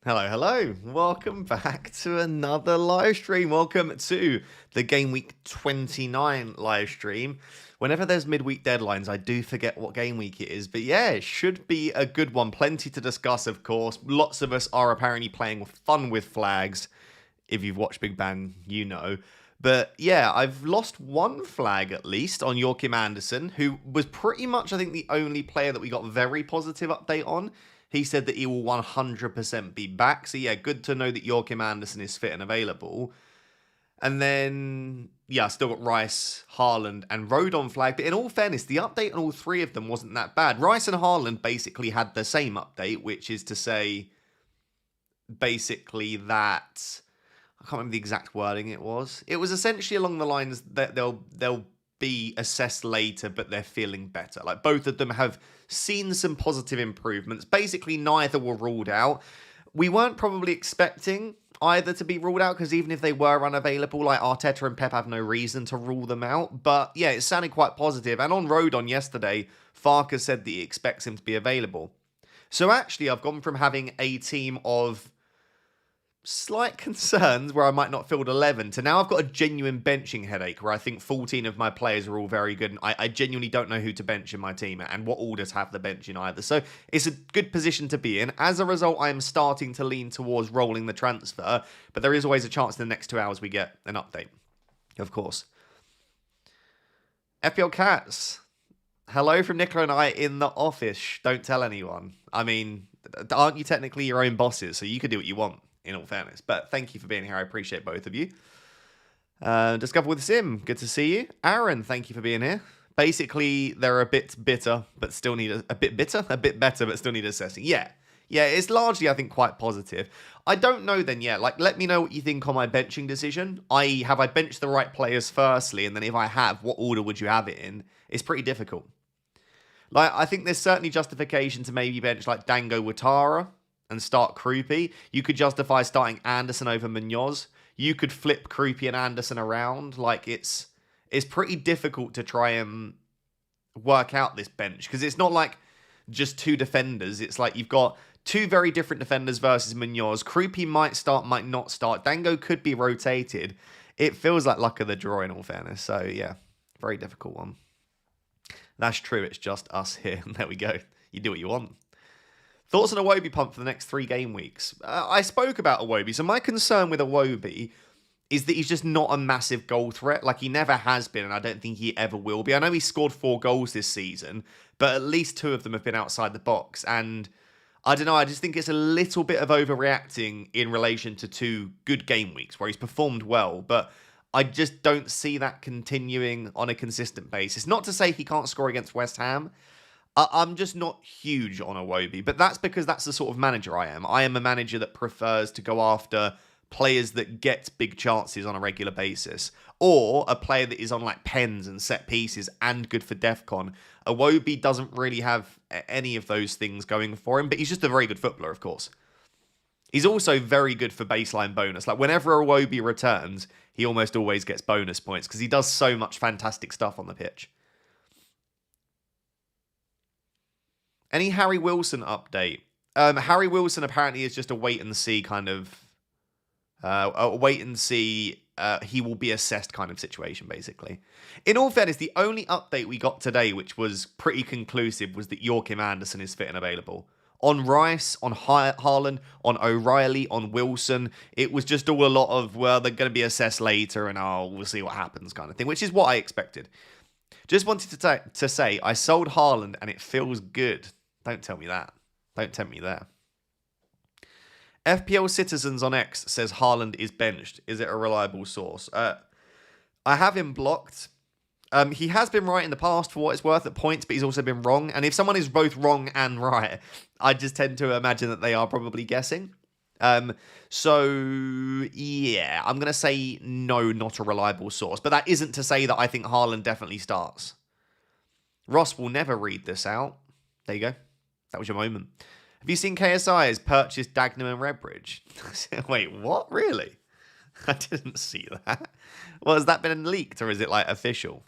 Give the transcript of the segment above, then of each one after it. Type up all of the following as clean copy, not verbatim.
Hello, hello. Welcome back to another live stream. Welcome to the GW29 live stream. Whenever there's midweek deadlines, I do forget what game week it is. But yeah, it should be a good one. Plenty to discuss, of course. Lots of us are apparently playing fun with flags. If you've watched Big Bang, you know. But yeah, I've lost one flag at least on Joachim Andersen, who was pretty much, I think, the only player that we got very positive update on. He said that he will 100% be back. So yeah, good to know that Joachim Andersen is fit and available. And then, yeah, I still got Rice, Haaland, and Rodon flag. But in all fairness, the update on all three of them wasn't that bad. Rice and Haaland basically had the same update, which is to say, basically that... I can't remember the exact wording it was. It was essentially along the lines that they'll be assessed later, but they're feeling better. Like, both of them have seen some positive improvements. Basically, neither were ruled out. We weren't probably expecting either to be ruled out, because even if they were unavailable, like, Arteta and Pep have no reason to rule them out. But yeah, it sounded quite positive. And on Rodon yesterday, Farke said that he expects him to be available. So actually, I've gone from having a team of slight concerns where I might not field 11 to now I've got a genuine benching headache where I think 14 of my players are all very good, and I genuinely don't know who to bench in my team and what orders have the bench in either. So it's a good position to be in. As a result, I am starting to lean towards rolling the transfer, but there is always a chance in the next 2 hours we get an update, of course. FPL Cats, hello from Nicola and I in the office. Shh, don't tell anyone. I mean, aren't you technically your own bosses, so you can do what you want, in all fairness. But thank you for being here. I appreciate both of you. Discover with Sim, good to see you. Aaron, thank you for being here. Basically, they're a bit bitter, but still need a bit bitter, a bit better, but still need assessing. Yeah, it's largely, I think, quite positive. I don't know then yet. Like, let me know what you think on my benching decision. Have I benched the right players firstly, and then if I have, what order would you have it in? It's pretty difficult. Like, I think there's certainly justification to maybe bench like Dango Watara and start Krupi. You could justify starting Anderson over Munoz. You could flip Krupi and Anderson around. Like, it's pretty difficult to try and work out this bench, because it's not like just two defenders. It's like you've got two very different defenders versus Munoz. Krupi might start, might not start. Dango could be rotated. It feels like luck of the draw, in all fairness. So yeah, very difficult one. That's true. It's just us here. There we go. You do what you want. Thoughts on Iwobi pump for the next 3 game weeks? I spoke about Iwobi. So my concern with Iwobi is that he's just not a massive goal threat. Like, he never has been, and I don't think he ever will be. I know he scored 4 goals this season, but at least 2 of them have been outside the box. And I don't know, I just think it's a little bit of overreacting in relation to 2 good game weeks where he's performed well. But I just don't see that continuing on a consistent basis. Not to say he can't score against West Ham. I'm just not huge on Iwobi, but that's because that's the sort of manager I am. I am a manager that prefers to go after players that get big chances on a regular basis, or a player that is on like pens and set pieces and good for DEFCON. Iwobi doesn't really have any of those things going for him, but he's just a very good footballer, of course. He's also very good for baseline bonus. Like, whenever Iwobi returns, he almost always gets bonus points because he does so much fantastic stuff on the pitch. Any Harry Wilson update? Harry Wilson apparently is just a wait and see kind of... a wait and see, he will be assessed kind of situation, basically. In all fairness, the only update we got today, which was pretty conclusive, was that Joachim Andersen is fit and available. On Rice, on Haaland, on O'Reilly, on Wilson, it was just all a lot of, well, they're going to be assessed later and we'll see what happens kind of thing, which is what I expected. Just wanted to say, I sold Haaland and it feels good. Don't tell me that. Don't tempt me there. FPL Citizens on X says Haaland is benched. Is it a reliable source? I have him blocked. He has been right in the past for what it's worth at points, but he's also been wrong. And if someone is both wrong and right, I just tend to imagine that they are probably guessing. So, yeah, I'm going to say no, not a reliable source. But that isn't to say that I think Haaland definitely starts. Ross will never read this out. There you go. That was your moment. Have you seen KSI has purchased Dagenham and Redbridge? Wait, what? Really? I didn't see that. Well, has that been leaked or is it like official?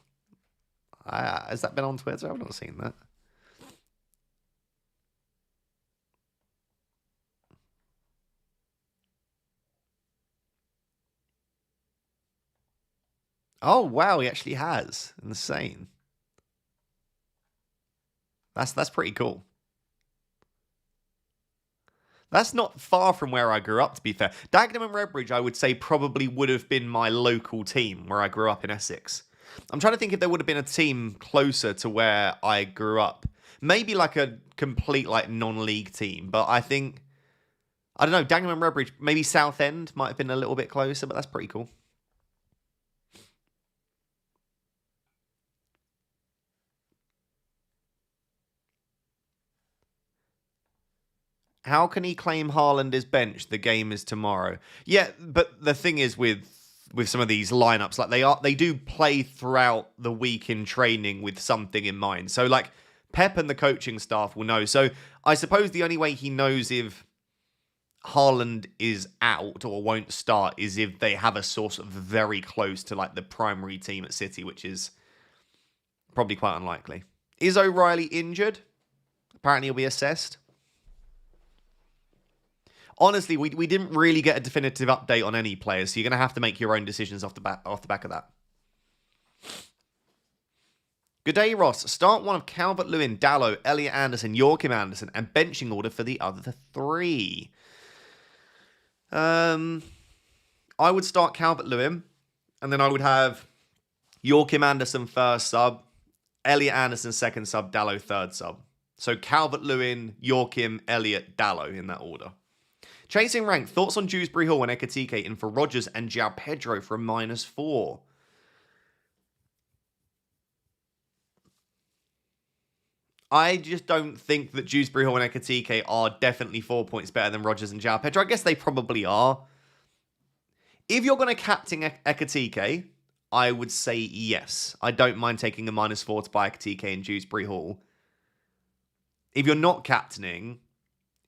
Has that been on Twitter? I've not seen that. Oh, wow, he actually has. Insane. That's pretty cool. That's not far from where I grew up, to be fair. Dagenham and Redbridge, I would say, probably would have been my local team where I grew up in Essex. I'm trying to think if there would have been a team closer to where I grew up. Maybe like a complete like non-league team, but I think, I don't know, Dagenham and Redbridge, maybe Southend might have been a little bit closer, but that's pretty cool. How can he claim Haaland is benched? The game is tomorrow. Yeah, but the thing is with some of these lineups, like they do play throughout the week in training with something in mind. So like Pep and the coaching staff will know. So I suppose the only way he knows if Haaland is out or won't start is if they have a source of very close to like the primary team at City, which is probably quite unlikely. Is O'Reilly injured? Apparently he'll be assessed. Honestly, we didn't really get a definitive update on any players, so you're going to have to make your own decisions off the back of that. Good day, Ross. Start one of Calvert-Lewin, Dalot, Elliot Anderson, Joachim Anderson, and benching order for the other three. I would start Calvert-Lewin, and then I would have Joachim Anderson first sub, Elliot Anderson second sub, Dalot third sub. So Calvert-Lewin, Joachim, Elliot, Dalot in that order. Chasing rank, thoughts on Dewsbury Hall and Ekatike in for Rodgers and João Pedro for a -4. I just don't think that Dewsbury Hall and Ekatike are definitely 4 points better than Rodgers and João Pedro. I guess they probably are. If you're going to captain Ekatike, I would say yes. I don't mind taking a -4 to buy Ekatike in Dewsbury Hall. If you're not captaining,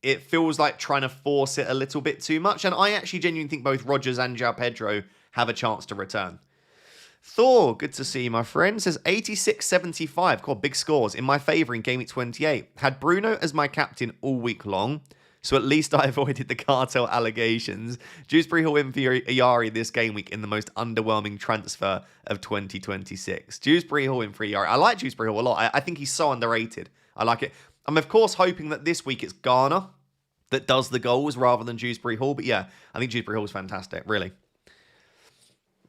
it feels like trying to force it a little bit too much. And I actually genuinely think both Rodgers and João Pedro have a chance to return. Thor, good to see you, my friend. Says 86-75. Cool, big scores. In my favour in Gameweek 28. Had Bruno as my captain all week long. So at least I avoided the cartel allegations. Dewsbury Hall in for Ayari this game week in the most underwhelming transfer of 2026. Dewsbury Hall in for Ayari. I like Dewsbury Hall a lot. I think he's so underrated. I like it. I'm, of course, hoping that this week it's Garner that does the goals rather than Dewsbury Hall. But yeah, I think Dewsbury Hall is fantastic, really.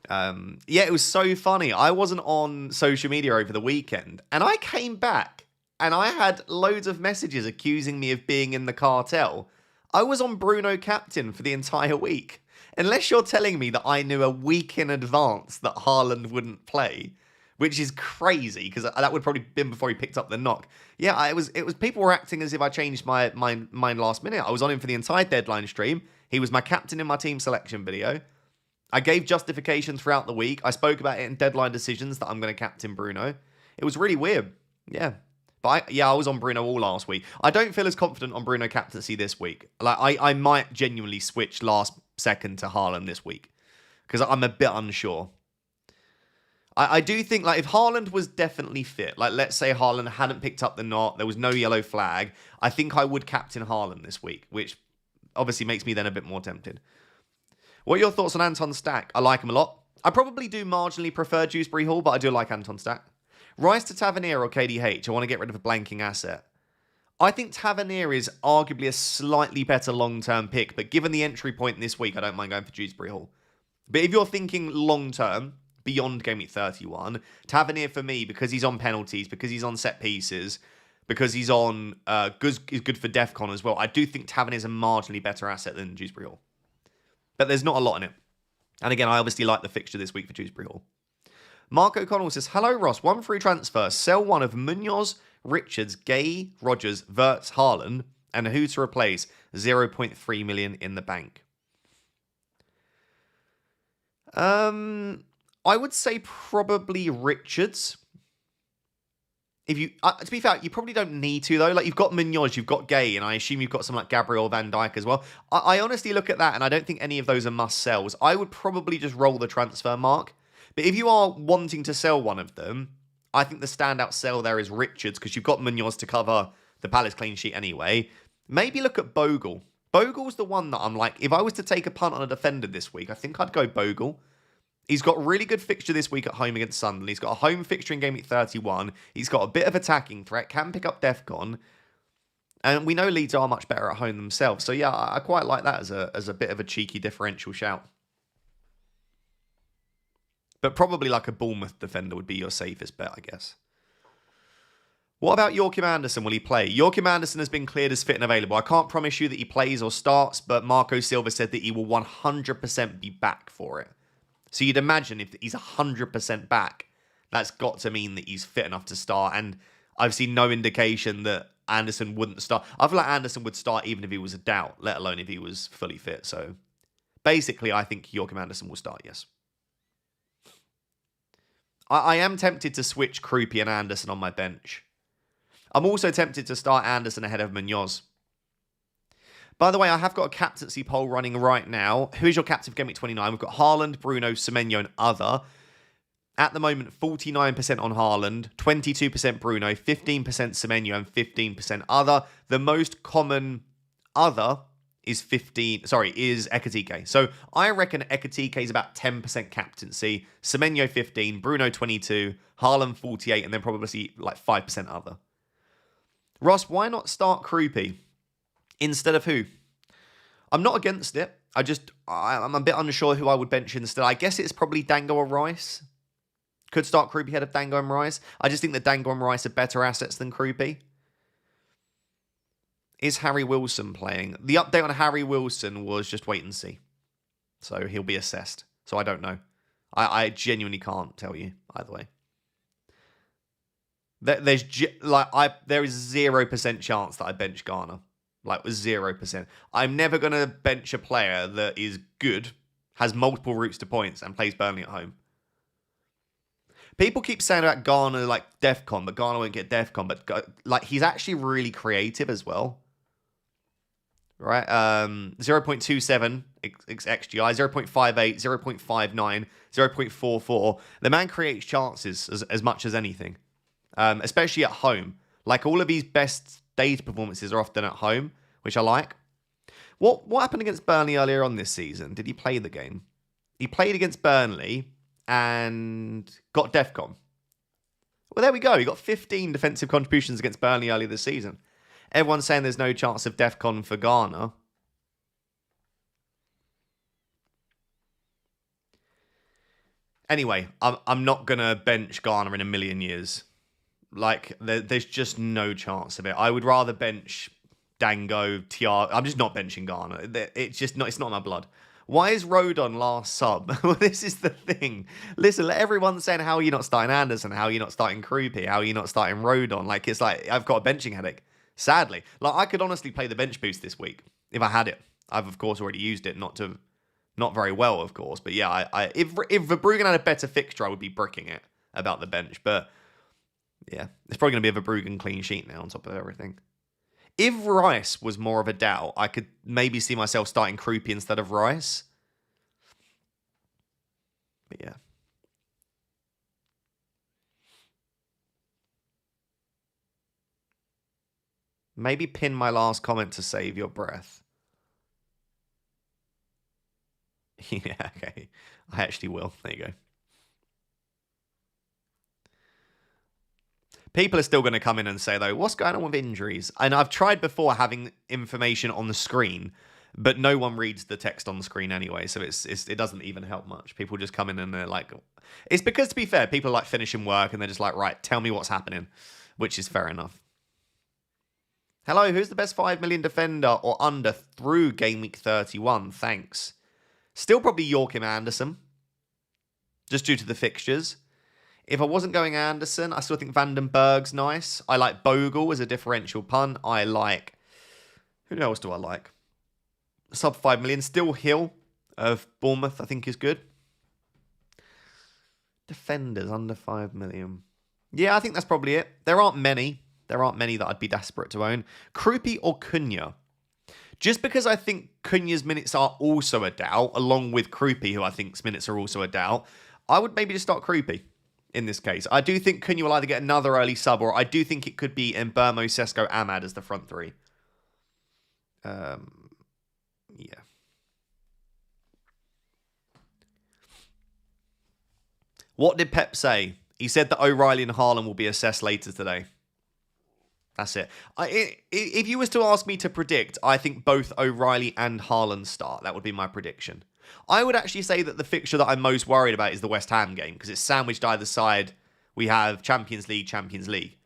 Yeah, it was so funny. I wasn't on social media over the weekend, and I came back, and I had loads of messages accusing me of being in the cartel. I was on Bruno captain for the entire week. Unless you're telling me that I knew a week in advance that Haaland wouldn't play, which is crazy, because that would probably been before he picked up the knock. Yeah, it was people were acting as if I changed my mind last minute. I was on him for the entire deadline stream. He was my captain in my team selection video. I gave justification throughout the week. I spoke about it in deadline decisions that I'm going to captain Bruno. It was really weird. Yeah. But I was on Bruno all last week. I don't feel as confident on Bruno captaincy this week. Like I might genuinely switch last second to Haaland this week, because I'm a bit unsure. I do think, like, if Haaland was definitely fit, like, let's say Haaland hadn't picked up the knot, there was no yellow flag, I think I would captain Haaland this week, which obviously makes me then a bit more tempted. What are your thoughts on Anton Stack? I like him a lot. I probably do marginally prefer Dewsbury Hall, but I do like Anton Stack. Rice to Tavernier or KDH? I want to get rid of a blanking asset. I think Tavernier is arguably a slightly better long-term pick, but given the entry point this week, I don't mind going for Dewsbury Hall. But if you're thinking long-term, beyond Game Week 31, Tavernier for me, because he's on penalties, because he's on set pieces, because he's on is good for DEFCON as well, I do think Tavernier is a marginally better asset than Dewsbury Hall. But there's not a lot in it. And again, I obviously like the fixture this week for Dewsbury Hall. Mark O'Connell says, hello, Ross. One free transfer. Sell one of Munoz, Richards, Gay, Rodgers, Wirtz, Haaland, and who to replace? 0.3 million in the bank. I would say probably Richards. If you, to be fair, you probably don't need to, though. Like, you've got Munoz, you've got Gay, and I assume you've got someone like Gabriel Van Dijk as well. I honestly look at that, and I don't think any of those are must-sells. I would probably just roll the transfer mark. But if you are wanting to sell one of them, I think the standout sell there is Richards, because you've got Munoz to cover the Palace clean sheet anyway. Maybe look at Bogle. Bogle's the one that I'm like, if I was to take a punt on a defender this week, I think I'd go Bogle. He's got a really good fixture this week at home against Sunderland. He's got a home fixture in Game Week 31. He's got a bit of attacking threat, can pick up Defcon. And we know Leeds are much better at home themselves. So yeah, I quite like that as a bit of a cheeky differential shout. But probably like a Bournemouth defender would be your safest bet, I guess. What about Joachim Andersen? Will he play? Joachim Andersen has been cleared as fit and available. I can't promise you that he plays or starts, but Marco Silva said that he will 100% be back for it. So you'd imagine if he's 100% back, that's got to mean that he's fit enough to start. And I've seen no indication that Andersen wouldn't start. I feel like Andersen would start even if he was a doubt, let alone if he was fully fit. So basically, I think Joachim Andersen will start, yes. I am tempted to switch Krupi and Andersen on my bench. I'm also tempted to start Andersen ahead of Munoz. By the way, I have got a captaincy poll running right now. Who is your captain for Gameweek29? We've got Haaland, Bruno, Semenyo, and other. At the moment, 49% on Haaland, 22% Bruno, 15% Semenyo, and 15% other. The most common other is Ekatike. So I reckon Ekatike is about 10% captaincy, Semenyo 15, Bruno 22, Haaland 48, and then probably like 5% other. Ross, why not start Krupi instead of who? I'm not against it. I'm a bit unsure who I would bench instead. I guess it's probably Dango or Rice. Could start Krupi ahead of Dango and Rice. I just think that Dango and Rice are better assets than Krupi. Is Harry Wilson playing? The update on Harry Wilson was just wait and see. So he'll be assessed. So I don't know. I genuinely can't tell you either way. There is 0% chance that I bench Garner. Like 0%. I'm never going to bench a player that is good, has multiple routes to points, and plays Burnley at home. People keep saying about Garner like Defcon, but Garner won't get Defcon. But like he's actually really creative as well. Right? 0.27 XGI, 0.58, 0.59, 0.44. The man creates chances as much as anything. Especially at home. Like all of his best data performances are often at home, which I like. What happened against Burnley earlier on this season? Did he play the game? He played against Burnley and got Defcon. Well, there we go. He got 15 defensive contributions against Burnley earlier this season. Everyone's saying there's no chance of Defcon for Garner. Anyway, I'm not going to bench Garner in a million years. Like, there's just no chance of it. I would rather bench Dango, TR. I'm just not benching Garner. It's not in my blood. Why is Rodon last sub? Well, this is the thing. Listen, everyone's saying, how are you not starting Anderson? How are you not starting Krupi? How are you not starting Rodon? Like, it's like, I've got a benching headache. Sadly. Like, I could honestly play the bench boost this week if I had it. I've, of course, already used it. Not very well, of course. But yeah, if Verbruggen had a better fixture, I would be bricking it about the bench. But yeah, it's probably going to be a Verbruggen clean sheet now on top of everything. If Rice was more of a doubt, I could maybe see myself starting Krupi instead of Rice. But yeah. Maybe pin my last comment to save your breath. Yeah, okay. I actually will. There you go. People are still going to come in and say, though, what's going on with injuries? And I've tried before having information on the screen, but no one reads the text on the screen anyway, so it doesn't even help much. People just come in and they're like... It's because, to be fair, people are like finishing work and they're just like, right, tell me what's happening, which is fair enough. Hello, who's the best 5 million defender or under through Game Week 31? Thanks. Still probably Joachim Andersen, just due to the fixtures. If I wasn't going Anderson, I still think Vandenberg's nice. I like Bogle as a differential punt. I like... Who else do I like? Sub 5 million. Still Hill of Bournemouth, I think, is good. Defenders under 5 million. Yeah, I think that's probably it. There aren't many. There aren't many that I'd be desperate to own. Krupi or Cunha? Just because I think Cunha's minutes are also a doubt, along with Krupi, who I think's minutes are also a doubt, I would maybe just start Krupi. In this case, I do think Cunha will either get another early sub, or I do think it could be Mbermo, Sesko, Ahmad as the front three. Yeah. What did Pep say? He said that O'Reilly and Haaland will be assessed later today. That's it. If you was to ask me to predict, I think both O'Reilly and Haaland start. That would be my prediction. I would actually say that the fixture that I'm most worried about is the West Ham game because it's sandwiched either side. We have Champions League, Champions League.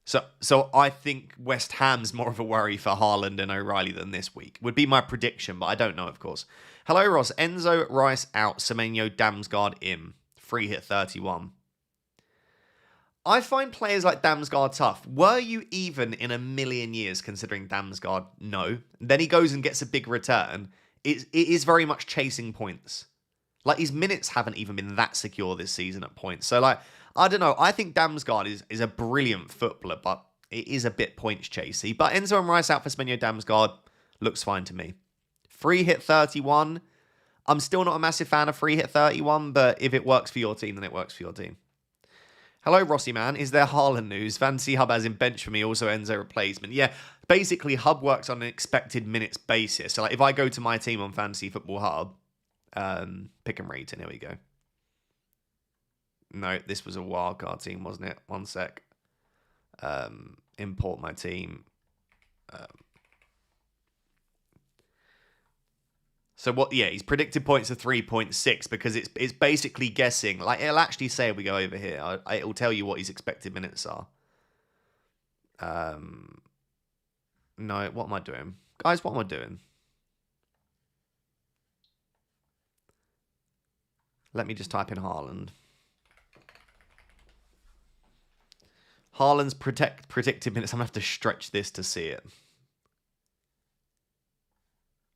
So I think West Ham's more of a worry for Haaland and O'Reilly than this week. Would be my prediction, but I don't know, of course. Hello, Ross. Enzo, Rice out. Semenyo, Damsgaard in. Free hit 31. I find players like Damsgaard tough. Were you even in a million years considering Damsgaard? No. Then he goes and gets a big return. It is very much chasing points. Like, his minutes haven't even been that secure this season at points. So, like, I don't know. I think Damsgaard is a brilliant footballer, but it is a bit points chasey. But Enzo and Rice out for Semenyo Damsgaard looks fine to me. Free hit 31. I'm still not a massive fan of free hit 31, but if it works for your team, then it works for your team. Hello, Rossi man. Is there Haaland news? Fantasy Hub has in bench for me, also Enzo replacement. Yeah, basically Hub works on an expected minutes basis. So like if I go to my team on Fantasy Football Hub, pick and rating, here we go. No, this was a wildcard team, wasn't it? One sec. Import my team. So what? Yeah, he's predicted points of 3.6 because it's basically guessing. Like it'll actually say if we go over here, it'll tell you what his expected minutes are. No, what am I doing, guys? What am I doing? Let me just type in Haaland. Haaland's predicted minutes. I'm gonna have to stretch this to see it.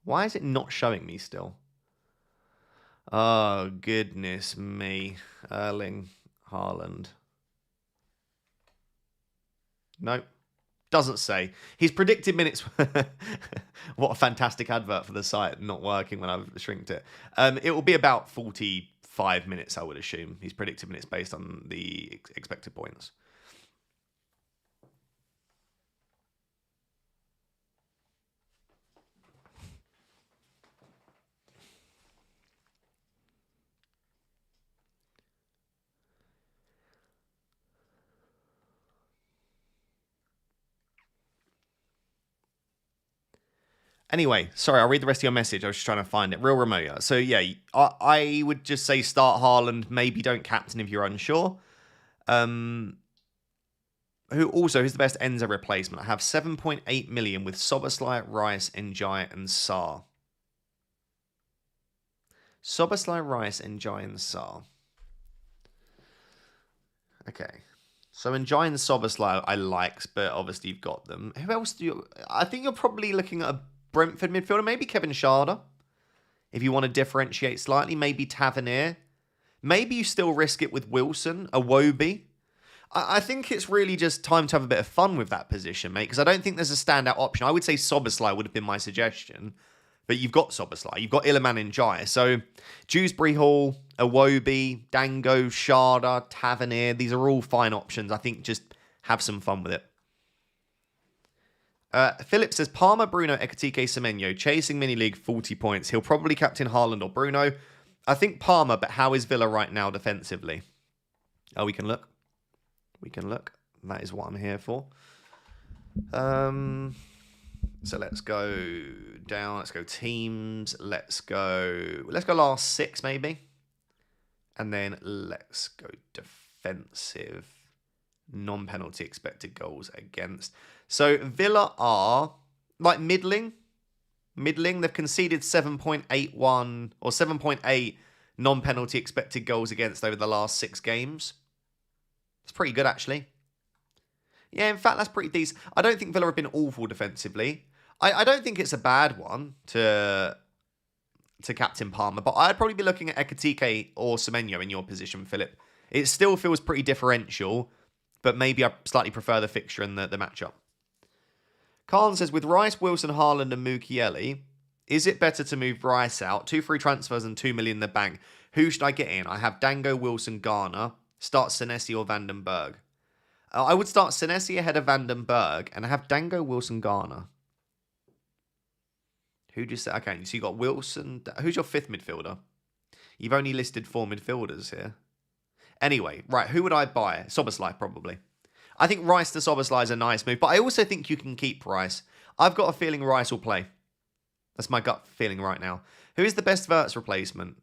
Why is it not showing me still? Oh, goodness me. Erling Haaland. Nope. Doesn't say. His predicted minutes... What a fantastic advert for the site. Not working when I've shrinked it. It will be about 45 minutes, I would assume. His predicted minutes based on the expected points. Anyway, sorry, I'll read the rest of your message. I was just trying to find it. Real Ramoya. So, yeah, I would just say start Haaland. Maybe don't captain if you're unsure. Who's the best Enzo replacement? I have 7.8 million with Soboslai, Rice, Njai, and Sarr. Soboslai, Rice, Njai, and Sarr. Okay. So Njai and Soboslai I liked, but obviously you've got them. Who else do you... I think you're probably looking at a Brentford midfielder, maybe Kevin Schade. If you want to differentiate slightly, maybe Tavernier. Maybe you still risk it with Wilson, Iwobi. I think it's really just time to have a bit of fun with that position, mate, because I don't think there's a standout option. I would say Soboslai would have been my suggestion, but you've got Soboslai, you've got Iliman Njai. So Dewsbury Hall, Iwobi, Dango, Schade, Tavernier, these are all fine options. I think just have some fun with it. Philip says, Palmer, Bruno, Ekitike, Semenyo, chasing mini-league 40 points. He'll probably captain Haaland or Bruno. I think Palmer, but how is Villa right now defensively? Oh, we can look. We can look. That is what I'm here for. So let's go down. Let's go teams. Let's go last 6 maybe. And then let's go defensive. Non-penalty expected goals against. So Villa are like middling. They've conceded 7.81 or 7.8 non-penalty expected goals against over the last 6 games. It's pretty good, actually. Yeah, in fact, that's pretty decent. I don't think Villa have been awful defensively. I don't think it's a bad one to captain Palmer, but I'd probably be looking at Ekitike or Semenyo in your position, Philip. It still feels pretty differential, but maybe I slightly prefer the fixture and the matchup. Carlin says, with Rice, Wilson, Haaland and Mukiele, is it better to move Rice out? 2 free transfers and 2 million in the bank. Who should I get in? I have Dango, Wilson, Garner. Start Senesi or Vandenberg. I would start Senesi ahead of Vandenberg and I have Dango, Wilson, Garner. Who do you say? Okay, so you got Wilson. Who's your 5th midfielder? You've only listed 4 midfielders here. Anyway, right, who would I buy? Soboslai, probably. I think Rice to Soboslai is a nice move, but I also think you can keep Rice. I've got a feeling Rice will play. That's my gut feeling right now. Who is the best Verts replacement?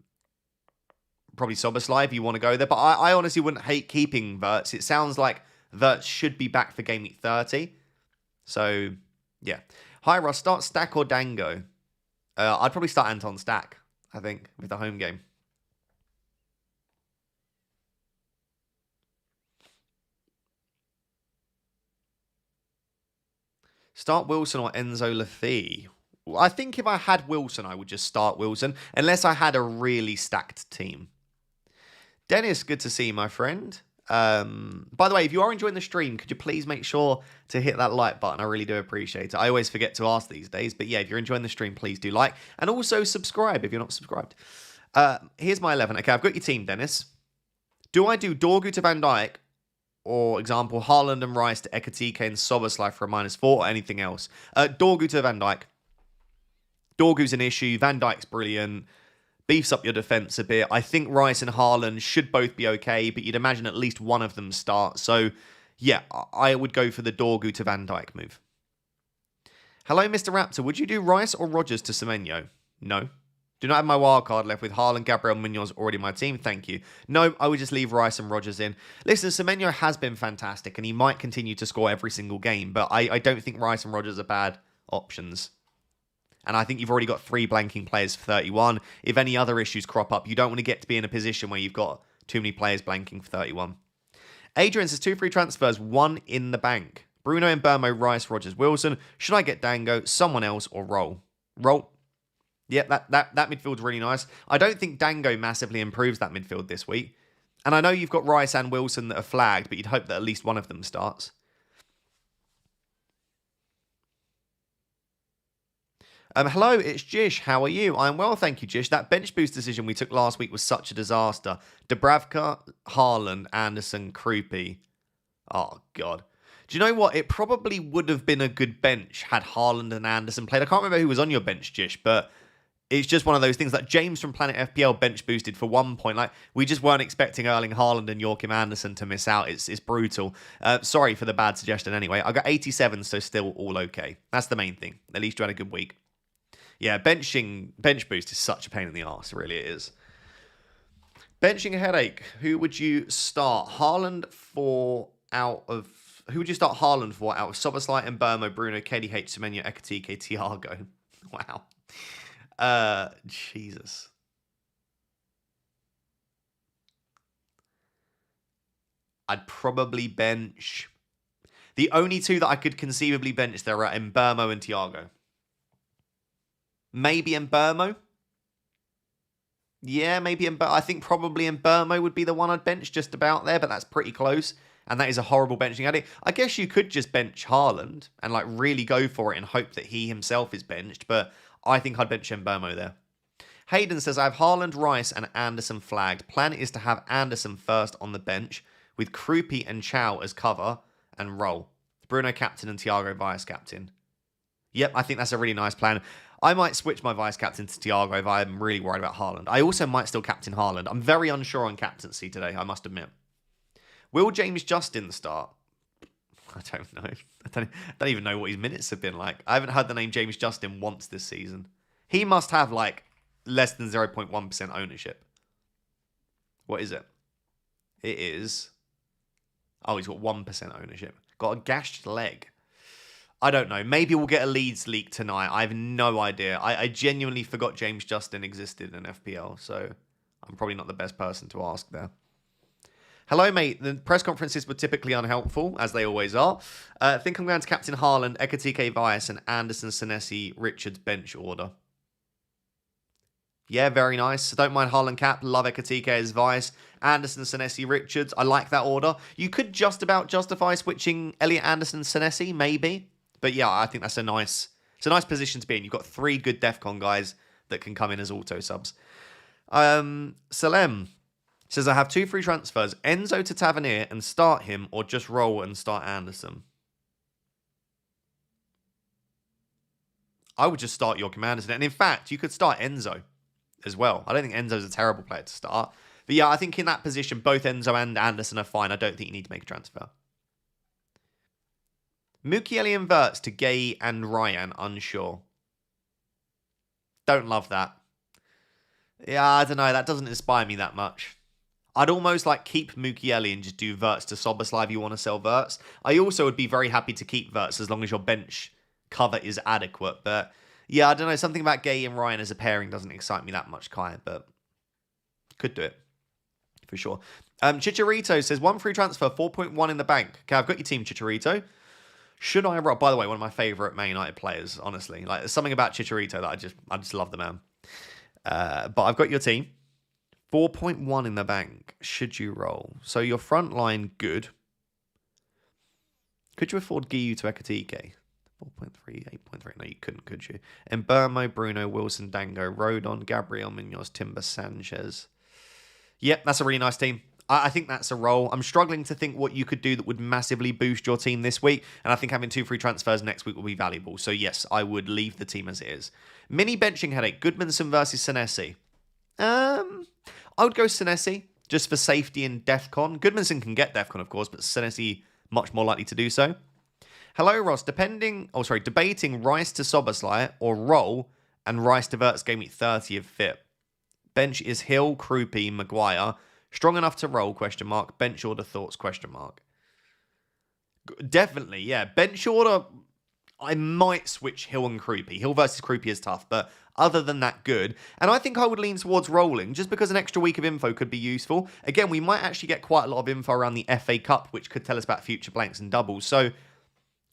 Probably Soboslai if you want to go there, but I honestly wouldn't hate keeping Verts. It sounds like Verts should be back for Game Week 30. So, yeah. Hi, Ross. Start Stack or Dango? I'd probably start Anton Stack, I think, with the home game. Start Wilson or Enzo Lafie? I think if I had Wilson, I would just start Wilson, unless I had a really stacked team. Dennis, good to see you, my friend. By the way, if you are enjoying the stream, could you please make sure to hit that like button? I really do appreciate it. I always forget to ask these days, but yeah, if you're enjoying the stream, please do like. And also subscribe if you're not subscribed. Here's my 11. Okay, I've got your team, Dennis. Do I do Dorgu to Van Dijk, or example, Haaland and Rice to Ekatike and Soboslai for a -4, or anything else? Dorgu to Van Dijk. Dorgu's an issue. Van Dijk's brilliant. Beefs up your defence a bit. I think Rice and Haaland should both be okay, but you'd imagine at least one of them start. So, yeah, I would go for the Dorgu to Van Dijk move. Hello, Mr. Raptor. Would you do Rice or Rodgers to Semenyo? No. Do not have my wild card left with Haaland, Gabriel Munoz already my team. Thank you. No, I would just leave Rice and Rodgers in. Listen, Semenyo has been fantastic, and he might continue to score every single game, but I don't think Rice and Rodgers are bad options. And I think you've already got 3 blanking players for 31. If any other issues crop up, you don't want to get to be in a position where you've got too many players blanking for 31. Adrian says 2 free transfers, 1 in the bank. Bruno and Burmo, Rice, Rodgers, Wilson. Should I get Dango, someone else, or roll? Roll. Yeah, that midfield's really nice. I don't think Dango massively improves that midfield this week. And I know you've got Rice and Wilson that are flagged, but you'd hope that at least one of them starts. Hello, it's Jish. How are you? I'm well, thank you, Jish. That bench boost decision we took last week was such a disaster. Dubravka, Haaland, Anderson, Krupi. Oh, God. Do you know what? It probably would have been a good bench had Haaland and Anderson played. I can't remember who was on your bench, Jish, but it's just one of those things. Like James from Planet FPL bench boosted for 1 point. Like we just weren't expecting Erling Haaland and Joachim Anderson to miss out. It's brutal. Sorry for the bad suggestion anyway. I got 87, so still all okay. That's the main thing. At least you had a good week. Yeah, bench boost is such a pain in the arse. Really it is. Benching a headache. Who would you start? Who would you start Haaland for out of Soboslai and Burmo, Bruno, KDH, Semenyo, Ekatike, Thiago? Wow. Jesus. I'd probably bench. The only 2 that I could conceivably bench there are Mbermo and Thiago. Maybe Mbermo. Yeah, maybe I think probably Mbermo would be the one I'd bench just about there, but that's pretty close. And that is a horrible benching idea. I guess you could just bench Haaland and like really go for it and hope that he himself is benched, but I think I'd bench Mbermo there. Hayden says, I have Haaland, Rice, and Anderson flagged. Plan is to have Anderson first on the bench with Krupi and Chow as cover and roll. Bruno captain and Thiago vice captain. Yep, I think that's a really nice plan. I might switch my vice captain to Thiago if I'm really worried about Haaland. I also might still captain Haaland. I'm very unsure on captaincy today, I must admit. Will James Justin start? I don't know. I don't even know what his minutes have been like. I haven't heard the name James Justin once this season. He must have like less than 0.1% ownership. What is it? It is... Oh, he's got 1% ownership. Got a gashed leg. I don't know. Maybe we'll get a Leeds leak tonight. I have no idea. I genuinely forgot James Justin existed in FPL, so I'm probably not the best person to ask there. Hello, mate. The press conferences were typically unhelpful, as they always are. I think I'm going to captain Haaland, Ekatike Vias, and Anderson, Senesi, Richards bench order. Yeah, very nice. Don't mind Haaland cap. Love Ekatike as Vias. Anderson, Senesi, Richards. I like that order. You could just about justify switching Elliot Anderson, Senesi, maybe. But yeah, I think that's a nice position to be in. You've got 3 good DEFCON guys that can come in as auto subs. Salem says, I have 2 free transfers. Enzo to Tavernier and start him, or just roll and start Anderson. I would just start Joachim Anderson. And in fact, you could start Enzo as well. I don't think Enzo's a terrible player to start. But yeah, I think in that position, both Enzo and Anderson are fine. I don't think you need to make a transfer. Mukiele inverts to Gay and Ryan, unsure. Don't love that. Yeah, I don't know. That doesn't inspire me that much. I'd almost like keep Mukiele and just do Verts to Soboslai if you want to sell Verts. I also would be very happy to keep Verts as long as your bench cover is adequate. But yeah, I don't know. Something about Gay and Ryan as a pairing doesn't excite me that much, Kai, but could do it for sure. Chicharito says 1 free transfer, 4.1 in the bank. Okay, I've got your team, Chicharito. Should I roll? By the way, one of my favourite Man United players, honestly. Like, there's something about Chicharito that I just love the man. But I've got your team. 4.1 in the bank. Should you roll? So your front line, good. Could you afford Giyu to Ekatike? 4.3, 8.3. No, you couldn't, could you? Mbermo, Bruno, Wilson, Dango, Rodon, Gabriel, Munoz, Timber, Sanchez. Yep, that's a really nice team. I think that's a roll. I'm struggling to think what you could do that would massively boost your team this week. And I think having 2 free transfers next week will be valuable. So yes, I would leave the team as it is. Mini benching headache. Goodmanson versus Senesi. I would go Senesi just for safety in DEFCON. Goodmanson can get DEFCON, of course, but Senesi much more likely to do so. Hello, Ross. Debating Rice to Soboslai or roll and Rice to Verts Gameweek 30 if fit. Bench is Hill, Krupi, Maguire. Strong enough to roll, question mark. Bench order thoughts, question mark. Definitely, yeah. Bench order, I might switch Hill and Krupi. Hill versus Krupi is tough, but other than that, good. And I think I would lean towards rolling, just because an extra week of info could be useful. Again, we might actually get quite a lot of info around the FA Cup, which could tell us about future blanks and doubles. So,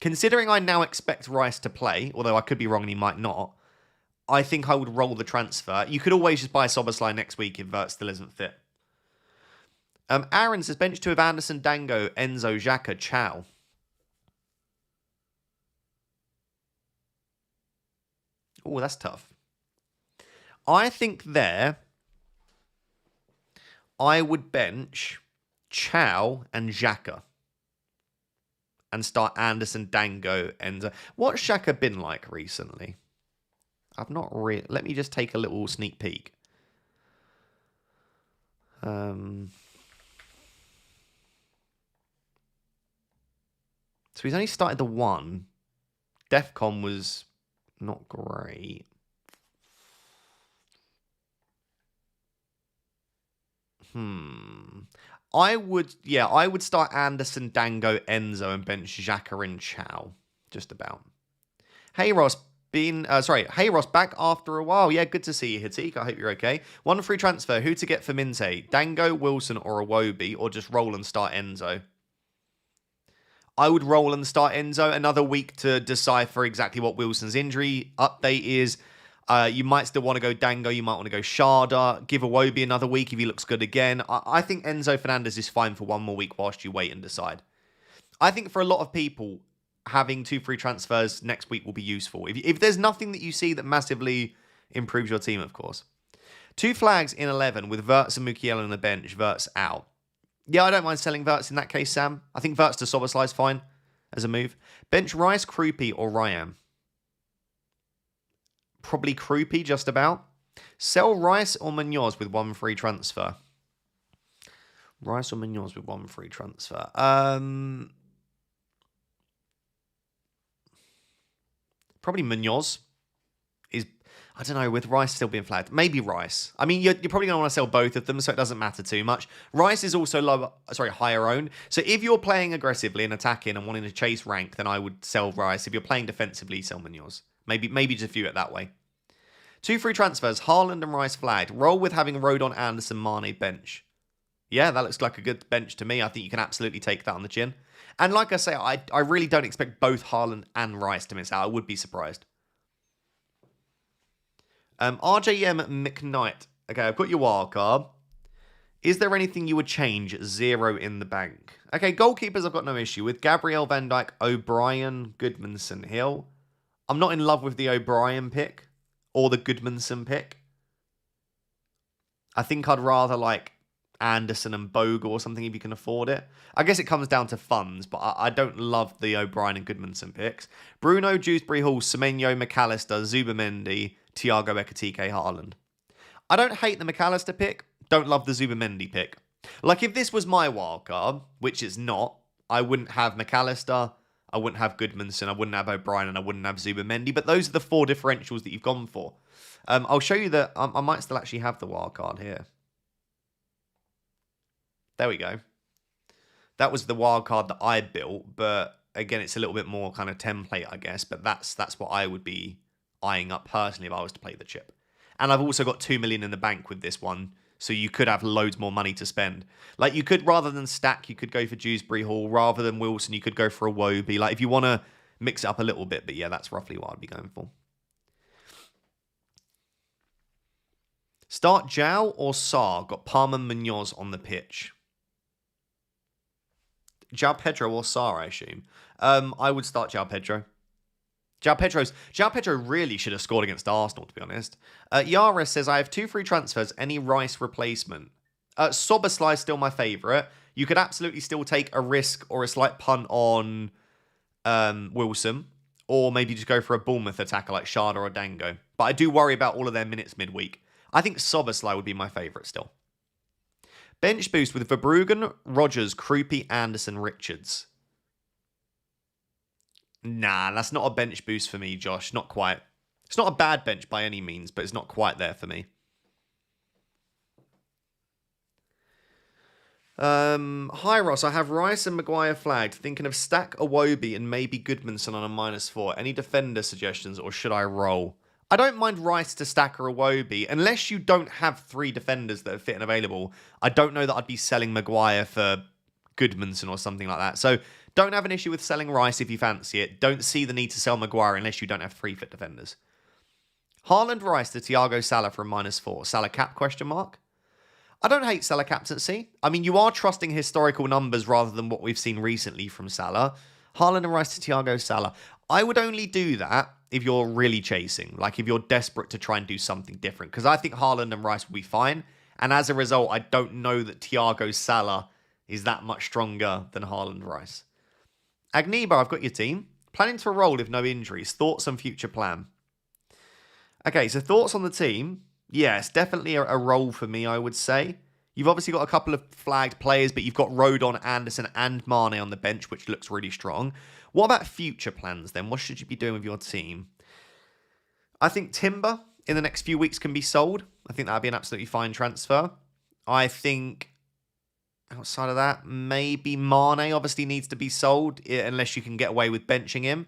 considering I now expect Rice to play, although I could be wrong and he might not, I think I would roll the transfer. You could always just buy Soboslai next week if Vert still isn't fit. Aaron says bench 2 of Anderson, Dango, Enzo, Xhaka, Chow. Oh, that's tough. I think there, I would bench Chow and Xhaka. And start Anderson, Dango, Enzo. What's Xhaka been like recently? I've not really... Let me just take a little sneak peek. So he's only started the 1. DEFCON was not great. I would start Anderson, Dango, Enzo, and bench Xhaka and Chow. Just about. Hey Ross, Hey Ross, back after a while. Yeah, good to see you, Hitik. I hope you're okay. 1 free transfer. Who to get for Minte? Dango, Wilson, or Iwobi, or just roll and start Enzo? I would roll and start Enzo. Another week to decipher exactly what Wilson's injury update is. You might still want to go Dango. You might want to go Sharda. Give Iwobi another week if he looks good again. I think Enzo Fernandez is fine for 1 more week whilst you wait and decide. I think for a lot of people, having 2 free transfers next week will be useful. If there's nothing that you see that massively improves your team, of course. 2 flags in 11 with Verts and Mukiele on the bench. Verts out. Yeah, I don't mind selling Verts in that case, Sam. I think Verts to Soboslai is fine as a move. Bench Rice, Krupi, or Ryan. Probably Krupi, just about. Sell Rice or Munoz with 1 free transfer. Rice or Munoz with 1 free transfer. Probably Munoz is, I don't know, with Rice still being flagged. Maybe Rice. I mean, you're probably going to want to sell both of them, so it doesn't matter too much. Rice is also higher owned. So if you're playing aggressively and attacking and wanting to chase rank, then I would sell Rice. If you're playing defensively, sell Munoz. Maybe just view it that way. 2 free transfers, Haaland and Rice flagged. Roll with having Rodon, Anderson, Mane bench. Yeah, that looks like a good bench to me. I think you can absolutely take that on the chin. And like I say, I really don't expect both Haaland and Rice to miss out. I would be surprised. RJM McKnight. Okay, I've got your wild card. Is there anything you would change? 0 in the bank. Okay, goalkeepers I've got no issue with. Gabriel, Van Dijk, O'Brien, Goodmanson, Hill. I'm not in love with the O'Brien pick or the Goodmanson pick. I think I'd rather like Anderson and Bogle or something if you can afford it. I guess it comes down to funds, but I don't love the O'Brien and Goodmanson picks. Bruno, Dewsbury Hall, Semenyo, McAllister, Zubamendi, Thiago Ekitike, Haaland. I don't hate the McAllister pick, Don't love the Zubimendi pick. Like, if this was my wild card, which it's not, I wouldn't have McAllister, I wouldn't have Goodmanson, I wouldn't have O'Brien, and I wouldn't have Zubimendi. But those are the 4 differentials that you've gone for. I'll show you that I might still actually have the wild card here. There we go. That was the wild card that I built, but again, it's a little bit more kind of template, I guess. But that's what I would be eyeing up personally if I was to play the chip. And I've also got 2 million in the bank with this one, so you could have loads more money to spend. Like, you could, rather than Stack, you could go for Dewsbury Hall. Rather than Wilson, you could go for a Wobie. Like, if you want to mix it up a little bit. But yeah, that's roughly what I'd be going for. Start Zhao or Sarr? Got Palmer Munoz on the pitch. João Pedro or Sarr, I assume. I would start João Pedro. João Pedro really should have scored against Arsenal, to be honest. Yaris says, I have 2 free transfers. Any Rice replacement? Soboslai is still my favourite. You could absolutely still take a risk or a slight punt on Wilson. Or maybe just go for a Bournemouth attacker like Sharda or Dango. But I do worry about all of their minutes midweek. I think Soboslai would be my favourite still. Bench boost with Verbruggen, Rogers, Krupi, Anderson, Richards. Nah, that's not a bench boost for me, Josh. Not quite. It's not a bad bench by any means, but it's not quite there for me. Hi, Ross. I have Rice and Maguire flagged. Thinking of Stack, Iwobi, and maybe Goodmanson on a -4. Any defender suggestions, or should I roll? I don't mind Rice to Stack or Iwobi. Unless you don't have 3 defenders that are fit and available, I don't know that I'd be selling Maguire for Goodmanson or something like that. So don't have an issue with selling Rice if you fancy it. Don't see the need to sell Maguire unless you don't have 3 fit defenders. Haaland Rice to Thiago Salah for a -4. Salah cap question mark? I don't hate Salah captaincy. I mean, you are trusting historical numbers rather than what we've seen recently from Salah. Haaland and Rice to Thiago Salah. I would only do that if you're really chasing. Like, if you're desperate to try and do something different. Because I think Haaland and Rice will be fine. And as a result, I don't know that Thiago Salah is that much stronger than Haaland Rice. Agniba, I've got your team. Planning to roll if no injuries. Thoughts on future plan? Okay, so thoughts on the team. Yes, definitely a roll for me, I would say. You've obviously got a couple of flagged players, but you've got Rodon, Anderson, and Mane on the bench, which looks really strong. What about future plans then? What should you be doing with your team? I think Timber in the next few weeks can be sold. I think that would be an absolutely fine transfer. I think outside of that, maybe Mane obviously needs to be sold unless you can get away with benching him.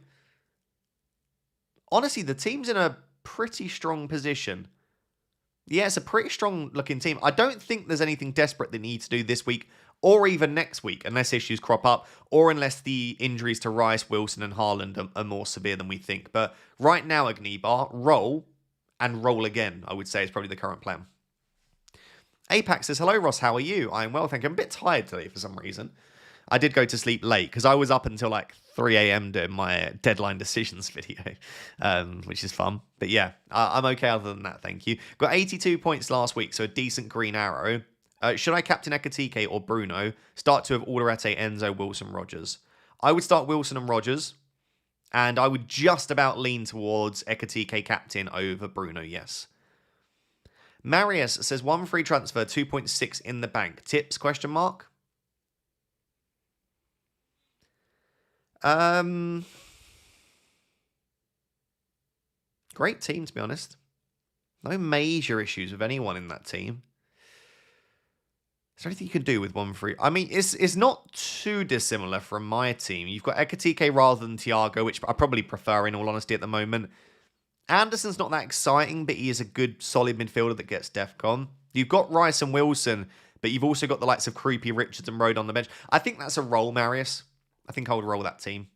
Honestly, the team's in a pretty strong position. Yeah, it's a pretty strong looking team. I don't think there's anything desperate they need to do this week or even next week, unless issues crop up, or unless the injuries to Rice, Wilson, and Haaland are more severe than we think. But right now, Agnibar, roll and roll again, I would say, is probably the current plan. Apax says, hello, Ross, how are you? I'm well, thank you. I'm a bit tired today for some reason. I did go to sleep late because I was up until like 3 a.m. doing my deadline decisions video, which is fun. But yeah, I'm okay other than that, thank you. Got 82 points last week, so a decent green arrow. Should I captain Ekatike or Bruno? Start 2 of Alderete, Enzo, Wilson, Rogers. I would start Wilson and Rogers, and I would just about lean towards Ekatike captain over Bruno, yes. Marius says 1 free transfer, 2.6 in the bank. Tips, question mark? Great team, to be honest. No major issues with anyone in that team. Is there anything you can do with 1 free? I mean, it's not too dissimilar from my team. You've got Ekatike rather than Thiago, which I probably prefer in all honesty at the moment. Anderson's not that exciting, but he is a good, solid midfielder that gets DEFCON. You've got Rice and Wilson, but you've also got the likes of Krupi, Richards, and Road on the bench. I think that's a roll, Marius. I think I would roll that team.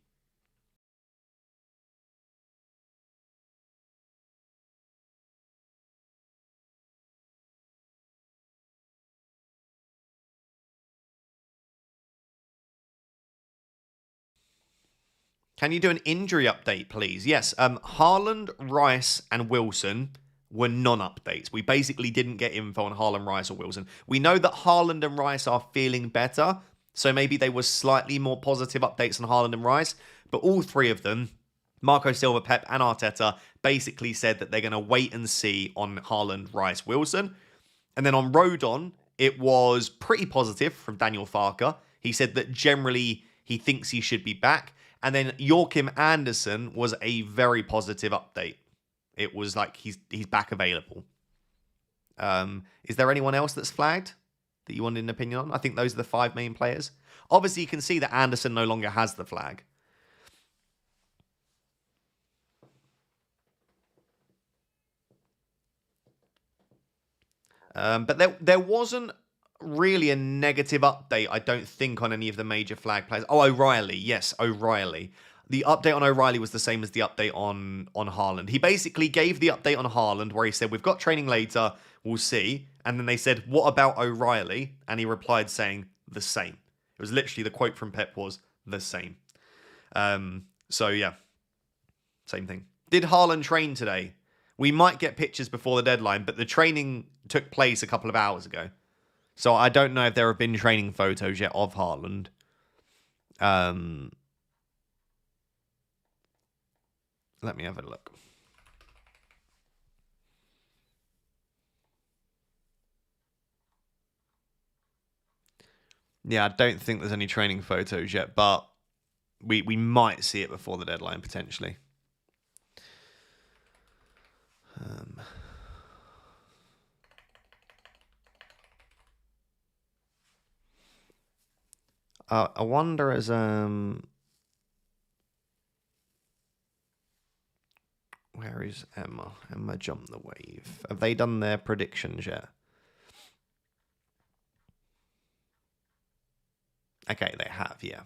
Can you do an injury update, please? Yes, Haaland, Rice, and Wilson were non-updates. We basically didn't get info on Haaland, Rice, or Wilson. We know that Haaland and Rice are feeling better, so maybe they were slightly more positive updates on Haaland and Rice, but all 3 of them, Marco Silva, Pep, and Arteta, basically said that they're going to wait and see on Haaland, Rice, Wilson. And then on Rodon, it was pretty positive from Daniel Farker. He said that generally he thinks he should be back. And then Joachim Andersen was a very positive update. It was like he's back available. Is there anyone else that's flagged that you wanted an opinion on? I think those are the 5 main players. Obviously, you can see that Andersen no longer has the flag. But there wasn't really a negative update, I don't think, on any of the major flag players. Oh, O'Reilly. Yes, O'Reilly. The update on O'Reilly was the same as the update on Haaland. He basically gave the update on Haaland where he said, we've got training later, we'll see. And then they said, what about O'Reilly? And he replied saying, the same. It was literally, the quote from Pep was, the same. So, yeah. Same thing. Did Haaland train today? We might get pictures before the deadline, but the training took place a couple of hours ago. So I don't know if there have been training photos yet of Haaland. Let me have a look. Yeah, I don't think there's any training photos yet, but we might see it before the deadline, potentially. I wonder as where is Emma? Emma jumped the wave. Have they done their predictions yet? Okay, they have, yeah.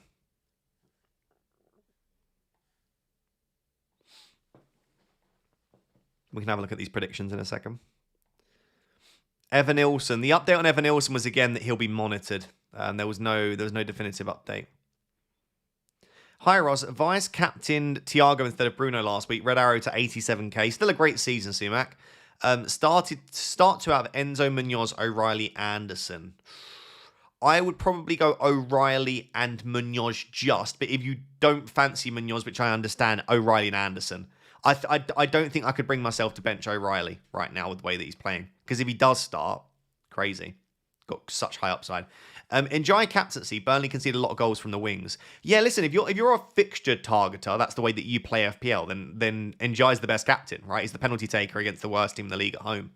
We can have a look at these predictions in a second. Evan Ilson. The update on Evan Ilson was again that he'll be monitored. There was no definitive update. Hi Ross, Vice captained Thiago instead of Bruno last week. Red Arrow to 87k. Still a great season, Sumac. Start 2 out of Enzo, Munoz, O'Reilly, Anderson. I would probably go O'Reilly and Munoz just, but if you don't fancy Munoz, which I understand, O'Reilly and Anderson. I don't think I could bring myself to bench O'Reilly right now with the way that he's playing. Because if he does start, crazy. Got such high upside. Enjoy captaincy. Burnley conceded a lot of goals from the wings. Yeah, listen, if you're a fixture targeter, that's the way that you play FPL, then Enjoy's the best captain, right? He's the penalty taker against the worst team in the league at home.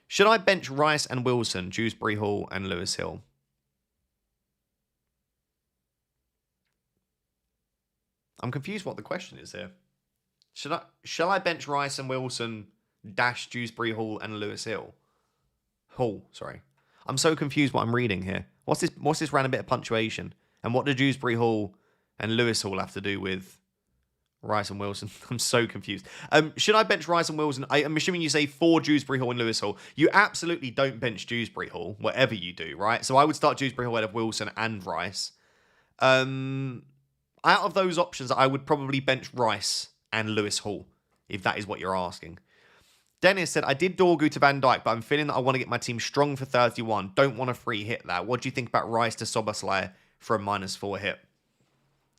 Should I bench Rice and Wilson, Dewsbury Hall and Lewis Hill? I'm confused what the question is here. Shall I bench Rice and Wilson dash Dewsbury Hall and Lewis Hill? Sorry. I'm so confused what I'm reading here. What's this random bit of punctuation? And what do Dewsbury Hall and Lewis Hall have to do with Rice and Wilson? I'm so confused. Should I bench Rice and Wilson? I'm assuming you say for Dewsbury Hall and Lewis Hall. You absolutely don't bench Dewsbury Hall, whatever you do, right? So I would start Dewsbury Hall ahead of Wilson and Rice. Out of those options, I would probably bench Rice and Lewis Hall, if that is what you're asking. Dennis said, I did Dorgu to Van Dijk, but I'm feeling that I want to get my team strong for 31. Don't want a free hit that. What do you think about Rice to Soboslai for a -4 hit?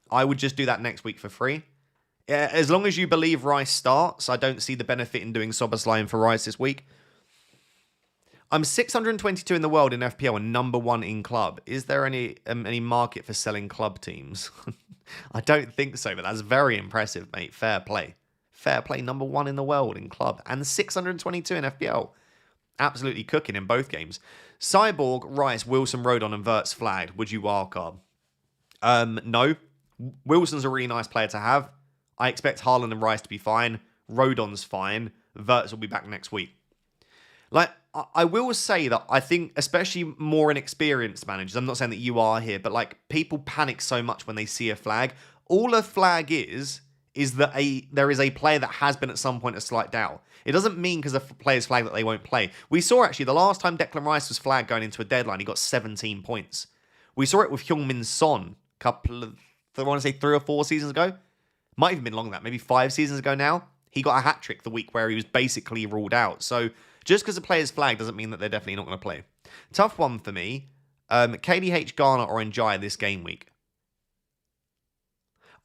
I would just do that next week for free. Yeah, as long as you believe Rice starts, I don't see the benefit in doing Soboslai for Rice this week. I'm 622 in the world in FPL and #1 in club. Is there any market for selling club teams? I don't think so, but that's very impressive, mate. Fair play. Fair play, #1 in the world in club. And 622 in FPL. Absolutely cooking in both games. Cyborg, Rice, Wilson, Rodon, and Verts flagged. Would you wildcard? No. Wilson's a really nice player to have. I expect Haaland and Rice to be fine. Rodon's fine. Verts will be back next week. Like, I will say that I think, especially more inexperienced managers, I'm not saying that you are here, but like, people panic so much when they see a flag. All a flag is that there is a player that has been at some point a slight doubt. It doesn't mean because a player's flagged that they won't play. We saw actually the last time Declan Rice was flagged going into a deadline, he got 17 points. We saw it with Heung-min Son a couple of, I want to say 3 or 4 seasons ago. Might even been longer than that, maybe 5 seasons ago now. He got a hat-trick the week where he was basically ruled out. So just because a player's flagged doesn't mean that they're definitely not going to play. Tough one for me. KDH, Garner or Njai this game week.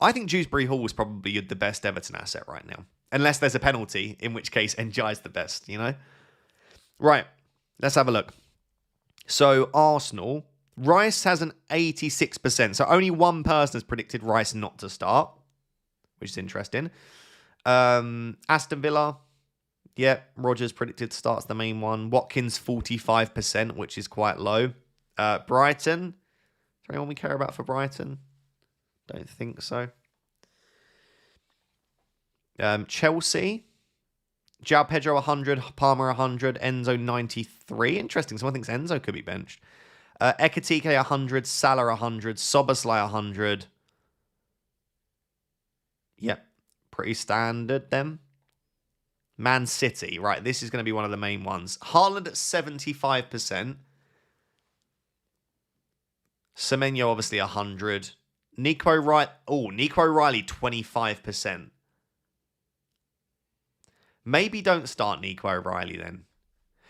I think Dewsbury Hall is probably the best Everton asset right now. Unless there's a penalty, in which case Njai's the best, you know? Right. Let's have a look. So Arsenal, Rice has an 86%. So only one person has predicted Rice not to start, which is interesting. Aston Villa, yeah, Rogers predicted starts the main one. Watkins 45%, which is quite low. Brighton, is there anyone we care about for Brighton? Don't think so. Chelsea, João Pedro 100, Palmer 100, Enzo 93. Interesting. Someone thinks Enzo could be benched. Ekatike 100, Salah 100, Soboslai 100. Yep, pretty standard then. Man City, right, this is going to be one of the main ones. Haaland at 75%. Semenyo obviously 100. Nico Riley 25%. Maybe don't start Nico O'Reilly then.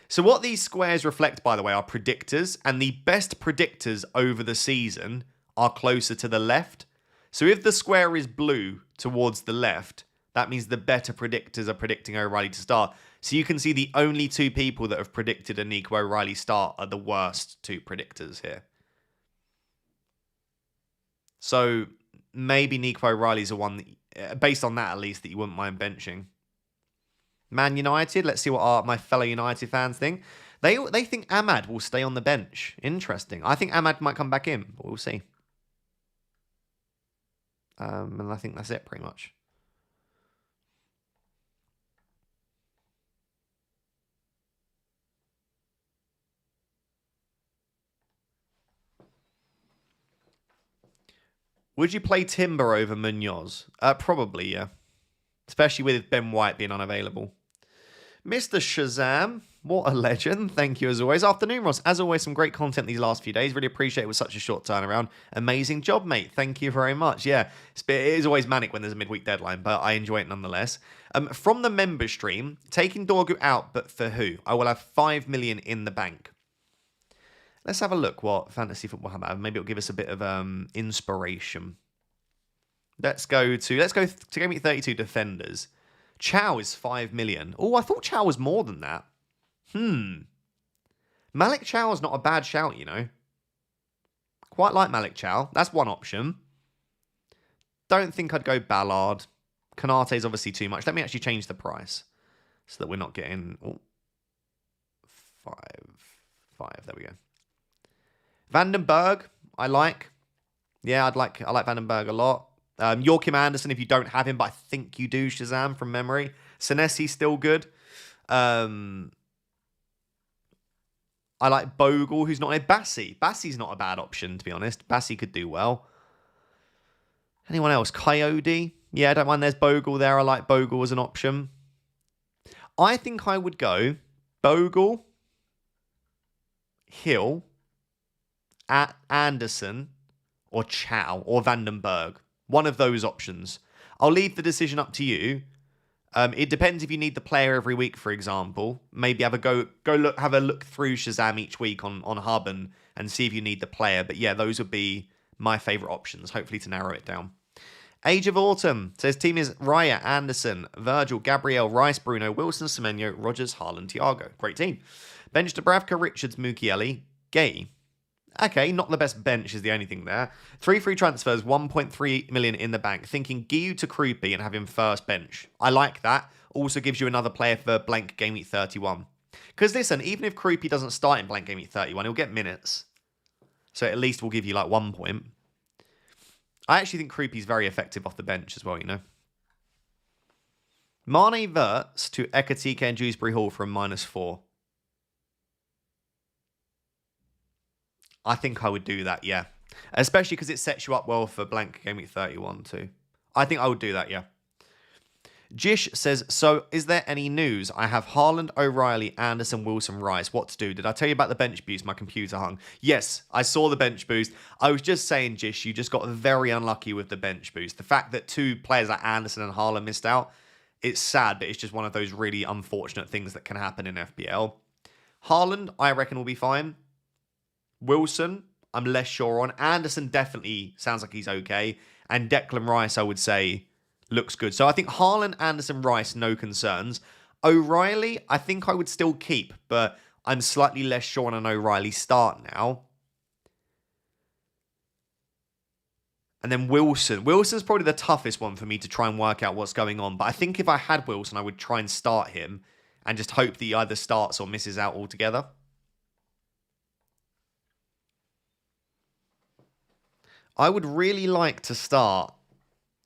So what these squares reflect, by the way, are predictors, and the best predictors over the season are closer to the left. So if the square is blue towards the left, that means the better predictors are predicting O'Reilly to start. So you can see the only two people that have predicted a Nico O'Reilly start are the worst two predictors here. So maybe Nico O'Reilly's the one, that, based on that at least, that you wouldn't mind benching. Man United, let's see what my fellow United fans think. They think Ahmad will stay on the bench. Interesting. I think Ahmad might come back in, but we'll see. And I think that's it pretty much. Would you play Timber over Munoz? Probably, yeah. Especially with Ben White being unavailable. Mr. Shazam, what a legend. Thank you as always. Afternoon, Ross. As always, some great content these last few days. Really appreciate it with such a short turnaround. Amazing job, mate. Thank you very much. Yeah, it is always manic when there's a midweek deadline, but I enjoy it nonetheless. From the member stream, taking Dorgu out, but for who? I will have 5 million in the bank. Let's have a look what Fantasy Football have. Maybe it'll give us a bit of inspiration. Let's go to Gameweek 32 defenders. Chow is 5 million. Oh, I thought Chow was more than that. Malik Chow is not a bad shout, you know. Quite like Malik Chow. That's one option. Don't think I'd go Ballard. Kanate is obviously too much. Let me actually change the price so that we're not getting 5. There we go. Vandenberg, I like. Yeah, I like Vandenberg a lot. Joachim Anderson, if you don't have him, but I think you do, Shazam, from memory. Senesi, still good. I like Bogle, who's not a Bassi. Bassi's not a bad option, to be honest. Bassi could do well. Anyone else? Coyote? Yeah, I don't mind. There's Bogle there. I like Bogle as an option. I think I would go Bogle, Hill, at Anderson, or Chow, or Vandenberg. One of those options. I'll leave the decision up to you. It depends if you need the player every week, for example. Maybe have a look through Shazam each week on Hub and see if you need the player. But yeah, those would be my favourite options, hopefully to narrow it down. Age of Autumn says team is Raya, Anderson, Virgil, Gabriel, Rice, Bruno, Wilson, Semenyo, Rogers, Haaland, Thiago. Great team. Bench Dubravka, Richards, Mukiele, Gay. Okay, not the best bench is the only thing there. 3 free transfers, 1.3 million in the bank. Thinking Guiu to Krupi and have him first bench. I like that. Also gives you another player for blank Game Week 31. Because listen, even if Krupi doesn't start in blank Game Week 31, he'll get minutes. So at least we'll give you like 1 point. I actually think Krupi's very effective off the bench as well, you know. Mane Verts to Ekatike and Dewsbury Hall from -4. I think I would do that, yeah. Especially because it sets you up well for blank Game Week 31 too. I think I would do that, yeah. Jish says, so is there any news? I have Haaland, O'Reilly, Anderson, Wilson, Rice. What to do? Did I tell you about the bench boost? My computer hung. Yes, I saw the bench boost. I was just saying, Jish, you just got very unlucky with the bench boost. The fact that 2 players like Anderson and Haaland missed out, it's sad, but it's just one of those really unfortunate things that can happen in FPL. Haaland, I reckon, will be fine. Wilson, I'm less sure on. Anderson definitely sounds like he's okay. And Declan Rice, I would say, looks good. So I think Haaland, Anderson, Rice, no concerns. O'Reilly, I think I would still keep, but I'm slightly less sure on an O'Reilly start now. And then Wilson. Wilson's probably the toughest one for me to try and work out what's going on. But I think if I had Wilson, I would try and start him and just hope that he either starts or misses out altogether. I would really like to start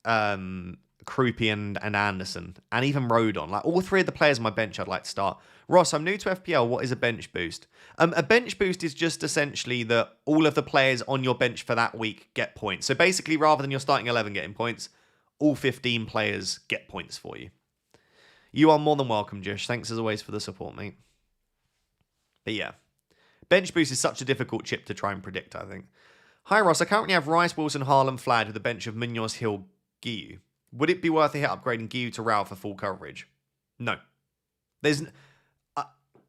Krupi and Anderson, and even Rodon. Like, all three of the players on my bench I'd like to start. Ross, I'm new to FPL. What is a bench boost? A bench boost is just essentially that all of the players on your bench for that week get points. So basically, rather than your starting 11 getting points, all 15 players get points for you. You are more than welcome, Josh. Thanks as always for the support, mate. But yeah, bench boost is such a difficult chip to try and predict, I think. Hi, Ross. I currently have Rice, Wilson, Haaland, Flad with a bench of Munoz, Hill, Guiu. Would it be worth a hit upgrading Guiu to Rao for full coverage? No. There's...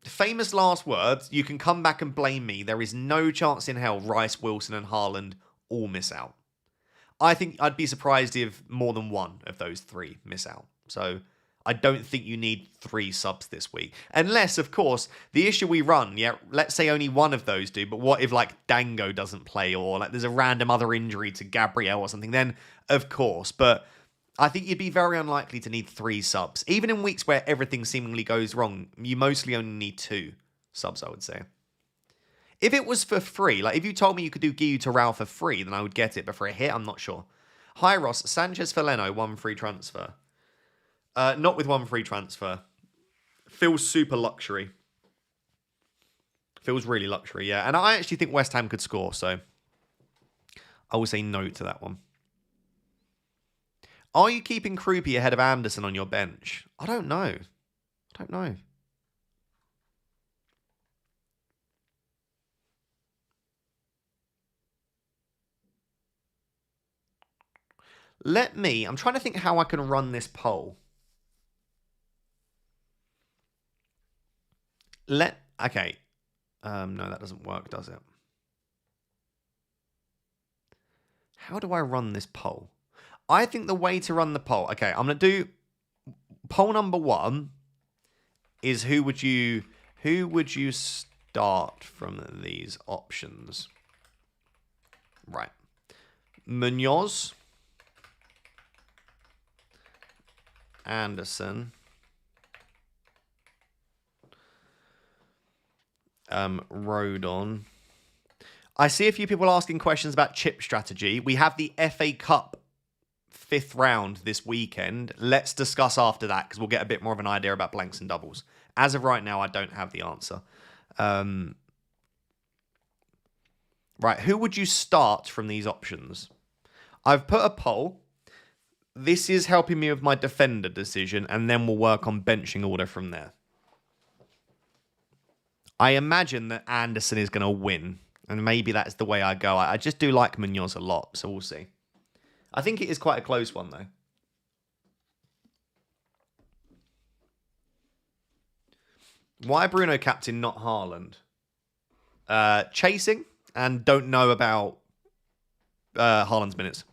famous last words. You can come back and blame me. There is no chance in hell Rice, Wilson, and Haaland all miss out. I think I'd be surprised if more than one of those three miss out. So I don't think you need 3 subs this week. Unless, of course, the issue we run, yeah, let's say only one of those do, but what if, like, Dango doesn't play or, like, there's a random other injury to Gabriel or something? Then, of course, but I think you'd be very unlikely to need 3 subs. Even in weeks where everything seemingly goes wrong, you mostly only need 2 subs, I would say. If it was for free, like if you told me you could do Guiu to Rao for free, then I would get it. But for a hit, I'm not sure. Hi, Ross. Sanchez for Leno, 1 free transfer. Not with 1 free transfer. Feels super luxury. Feels really luxury, yeah. And I actually think West Ham could score, so I will say no to that one. Are you keeping Krupi ahead of Anderson on your bench? I don't know. I don't know. I'm trying to think how I can run this poll. Okay. No, that doesn't work, does it? How do I run this poll? I think the way to run the poll... Okay, I'm going to do... Poll number 1 is who would you start from these options? Right. Munoz. Anderson. Rodon. I see a few people asking questions about chip strategy. We have the FA Cup 5th round this weekend. Let's discuss after that because we'll get a bit more of an idea about blanks and doubles. As of right now, I don't have the answer. Right, who would you start from these options? I've put a poll. This is helping me with my defender decision, and then we'll work on benching order from there. I imagine that Anderson is going to win, and maybe that's the way I go. I just do like Munoz a lot, so we'll see. I think it is quite a close one, though. Why Bruno captain, not Haaland? Chasing, and don't know about Haaland's minutes.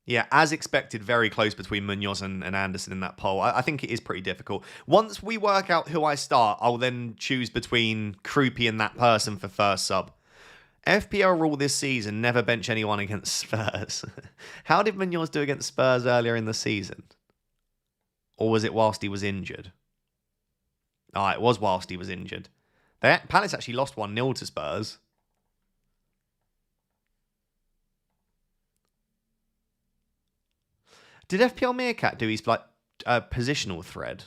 Yeah, as expected, very close between Munoz and Anderson in that poll. I think it is pretty difficult. Once we work out who I start, I'll then choose between Krupi and that person for first sub. FPL rule this season, never bench anyone against Spurs. How did Munoz do against Spurs earlier in the season? Or was it whilst he was injured? Ah, it was whilst he was injured. Palace actually lost 1-0 to Spurs. Did FPL Meerkat do his positional thread?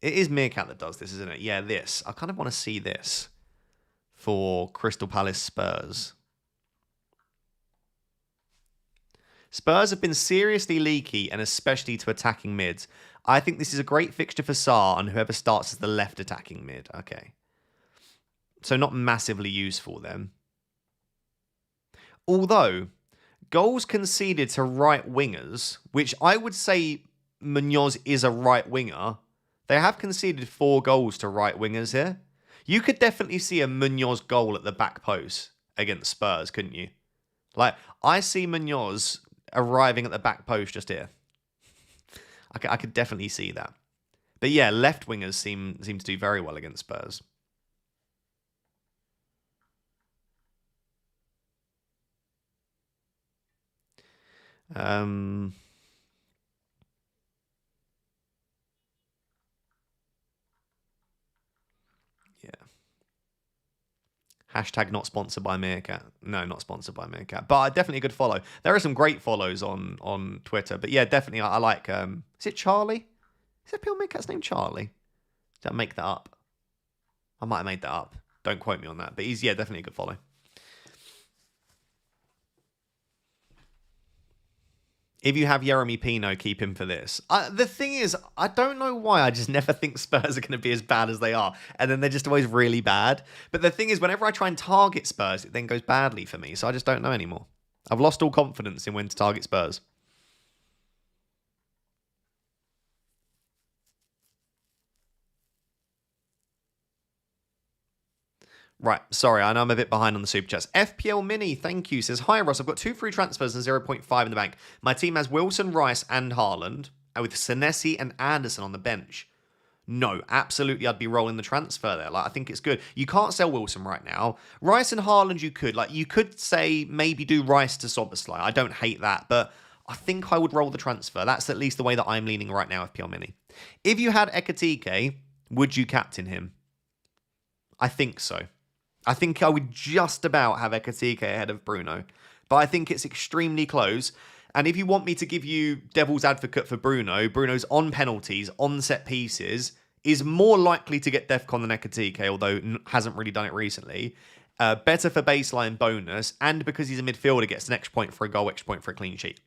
It is Meerkat that does this, isn't it? Yeah, this. I kind of want to see this for Crystal Palace Spurs. Spurs have been seriously leaky, and especially to attacking mids. I think this is a great fixture for Sarr and whoever starts as the left attacking mid. Okay. So not massively useful then. Although, goals conceded to right wingers, which I would say Munoz is a right winger, they have conceded 4 goals to right wingers here. You could definitely see a Munoz goal at the back post against Spurs, couldn't you? Like, I see Munoz arriving at the back post just here. I could definitely see that. But yeah, left wingers seem to do very well against Spurs. Um, yeah. Hashtag not sponsored by Meerkat. No, not sponsored by Meerkat. But definitely a good follow. There are some great follows on Twitter. But yeah, definitely I like is it Charlie? Is FPL Meerkat's name Charlie? Did I make that up? I might have made that up. Don't quote me on that. But he's definitely a good follow. If you have Yeremy Pino, keep him for this. The thing is, I don't know why. I just never think Spurs are going to be as bad as they are. And then they're just always really bad. But the thing is, whenever I try and target Spurs, it then goes badly for me. So I just don't know anymore. I've lost all confidence in when to target Spurs. Right, sorry, I know I'm a bit behind on the super chats. FPL Mini, thank you, says, hi Ross, I've got 2 free transfers and 0.5 in the bank. My team has Wilson, Rice and Haaland, with Senesi and Anderson on the bench. No, absolutely, I'd be rolling the transfer there. Like, I think it's good. You can't sell Wilson right now. Rice and Haaland, you could. Like, you could say maybe do Rice to Soboslai. I don't hate that, but I think I would roll the transfer. That's at least the way that I'm leaning right now, FPL Mini. If you had Ekatike, would you captain him? I think so. I think I would just about have Ekatike ahead of Bruno. But I think it's extremely close. And if you want me to give you devil's advocate for Bruno, Bruno's on penalties, on set pieces, is more likely to get DEFCON than Ekatike, although hasn't really done it recently. Better for baseline bonus, and because he's a midfielder, gets an extra point for a goal, extra point for a clean sheet.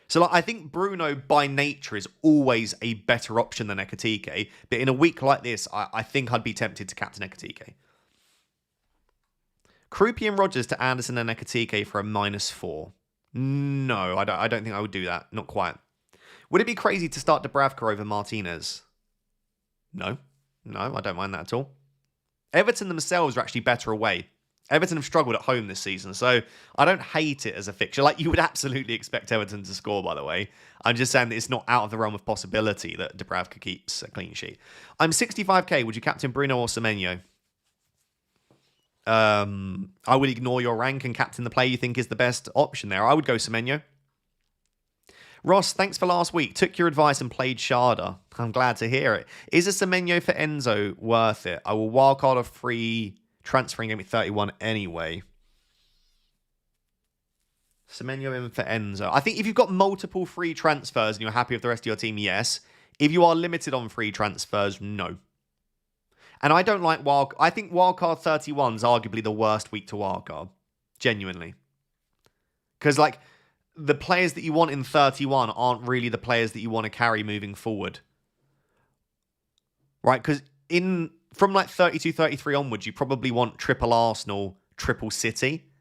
So like, I think Bruno, by nature, is always a better option than Ekatike. But in a week like this, I think I'd be tempted to captain Ekatike. Krupi and Rodgers to Anderson and Ekatike for a -4. No, I don't think I would do that. Not quite. Would it be crazy to start Dubravka over Martinez? No, I don't mind that at all. Everton themselves are actually better away. Everton have struggled at home this season, so I don't hate it as a fixture. Like, you would absolutely expect Everton to score, by the way. I'm just saying that it's not out of the realm of possibility that Dubravka keeps a clean sheet. I'm 65k. Would you captain Bruno or Semenyo? I would ignore your rank and captain the player you think is the best option there. I would go Semenyo. Ross, thanks for last week. Took your advice and played Sharda. I'm glad to hear it. Is a Semenyo for Enzo worth it? I will wildcard a free transferring game at 31 anyway. Semenyo in for Enzo. I think if you've got multiple free transfers and you're happy with the rest of your team, yes. If you are limited on free transfers, no. And I don't like I think wildcard 31 is arguably the worst week to wildcard. Genuinely. Because, like, the players that you want in 31 aren't really the players that you want to carry moving forward. Right? Because from like 32, 33 onwards, you probably want triple Arsenal, triple City.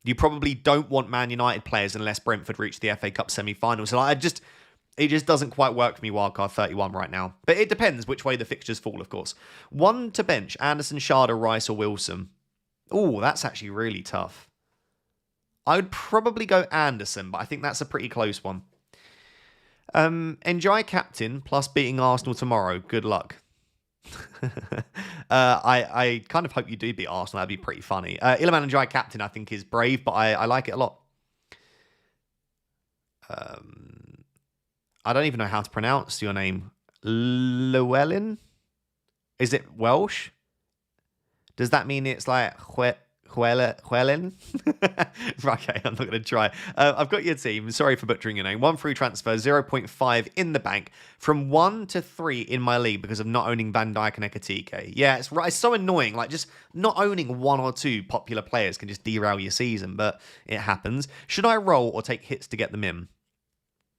You probably don't want Man United players unless Brentford reach the FA Cup semi-final. So it just doesn't quite work for me, wildcard 31 right now. But it depends which way the fixtures fall, of course. 1 to bench, Anderson, Sharda, Rice or Wilson. Oh, that's actually really tough. I would probably go Anderson, but I think that's a pretty close one. Enjoy captain, plus beating Arsenal tomorrow. Good luck. I kind of hope you do beat Arsenal. That'd be pretty funny. Illiman Enjoy captain, I think, is brave, but I like it a lot. I don't even know how to pronounce your name. Llewellyn? Is it Welsh? Does that mean it's like Llewellyn? Okay, I'm not going to try. I've got your team. Sorry for butchering your name. 1 free transfer, 0.5 in the bank. From 1 to 3 in my league because of not owning Van Dijk and Ekatike. Yeah, it's so annoying. Like, just not owning 1 or 2 popular players can just derail your season, but it happens. Should I roll or take hits to get them in?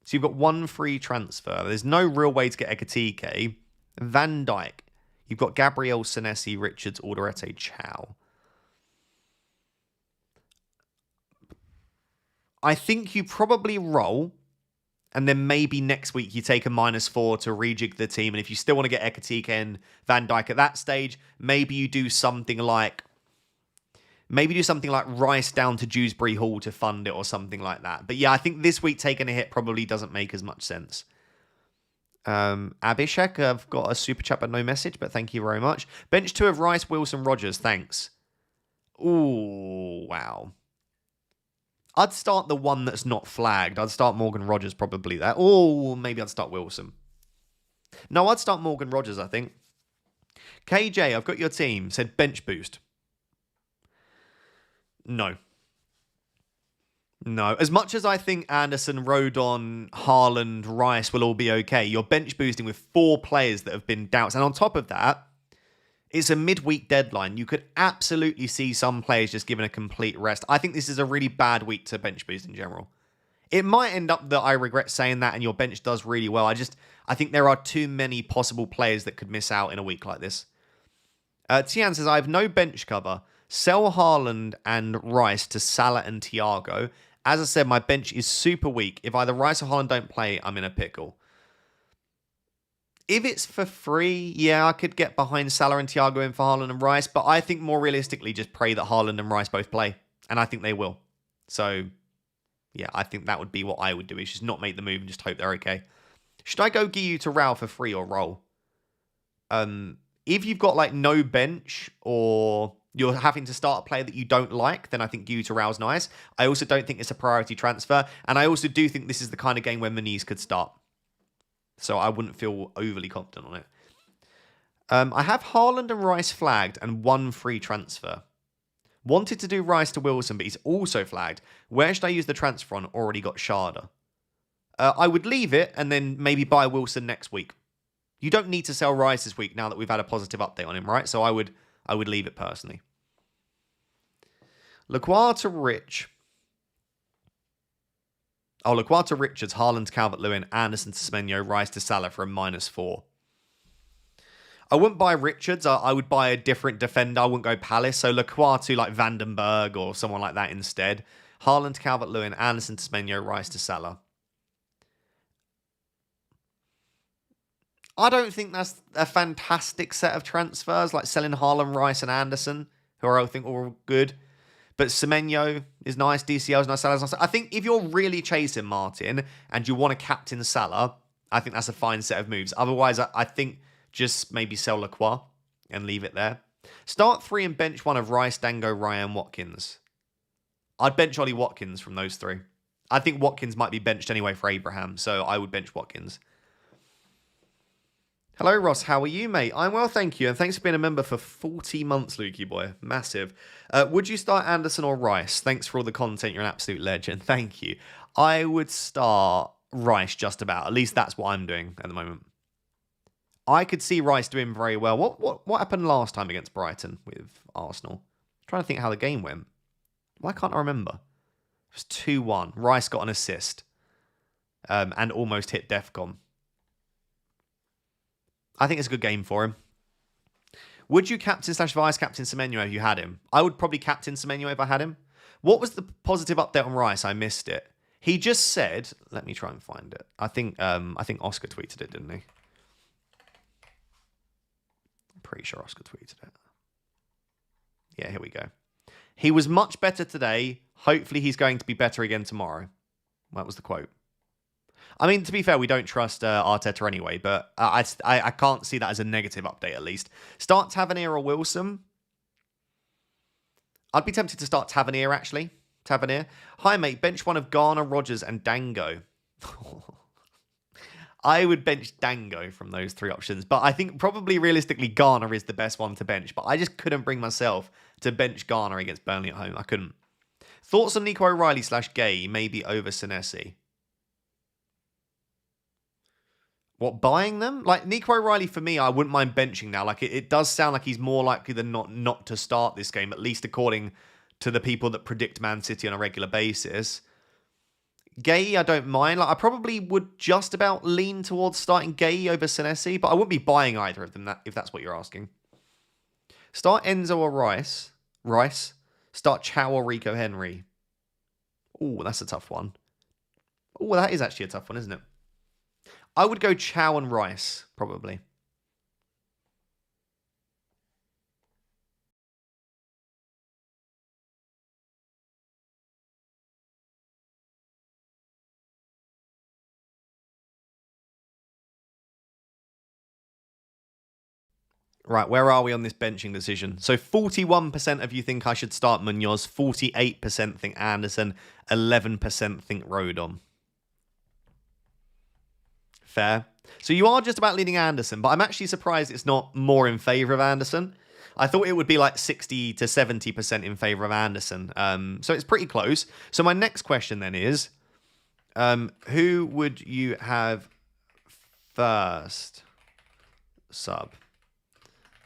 So you've got 1 free transfer. There's no real way to get Ekatike. Van Dijk. You've got Gabriel, Senesi, Richards, Alderete, Chow. I think you probably roll, and then maybe next week you take a -4 to rejig the team. And if you still want to get Ekatike and Van Dijk at that stage, maybe you do something like Maybe do something like Rice down to Dewsbury Hall to fund it or something like that. But yeah, I think this week taking a hit probably doesn't make as much sense. Abhishek, I've got a super chat but no message, but thank you very much. Bench 2 of Rice, Wilson, Rogers, thanks. Ooh, wow. I'd start the one that's not flagged. I'd start Morgan Rogers probably there. Or maybe I'd start Wilson. No, I'd start Morgan Rogers, I think. KJ, I've got your team. Said bench boost. No. No. As much as I think Anderson, Rodon, Haaland, Rice will all be okay, you're bench boosting with 4 players that have been doubts. And on top of that, it's a midweek deadline. You could absolutely see some players just given a complete rest. I think this is a really bad week to bench boost in general. It might end up that I regret saying that and your bench does really well. I think there are too many possible players that could miss out in a week like this. Tian says, I have no bench cover. Sell Haaland and Rice to Salah and Thiago. As I said, my bench is super weak. If either Rice or Haaland don't play, I'm in a pickle. If it's for free, yeah, I could get behind Salah and Thiago in for Haaland and Rice, but I think more realistically, just pray that Haaland and Rice both play. And I think they will. So, yeah, I think that would be what I would do, is just not make the move and just hope they're okay. Should I go Guiu to Rao for free or roll? If you've got like no bench or you're having to start a player that you don't like, then I think Guiu to Rao's nice. I also don't think it's a priority transfer. And I also do think this is the kind of game where Muniz could start. So I wouldn't feel overly confident on it. I have Haaland and Rice flagged and 1 free transfer. Wanted to do Rice to Wilson, but he's also flagged. Where should I use the transfer on? Already got Sharda. I would leave it and then maybe buy Wilson next week. You don't need to sell Rice this week now that we've had a positive update on him, right? So I would leave it personally. Lacroix to Rich. Oh, Lacroix to Richards, Haaland to Calvert-Lewin, Anderson to Semenyo, Rice to Salah for a -4. I wouldn't buy Richards. I would buy a different defender. I wouldn't go Palace. So Lacroix to like Vandenberg or someone like that instead. Haaland to Calvert-Lewin, Anderson to Semenyo, Rice to Salah. I don't think that's a fantastic set of transfers, like selling Haaland, Rice, and Anderson, who I think are all good. But Semenyo is nice, DCL is nice, Salah's nice. I think if you're really chasing Martin and you want to captain Salah, I think that's a fine set of moves. Otherwise, I think just maybe sell Lacroix and leave it there. Start 3 and bench 1 of Rice, Dango, Ryan, Watkins. I'd bench Ollie Watkins from those 3. I think Watkins might be benched anyway for Abraham, so I would bench Watkins. Hello, Ross. How are you, mate? I'm well, thank you. And thanks for being a member for 40 months, Lukey boy. Massive. Would you start Anderson or Rice? Thanks for all the content. You're an absolute legend. Thank you. I would start Rice just about. At least that's what I'm doing at the moment. I could see Rice doing very well. What happened last time against Brighton with Arsenal? I'm trying to think how the game went. Why can't I remember? It was 2-1. Rice got an assist. And almost hit Defcon. I think it's a good game for him. Would you captain / vice captain Semenyo if you had him? I would probably captain Semenyo if I had him. What was the positive update on Rice? I missed it. He just said, let me try and find it. I think Oscar tweeted it, didn't he? I'm pretty sure Oscar tweeted it. Yeah, here we go. He was much better today. Hopefully he's going to be better again tomorrow. That was the quote. I mean, to be fair, we don't trust Arteta anyway, but I can't see that as a negative update, at least. Start Tavernier or Wilson? I'd be tempted to start Tavernier, actually. Tavernier. Hi, mate. Bench 1 of Garner, Rogers, and Dango. I would bench Dango from those 3 options, but I think probably realistically Garner is the best one to bench, but I just couldn't bring myself to bench Garner against Burnley at home. I couldn't. Thoughts on Nico O'Reilly / Gay, maybe over Senesi? What, buying them? Like, Nico O'Reilly, for me, I wouldn't mind benching now. Like, it does sound like he's more likely than not to start this game, at least according to the people that predict Man City on a regular basis. Gay, I don't mind. Like, I probably would just about lean towards starting Gay over Senesi, but I wouldn't be buying either of them, if that's what you're asking. Start Enzo or Rice. Rice. Start Chow or Rico Henry. Oh, that's a tough one. Oh, that is actually a tough one, isn't it? I would go Chow and Rice, probably. Right, where are we on this benching decision? So 41% of you think I should start Munoz, 48% think Anderson, 11% think Rodon. Fair. So you are just about leading Anderson, but I'm actually surprised it's not more in favour of Anderson. I thought it would be like 60 to 70% in favour of Anderson. So it's pretty close. So my next question then is, who would you have first sub?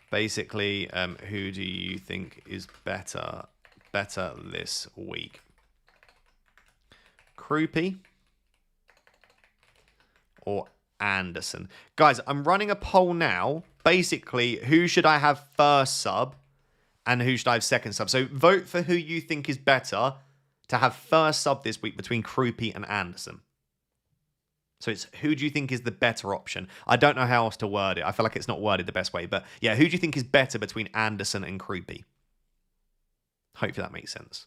Basically, who do you think is better this week? Croupy or Anderson? Guys, I'm running a poll now. Basically, who should I have first sub and who should I have second sub? So vote for who you think is better to have first sub this week between Croupy and Anderson. So it's who do you think is the better option? I don't know how else to word it. I feel like it's not worded the best way. But yeah, who do you think is better between Anderson and Croupy? Hopefully that makes sense.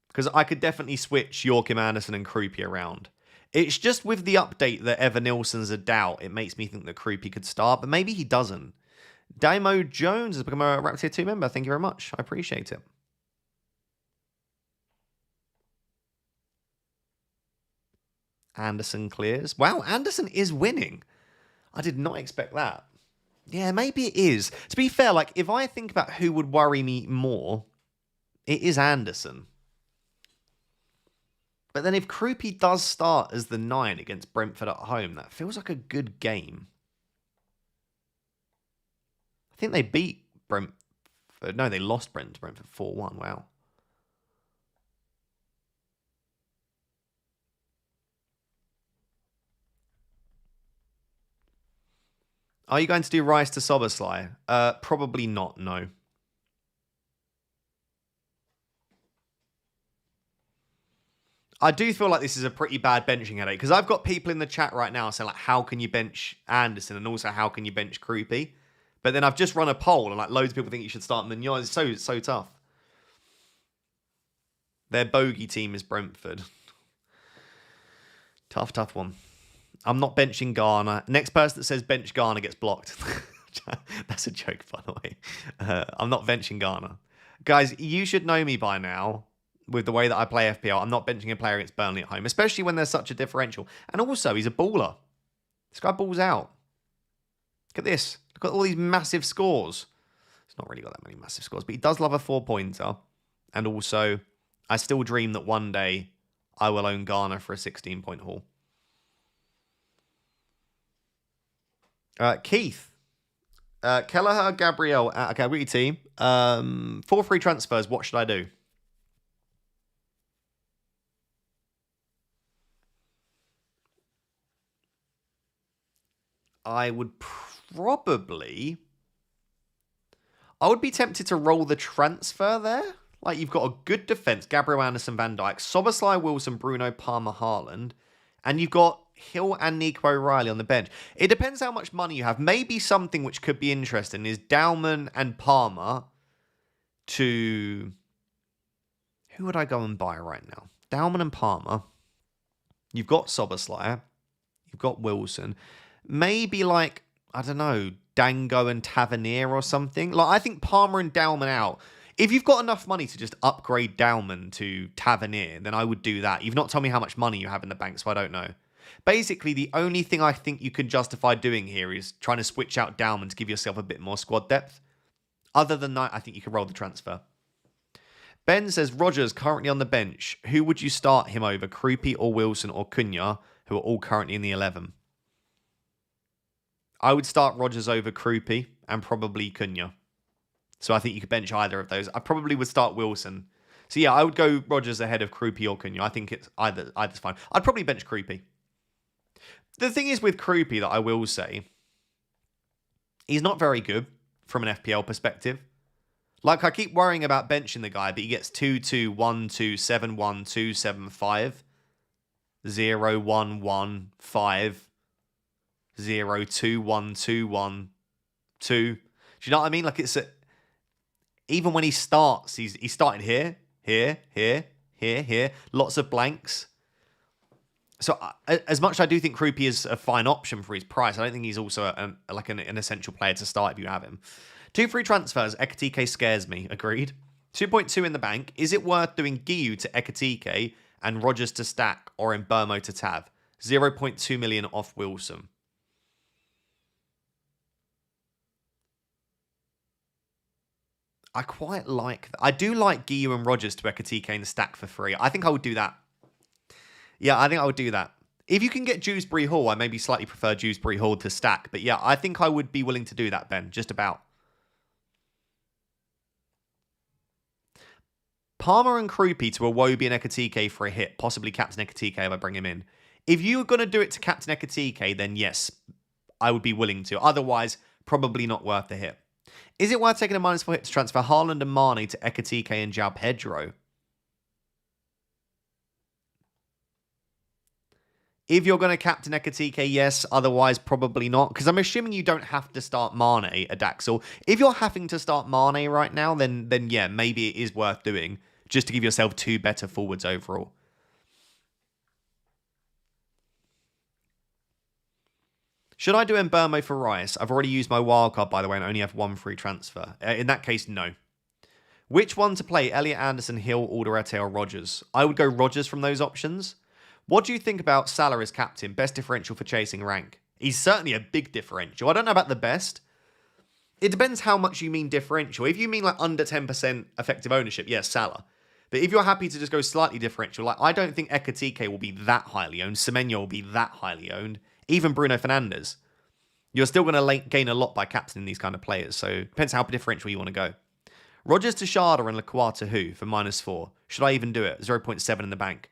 Because I could definitely switch Joachim Anderson and Croupy around. It's just with the update that Evan Nilsson's a doubt, it makes me think that Croupy could start, but maybe he doesn't. Damo Jones has become a Raptor Tier 2 member. Thank you very much. I appreciate it. Anderson clears. Wow, Anderson is winning. I did not expect that. Yeah, maybe it is. To be fair, like, if I think about who would worry me more, it is Anderson. But then if Croupy does start as the 9 against Brentford at home, that feels like a good game. I think they beat Brentford. No, they lost Brentford 4-1. Wow. Are you going to do Rice to Soberslai? Probably not, no. I do feel like this is a pretty bad benching headache because I've got people in the chat right now saying, like, how can you bench Anderson and also how can you bench Croupy? But then I've just run a poll and like loads of people think you should start Munoz. It's so tough. Their bogey team is Brentford. Tough one. I'm not benching Garner. Next person that says bench Garner gets blocked. That's a joke, by the way. I'm not benching Garner. Guys, you should know me by now with the way that I play FPL. I'm not benching a player against Burnley at home, especially when there's such a differential. And also, he's a baller. This guy balls out. Look at this. Look at all these massive scores. He's not really got that many massive scores, but he does love a 4-pointer. And also, I still dream that one day I will own Garner for a 16-point haul. Keith. Kelleher, Gabriel. Okay, I've got your team. 4 free transfers. What should I do? I would probably... I would be tempted to roll the transfer there. Like, you've got a good defence. Gabriel Anderson, Van Dijk, Soberslai, Wilson, Bruno, Palmer, Haaland. And you've got Hill and Nico O'Reilly on the bench. It depends how much money you have. Maybe something which could be interesting is Dowman and Palmer to... Who would I go and buy right now? Dowman and Palmer. You've got Soberslai. You've got Wilson. Maybe like, I don't know, Dango and Tavernier or something. Like, I think Palmer and Dowman out. If you've got enough money to just upgrade Dowman to Tavernier, then I would do that. You've not told me how much money you have in the bank, so I don't know. Basically, the only thing I think you can justify doing here is trying to switch out Dowman to give yourself a bit more squad depth. Other than that, I think you can roll the transfer. Ben says, Rogers currently on the bench. Who would you start him over, Croupy or Wilson or Cunha, who are all currently in the 11? I would start Rogers over Croupy and probably Cunha. So I think you could bench either of those. I probably would start Wilson. So yeah, I would go Rogers ahead of Croupy or Cunha. I think it's either's fine. I'd probably bench Croupy. The thing is with Croupy that I will say, he's not very good from an FPL perspective. Like, I keep worrying about benching the guy, but he gets 2-2, 1-2, 7-1, 2-7-5, 0-1-1, 5, 0-2-1-2-1, 2. Do you know what I mean? Like, it's even when he starts, he started here, here, here, here, here. Lots of blanks. So as much as I do think Krupi is a fine option for his price, I don't think he's also an essential player to start if you have him. 2 free transfers. Ekatike scares me. Agreed. 2.2 in the bank. Is it worth doing Giu to Ekatike and Rogers to Stack or in Burmo to Tav? 0.2 million off Wilson. I quite like that. I do like Giu and Rogers to Ekatike and Stack for free. I think I would do that. Yeah, I think I would do that. If you can get Dewsbury Hall, I maybe slightly prefer Dewsbury Hall to Stack. But yeah, I think I would be willing to do that, Ben. Just about. Palmer and Krupi to Iwobi and Ekatike for a hit. Possibly Captain Ekatike if I bring him in. If you're going to do it to Captain Ekatike, then yes, I would be willing to. Otherwise, probably not worth the hit. Is it worth taking a -4 hit to transfer Haaland and Mane to Ekatike and João Pedro? If you're going to captain Ekatike, yes. Otherwise, probably not. Because I'm assuming you don't have to start Mane at Daxel. If you're having to start Mane right now, then yeah, maybe it is worth doing. Just to give yourself 2 better forwards overall. Should I do Mbermo for Rice? I've already used my wildcard, by the way, and only have 1 free transfer. In that case, no. Which one to play? Elliot Anderson, Hill, Alderete, or Rogers? I would go Rogers from those options. What do you think about Salah as captain? Best differential for chasing rank? He's certainly a big differential. I don't know about the best. It depends how much you mean differential. If you mean like under 10% effective ownership, yes, Salah. But if you're happy to just go slightly differential, like I don't think Ekatike will be that highly owned. Semenyo will be that highly owned. Even Bruno Fernandes. You're still going to gain a lot by captaining these kind of players. So it depends how differential you want to go. Rogers to Sharda and Lacroix to who for -4? Should I even do it? 0.7 in the bank.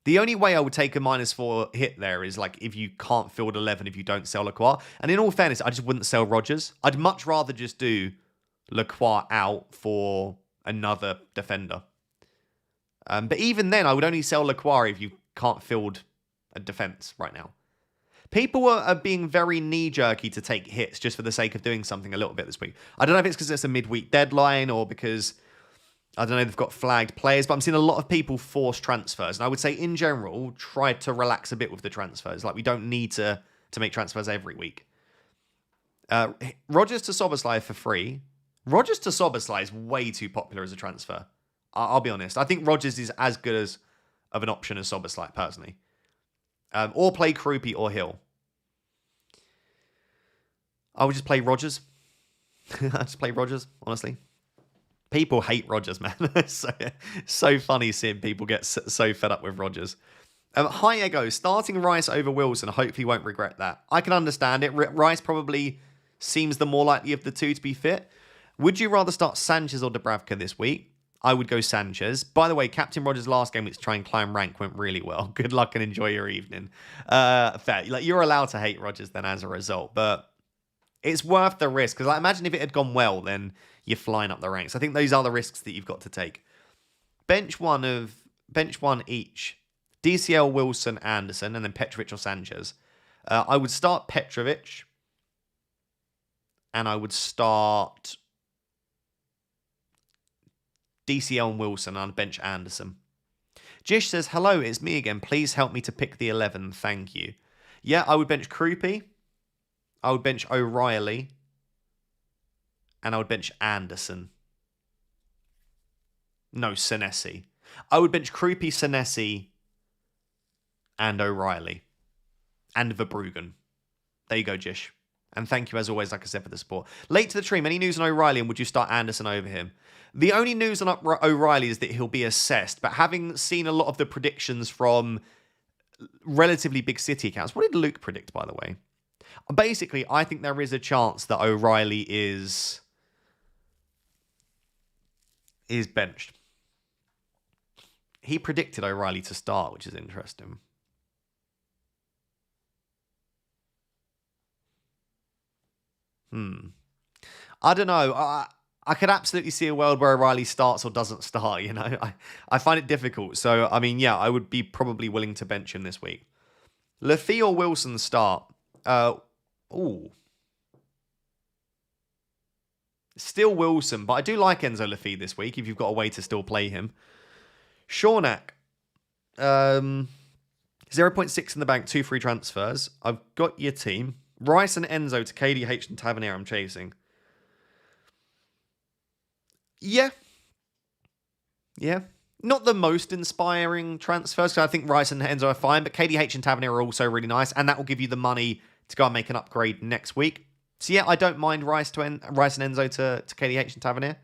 The only way I would take a -4 hit there is like if you can't field 11 if you don't sell Lacroix. And in all fairness, I just wouldn't sell Rogers. I'd much rather just do Lacroix out for another defender. But even then, I would only sell Lacroix if you can't field a defense right now. People are being very knee-jerky to take hits just for the sake of doing something a little bit this week. I don't know if it's because it's a midweek deadline or because, I don't know, they've got flagged players, but I'm seeing a lot of people force transfers. And I would say, in general, try to relax a bit with the transfers. Like, we don't need to make transfers every week. Rogers to Soboslai for free. Rogers to Soboslai is way too popular as a transfer. I'll be honest. I think Rogers is as good of an option as Soboslai, personally. Or play Krupi or Hill. I would just play Rogers. I just play Rogers, honestly. People hate Rogers, man. so funny seeing people get so fed up with Rogers. High Ego, starting Rice over Wilson. Hopefully won't regret that. I can understand it. Rice probably seems the more likely of the two to be fit. Would you rather start Sanchez or Dubravka this week? I would go Sanchez. By the way, Captain Rogers' last game, to try and climb rank, went really well. Good luck and enjoy your evening. Fair. Like, you're allowed to hate Rogers then as a result, but it's worth the risk. Because imagine if it had gone well, then you're flying up the ranks. I think those are the risks that you've got to take. Bench one each. DCL, Wilson, Anderson, and then Petrovic or Sanchez. I would start Petrovic. And I would start DCL and Wilson and bench Anderson. Jish says, hello, it's me again. Please help me to pick the 11. Thank you. Yeah, I would bench Krupi. I would bench O'Reilly. And I would bench Anderson. No, Senesi. I would bench Krupi, Senesi, and O'Reilly. And Verbruggen. There you go, Jish. And thank you, as always, like I said, for the support. Late to the stream, any news on O'Reilly, and would you start Anderson over him? The only news on O'Reilly is that he'll be assessed, but having seen a lot of the predictions from relatively big City accounts, what did Luke predict, by the way? Basically, I think there is a chance that O'Reilly is benched. He predicted O'Reilly to start, which is interesting. I don't know. I could absolutely see a world where O'Reilly starts or doesn't start, you know. I find it difficult. So, I mean, yeah, I would be probably willing to bench him this week. Lafie or Wilson start? Still Wilson, but I do like Enzo Lafie this week if you've got a way to still play him. Shornak. 0.6 in the bank, 2 free transfers. I've got your team. Rice and Enzo to KDH and Tavernier I'm chasing. Yeah. Yeah. Not the most inspiring transfers, because I think Rice and Enzo are fine, but KDH and Tavernier are also really nice, and that will give you the money to go and make an upgrade next week. So yeah, I don't mind Rice and Enzo to KDH and Tavernier.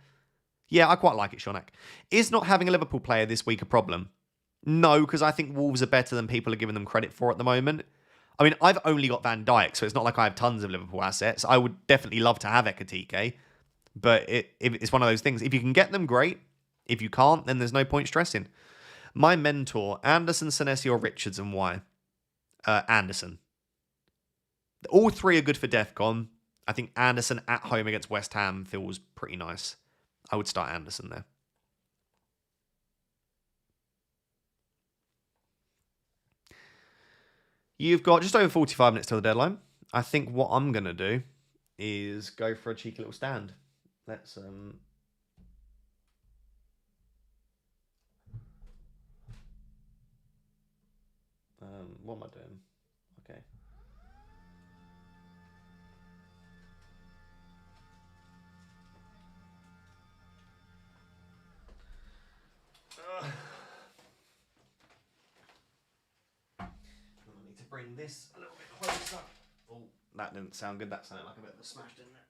Yeah, I quite like it, Shonak. Is not having a Liverpool player this week a problem? No, because I think Wolves are better than people are giving them credit for at the moment. I mean, I've only got Van Dijk, so it's not like I have tons of Liverpool assets. I would definitely love to have Ekatike, but it's one of those things. If you can get them, great. If you can't, then there's no point stressing. My mentor, Anderson, Senesi, or Richardson, why? Anderson. All three are good for DEFCON. I think Anderson at home against West Ham feels pretty nice. I would start Anderson there. You've got just over 45 minutes till the deadline. I think what I'm going to do is go for a cheeky little stand. Let's... what am I doing? Okay. I need to bring this a little bit closer. Oh, that didn't sound good. That sounded like a bit of a smash, didn't it?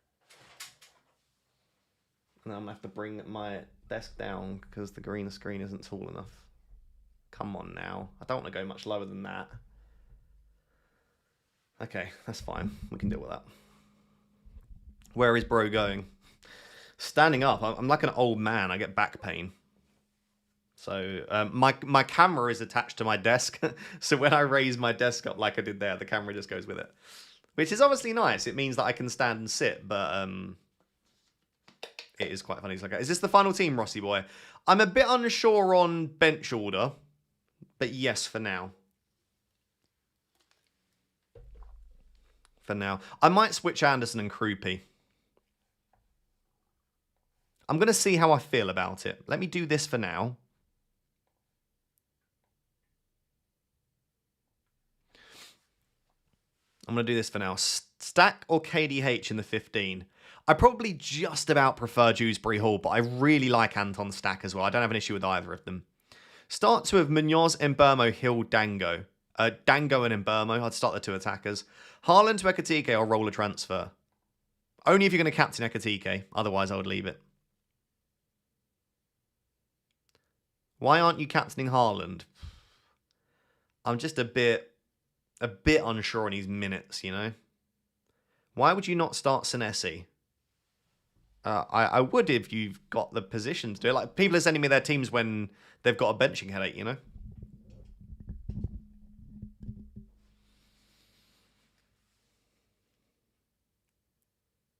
And I'm going to have to bring my desk down because the green screen isn't tall enough. Come on now. I don't want to go much lower than that. Okay, that's fine. We can deal with that. Where is bro going? Standing up. I'm like an old man. I get back pain. So my camera is attached to my desk. So when I raise my desk up like I did there, the camera just goes with it. Which is obviously nice. It means that I can stand and sit, but it is quite funny. It's like, is this the final team, Rossi boy? I'm a bit unsure on bench order, but yes, for now. For now. I might switch Anderson and Krupi. I'm going to see how I feel about it. Let me do this for now. I'm going to do this for now. Stack or KDH in the 15? I probably just about prefer Dewsbury Hall, but I really like Anton Stack as well. I don't have an issue with either of them. Start two of Munoz, Mbermo, Hill, Dango. Dango and Mbermo. I'd start the two attackers. Haaland to Ekatike or roll a transfer. Only if you're going to captain Ekatike. Otherwise, I would leave it. Why aren't you captaining Haaland? I'm just a bit unsure on his minutes, you know? Why would you not start Senesi? I would if you've got the position to do it. Like, people are sending me their teams when they've got a benching headache, you know?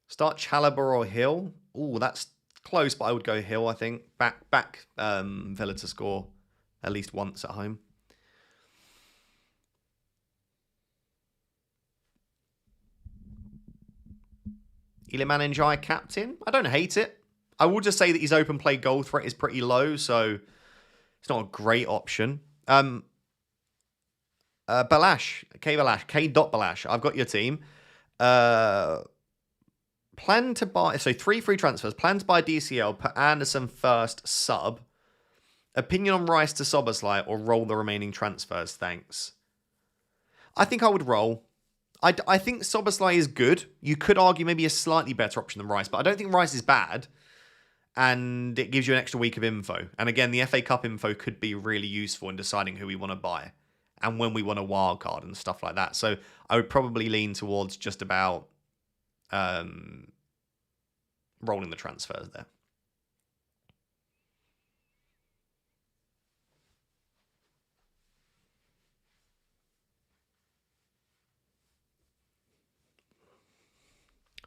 Start Chalobah or Hill. Ooh, that's close, but I would go Hill, I think. Back Villa to score at least once at home. Iliman Njai captain. I don't hate it. I will just say that his open play goal threat is pretty low, so it's not a great option. Balash. K. Balash. I've got your team. Plan to buy... So 3 free transfers. Plan to buy DCL. Put Anderson first. Sub. Opinion on Rice to Soboslai or roll the remaining transfers. Thanks. I think I would roll. I think Soboslai is good. You could argue maybe a slightly better option than Rice, but I don't think Rice is bad. And it gives you an extra week of info. And again, the FA Cup info could be really useful in deciding who we want to buy and when we want a wild card and stuff like that. So I would probably lean towards just about rolling the transfers there.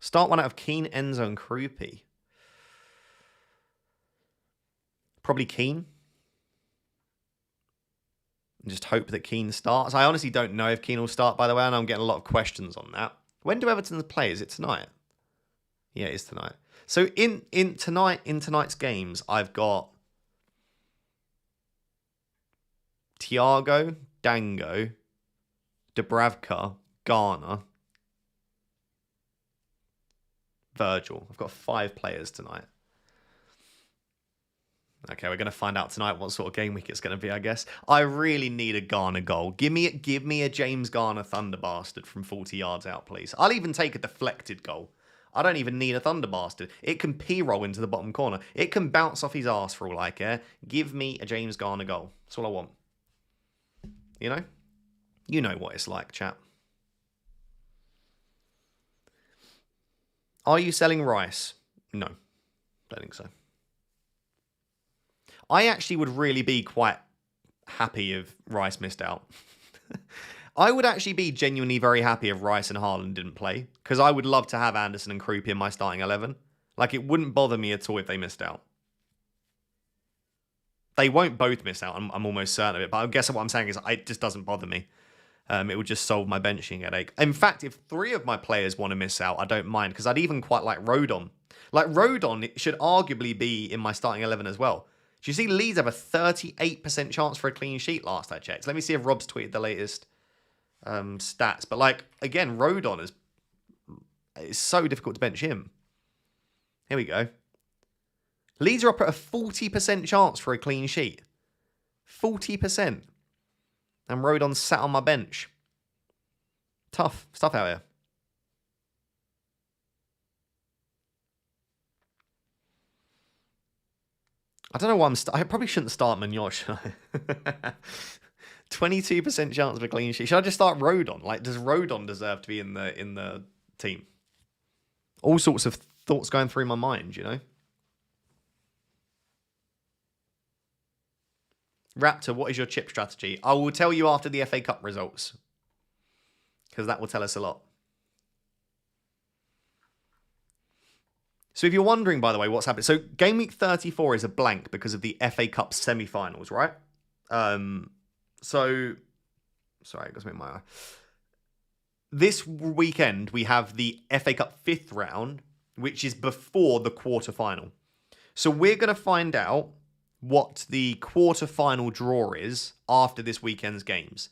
Start one out of Keane, Enzo, and Krupi. Probably Keane. And just hope that Keane starts. I honestly don't know if Keane will start, by the way, and I'm getting a lot of questions on that. When do Everton play? Is it tonight? Yeah, it is tonight. So in tonight's games, I've got Thiago, Dango, Dubravka, Garner, Virgil. I've got 5 players tonight. Okay, we're going to find out tonight what sort of game week it's going to be, I guess. I really need a Garner goal. Give me a James Garner Thunder Bastard from 40 yards out, please. I'll even take a deflected goal. I don't even need a Thunder Bastard. It can P-roll into the bottom corner. It can bounce off his arse for all I care. Give me a James Garner goal. That's all I want. You know? You know what it's like, chat. Are you selling Rice? No. Don't think so. I actually would really be quite happy if Rice missed out. I would actually be genuinely very happy if Rice and Haaland didn't play, because I would love to have Anderson and Krupi in my starting 11. Like, it wouldn't bother me at all if they missed out. They won't both miss out, I'm almost certain of it, but I guess what I'm saying is it just doesn't bother me. It would just solve my benching headache. In fact, if 3 of my players want to miss out, I don't mind, because I'd even quite like Rodon. Like, Rodon should arguably be in my starting 11 as well. Do you see Leeds have a 38% chance for a clean sheet last I checked? Let me see if Rob's tweeted the latest stats. But, like, again, Rodon it's so difficult to bench him. Here we go. Leeds are up at a 40% chance for a clean sheet. 40%. And Rodon sat on my bench. Tough stuff out here. I don't know why I probably shouldn't start Munoz, should I? 22% chance of a clean sheet. Should I just start Rodon? Like, does Rodon deserve to be in the team? All sorts of thoughts going through my mind, you know? Raptor, what is your chip strategy? I will tell you after the FA Cup results, because that will tell us a lot. So if you're wondering, by the way, what's happening. So Game Week 34 is a blank because of the FA Cup semi-finals, right? Sorry, it got me in my eye. This weekend, we have the FA Cup 5th round, which is before the quarter-final. So we're going to find out what the quarter-final draw is after this weekend's games.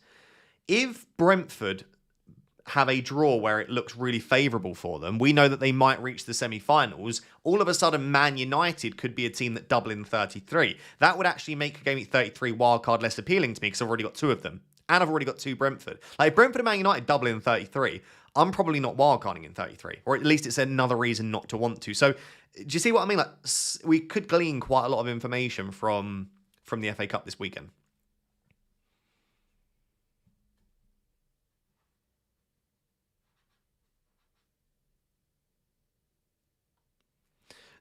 If Brentford have a draw where it looks really favourable for them, we know that they might reach the semi-finals. All of a sudden, Man United could be a team that double in 33. That would actually make Game Week 33 wildcard less appealing to me because I've already got 2 of them. And I've already got 2 Brentford. Like, Brentford and Man United double in 33. I'm probably not wildcarding in 33. Or at least it's another reason not to want to. So, do you see what I mean? Like, we could glean quite a lot of information from the FA Cup this weekend.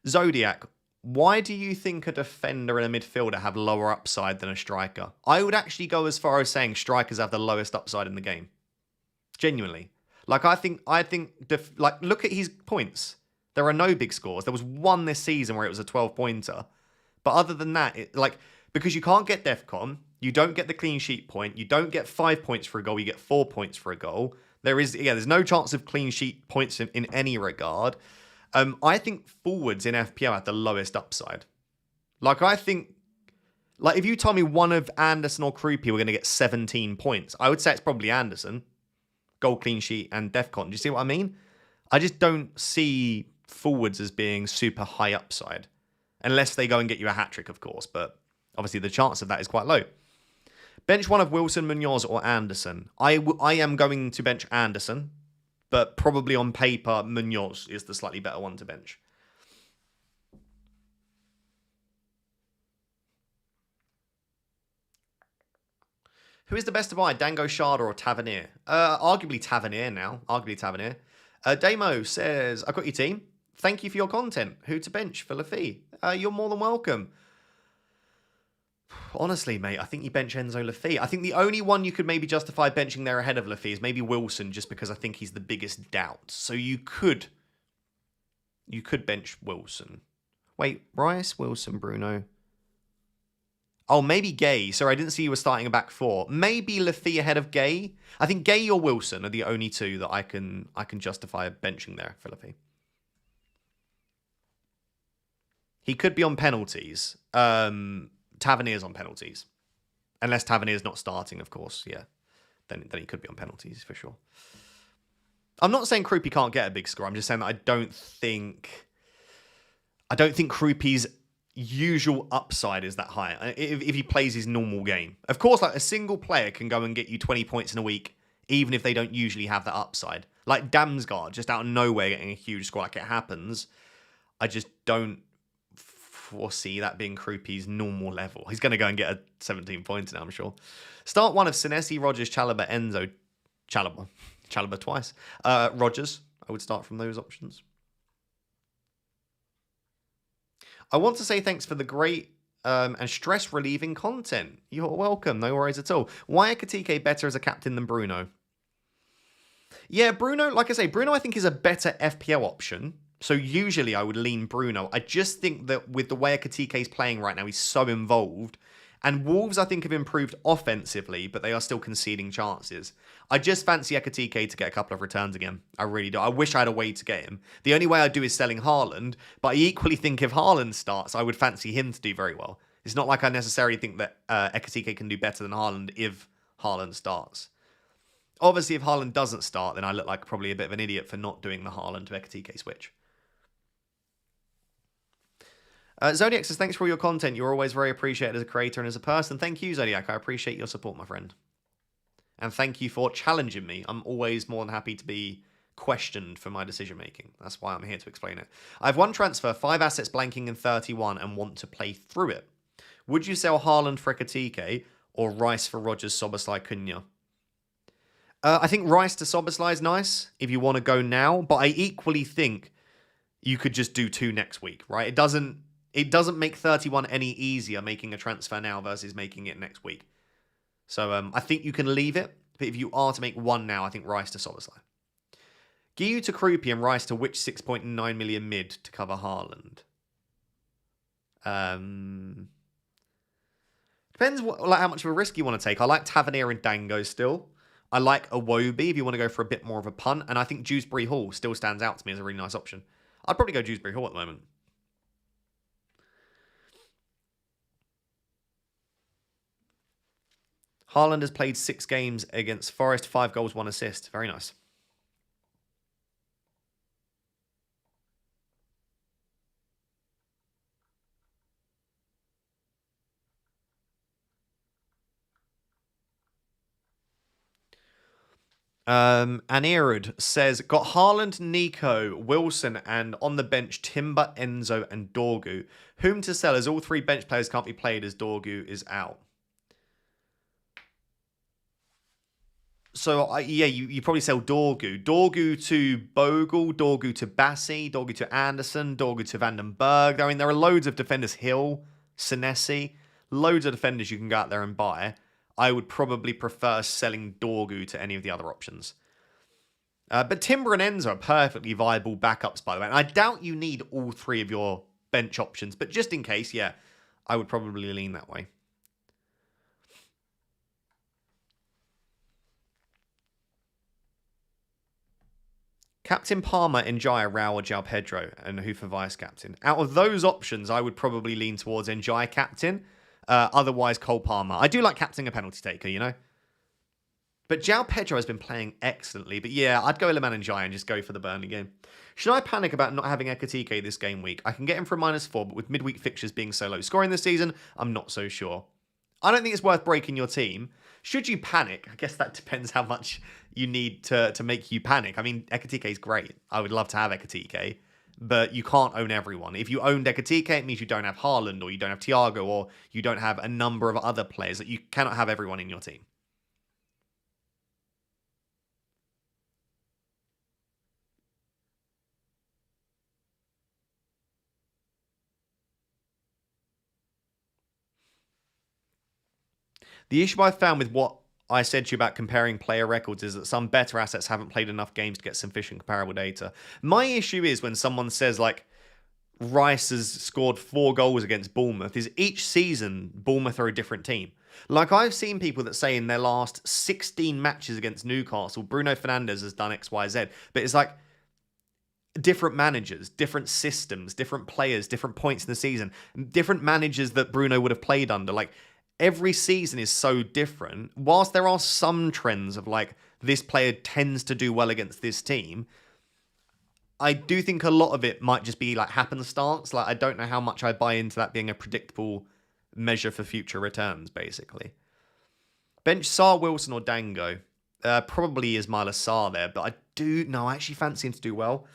Zodiac, why do you think a defender and a midfielder have lower upside than a striker? I would actually go as far as saying strikers have the lowest upside in the game. Genuinely. Like, I think, look at his points. There are no big scores. There was one this season where it was a 12-pointer. But other than that, because you can't get DEFCON, you don't get the clean sheet point, you don't get 5 points for a goal, you get 4 points for a goal. There's no chance of clean sheet points in any regard. I think forwards in FPL have the lowest upside. Like, I think, if you tell me one of Anderson or Krupi were going to get 17 points, I would say it's probably Anderson. Goal, clean sheet, and DEFCON. Do you see what I mean? I just don't see forwards as being super high upside. Unless they go and get you a hat-trick, of course. But obviously the chance of that is quite low. Bench one of Wilson, Munoz, or Anderson. I am going to bench Anderson. But probably on paper, Munoz is the slightly better one to bench. Who is the best to buy, Dango Sharda or Tavernier? Arguably Tavernier now. Damo says, I've got your team. Thank you for your content. Who to bench for Lafitte? You're more than welcome. Honestly, mate, I think you bench Enzo Lafitte. I think the only one you could maybe justify benching there ahead of Lafitte is maybe Wilson, just because I think he's the biggest doubt. So you could bench Wilson. Wait, Rice, Wilson, Bruno. Oh, maybe Gay. Sorry, I didn't see you were starting a back 4. Maybe Lafitte ahead of Gay. I think Gay or Wilson are the only 2 that I can justify benching there for Lafitte. He could be on penalties. Tavernier's on penalties. Unless Tavernier's not starting, of course, yeah. then he could be on penalties for sure. I'm not saying Krupi can't get a big score. I'm just saying that I don't think Krupi's usual upside is that high if he plays his normal game. Of course, like a single player can go and get you 20 points in a week, even if they don't usually have that upside. Like Damsgaard, just out of nowhere getting a huge score, like it happens. I just don't foresee that being Krupi's normal level. He's going to go and get a 17 points now, I'm sure. Start one of Senesi, Rogers, Chalobah, Enzo. Chalobah twice. Rogers, I would start from those options. I want to say thanks for the great and stress-relieving content. You're welcome. No worries at all. Why are Katike better as a captain than Bruno? Yeah, Bruno, like I say, Bruno I think is a better FPL option. So usually I would lean Bruno. I just think that with the way Katike is playing right now, he's so involved. And Wolves, I think, have improved offensively, but they are still conceding chances. I just fancy Ekatike to get a couple of returns again. I really do. I wish I had a way to get him. The only way I do is selling Haaland, but I equally think if Haaland starts, I would fancy him to do very well. It's not like I necessarily think that Ekatike can do better than Haaland if Haaland starts. Obviously, if Haaland doesn't start, then I look like probably a bit of an idiot for not doing the Haaland to Ekatike switch. Zodiac says, thanks for all your content. You're always very appreciated as a creator and as a person. Thank you, Zodiac. I appreciate your support, my friend. And thank you for challenging me. I'm always more than happy to be questioned for my decision-making. That's why I'm here to explain it. I have one transfer, 5 assets blanking in 31 and want to play through it. Would you sell Haaland for Ekatike or Rice for Rogers, Soboslai, Cunha? I think Rice to Soboslai is nice if you want to go now, but I equally think you could just do 2 next week, right? It doesn't make 31 any easier making a transfer now versus making it next week. So I think you can leave it. But if you are to make 1 now, I think Rice to Soboslai. Guiu to Krupi and Rice to which 6.9 million mid to cover Haaland? Depends how much of a risk you want to take. I like Tavernier and Dango still. I like Iwobi if you want to go for a bit more of a punt. And I think Dewsbury Hall still stands out to me as a really nice option. I'd probably go Dewsbury Hall at the moment. Haaland has played 6 games against Forest, 5 goals, 1 assist. Very nice. Anirud says, got Haaland, Nico, Wilson, and on the bench, Timber, Enzo, and Dorgu. Whom to sell as all 3 bench players can't be played as Dorgu is out. So, yeah, you probably sell Dorgu. Dorgu to Bogle, Dorgu to Bassi, Dorgu to Anderson, Dorgu to Vandenberg. I mean, there are loads of defenders. Hill, Senesi, loads of defenders you can go out there and buy. I would probably prefer selling Dorgu to any of the other options. But Timber and Enzo are perfectly viable backups, by the way. And I doubt you need all 3 of your bench options. But just in case, yeah, I would probably lean that way. Captain Palmer, Njaya, Rao, or João Pedro, and who for vice captain? Out of those options, I would probably lean towards Njaya captain. Otherwise, Cole Palmer. I do like captaining a penalty taker, you know? But João Pedro has been playing excellently. But yeah, I'd go Iliman Njaya and just go for the Burnley game. Should I panic about not having Ekatike this game week? I can get him for a -4, but with midweek fixtures being so low scoring this season, I'm not so sure. I don't think it's worth breaking your team. Should you panic? I guess that depends how much you need to make you panic. I mean, Ekatike is great. I would love to have Ekatike, but you can't own everyone. If you own Ekatike, it means you don't have Haaland, or you don't have Thiago, or you don't have a number of other players. That you cannot have everyone in your team. The issue I found with what I said to you about comparing player records is that some better assets haven't played enough games to get sufficient comparable data. My issue is when someone says, like, Rice has scored 4 goals against Bournemouth, is each season Bournemouth are a different team. Like, I've seen people that say in their last 16 matches against Newcastle, Bruno Fernandes has done X, Y, Z. But it's like different managers, different systems, different players, different points in the season, different managers that Bruno would have played under. Like, every season is so different. Whilst there are some trends of like, this player tends to do well against this team, I do think a lot of it might just be like happenstance. Like, I don't know how much I buy into that being a predictable measure for future returns, basically. Bench Sar, Wilson, or Dango. Probably Ismaila Sarr there, but I actually fancy him to do well.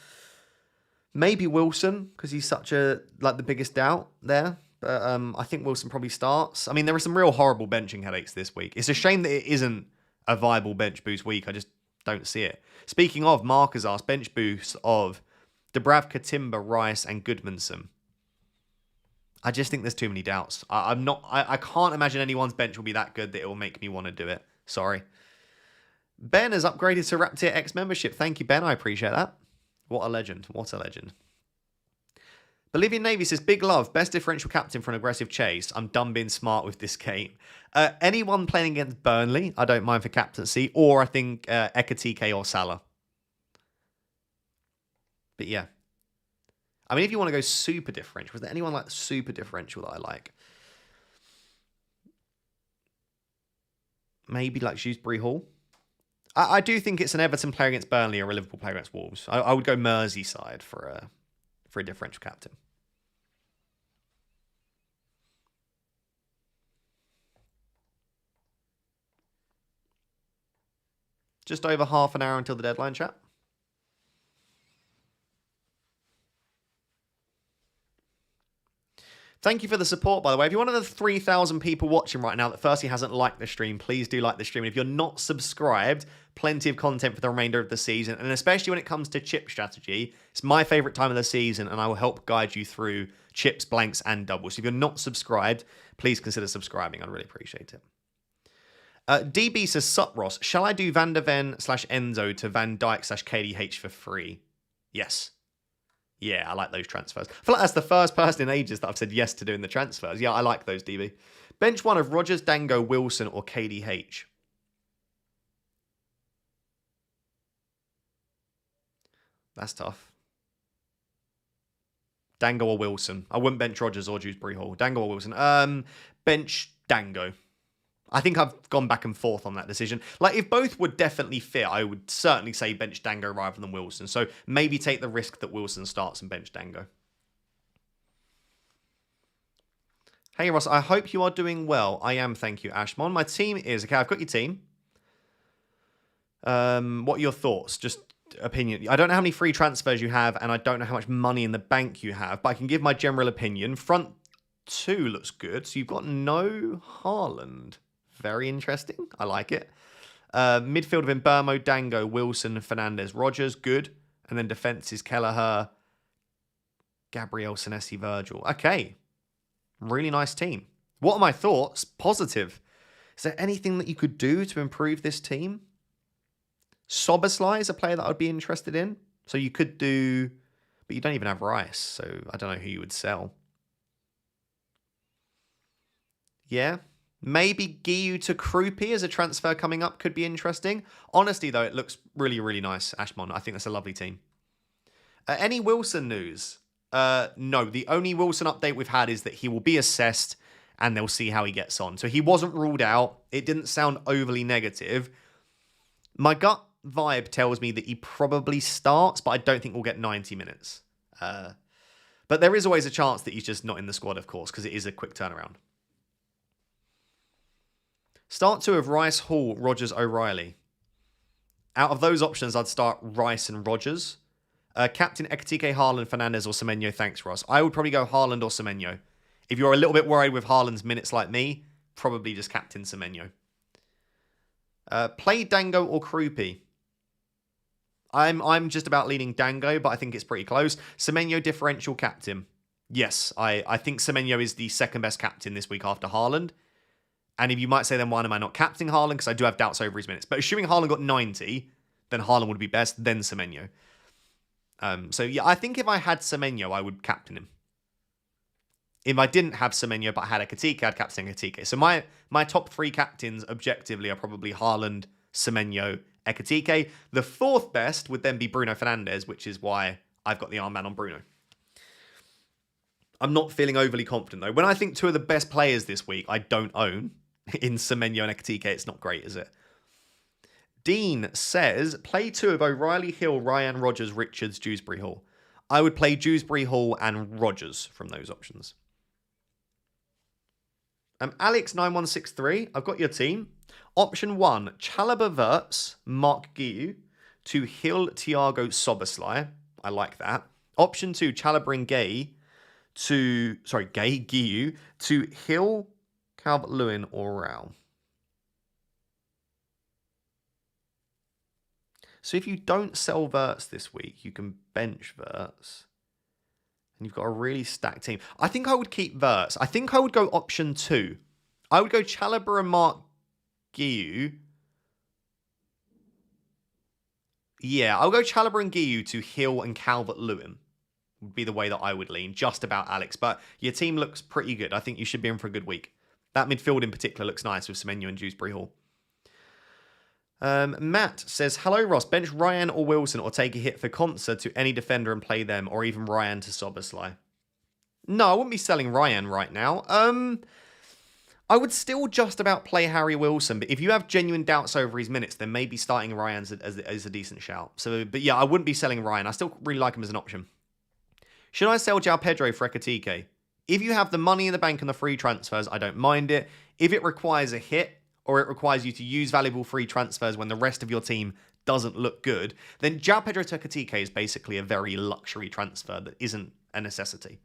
Maybe Wilson, because he's such the biggest doubt there. But I think Wilson probably starts. I mean, there are some real horrible benching headaches this week. It's a shame that it isn't a viable bench boost week. I just don't see it. Speaking of, Mark has asked bench boosts of Dubravka, Timber, Rice, and Goodmanson. I just think there's too many doubts. I can't imagine anyone's bench will be that good that it will make me want to do it. Sorry. Ben has upgraded to Rap Tier X membership. Thank you, Ben. I appreciate that. What a legend. What a legend. Bolivian Navy says, big love. Best differential captain for an aggressive chase. I'm done being smart with this game. Anyone playing against Burnley, I don't mind for captaincy. Or I think Ekatike or Salah. But yeah. I mean, if you want to go super differential, was there anyone like super differential that I like? Maybe like Shrewsbury Hall. I do think it's an Everton player against Burnley or a Liverpool player against Wolves. I would go Merseyside for a differential captain. Just over half an hour until the deadline, chat. Thank you for the support, by the way. If you're one of the 3,000 people watching right now that firstly hasn't liked the stream, please do like the stream. And if you're not subscribed, plenty of content for the remainder of the season. And especially when it comes to chip strategy, it's my favourite time of the season, and I will help guide you through chips, blanks, and doubles. So if you're not subscribed, please consider subscribing. I'd really appreciate it. DB says, Sup Ross, shall I do Van der Ven / Enzo to Van Dijk / KDH for free? Yes. Yeah, I like those transfers. I feel like that's the first person in ages that I've said yes to doing the transfers. Yeah, I like those, DB. Bench one of Rogers, Dango, Wilson, or KDH. That's tough. Dango or Wilson. I wouldn't bench Rogers or Dewsbury Hall. Dango or Wilson. Bench Dango. I think I've gone back and forth on that decision. Like, if both would definitely fit, I would certainly say bench Dango rather than Wilson. So maybe take the risk that Wilson starts and bench Dango. Hey, Ross, I hope you are doing well. I am, thank you, Ashmon. My team is... Okay, I've got your team. What are your thoughts? Just opinion. I don't know how many free transfers you have, and I don't know how much money in the bank you have, but I can give my general opinion. Front two looks good. So you've got no Haaland. Very interesting. I like it. Midfield of Mbermo, Dango, Wilson, Fernandez, Rogers. Good. And then defence is Kelleher, Gabriel, Senesi, Virgil. Okay. Really nice team. What are my thoughts? Positive. Is there anything that you could do to improve this team? Soboslai is a player that I'd be interested in. So you could do... But you don't even have Rice. So I don't know who you would sell. Yeah. Maybe Giu to Krupi as a transfer coming up could be interesting. Honestly, though, it looks really, really nice, Ashmon. I think that's a lovely team. Any Wilson news? No, the only Wilson update we've had is that he will be assessed and they'll see how he gets on. So he wasn't ruled out. It didn't sound overly negative. My gut vibe tells me that he probably starts, but I don't think we'll get 90 minutes. But there is always a chance that he's just not in the squad, of course, because it is a quick turnaround. Start two of Rice, Hall, Rogers, O'Reilly. Out of those options, I'd start Rice and Rogers. Captain Ekatike, Haaland, Fernandez, or Semenyo. Thanks, Ross. I would probably go Haaland or Semenyo. If you're a little bit worried with Haaland's minutes like me, probably just Captain Semenyo. Play Dango or Krupi. I'm just about leaning Dango, but I think it's pretty close. Semenyo differential captain. Yes, I think Semenyo is the second best captain this week after Haaland. And if you might say, then why am I not captaining Haaland? Because I do have doubts over his minutes. But assuming Haaland got 90, then Haaland would be best, then Semenyo. So yeah, I think if I had Semenyo, I would captain him. If I didn't have Semenyo, but I had Ekatike, I'd captain Ekatike. So my top three captains, objectively, are probably Haaland, Semenyo, Ekatike. The fourth best would then be Bruno Fernandes, which is why I've got the armband on Bruno. I'm not feeling overly confident, though. When I think two of the best players this week I don't own, in Semenyo and Ekatike, it's not great, is it? Dean says, play two of O'Reilly, Hill, Ryan, Rogers, Richards, Dewsbury Hall. I would play Dewsbury Hall and Rogers from those options. Alex9163, I've got your team. Option 1, Chalobah Verts, Mark Guiu, to Hill, Thiago, Soboslai. I like that. Option 2, Chalobah and Guiu, to Hill, Calvert-Lewin, or Rao. So if you don't sell Verts this week, you can bench Verts. And you've got a really stacked team. I think I would keep Verts. I think I would go option 2. I would go Chalobah and Mark Guiu. Yeah, I'll go Chalobah and Guiu to Hill and Calvert-Lewin. Would be the way that I would lean. Just about Alex. But your team looks pretty good. I think you should be in for a good week. That midfield in particular looks nice with Semenyo and Dewsbury Hall. Matt says, hello Ross, bench Ryan or Wilson or take a hit for Concert to any defender and play them, or even Ryan to Soboslai. No, I wouldn't be selling Ryan right now. I would still just about play Harry Wilson, but if you have genuine doubts over his minutes, then maybe starting Ryan as a decent shout. So, but yeah, I wouldn't be selling Ryan. I still really like him as an option. Should I sell João Pedro for Ekatike? If you have the money in the bank and the free transfers, I don't mind it. If it requires a hit, or it requires you to use valuable free transfers when the rest of your team doesn't look good, then João Pedro to Ekatike is basically a very luxury transfer that isn't a necessity.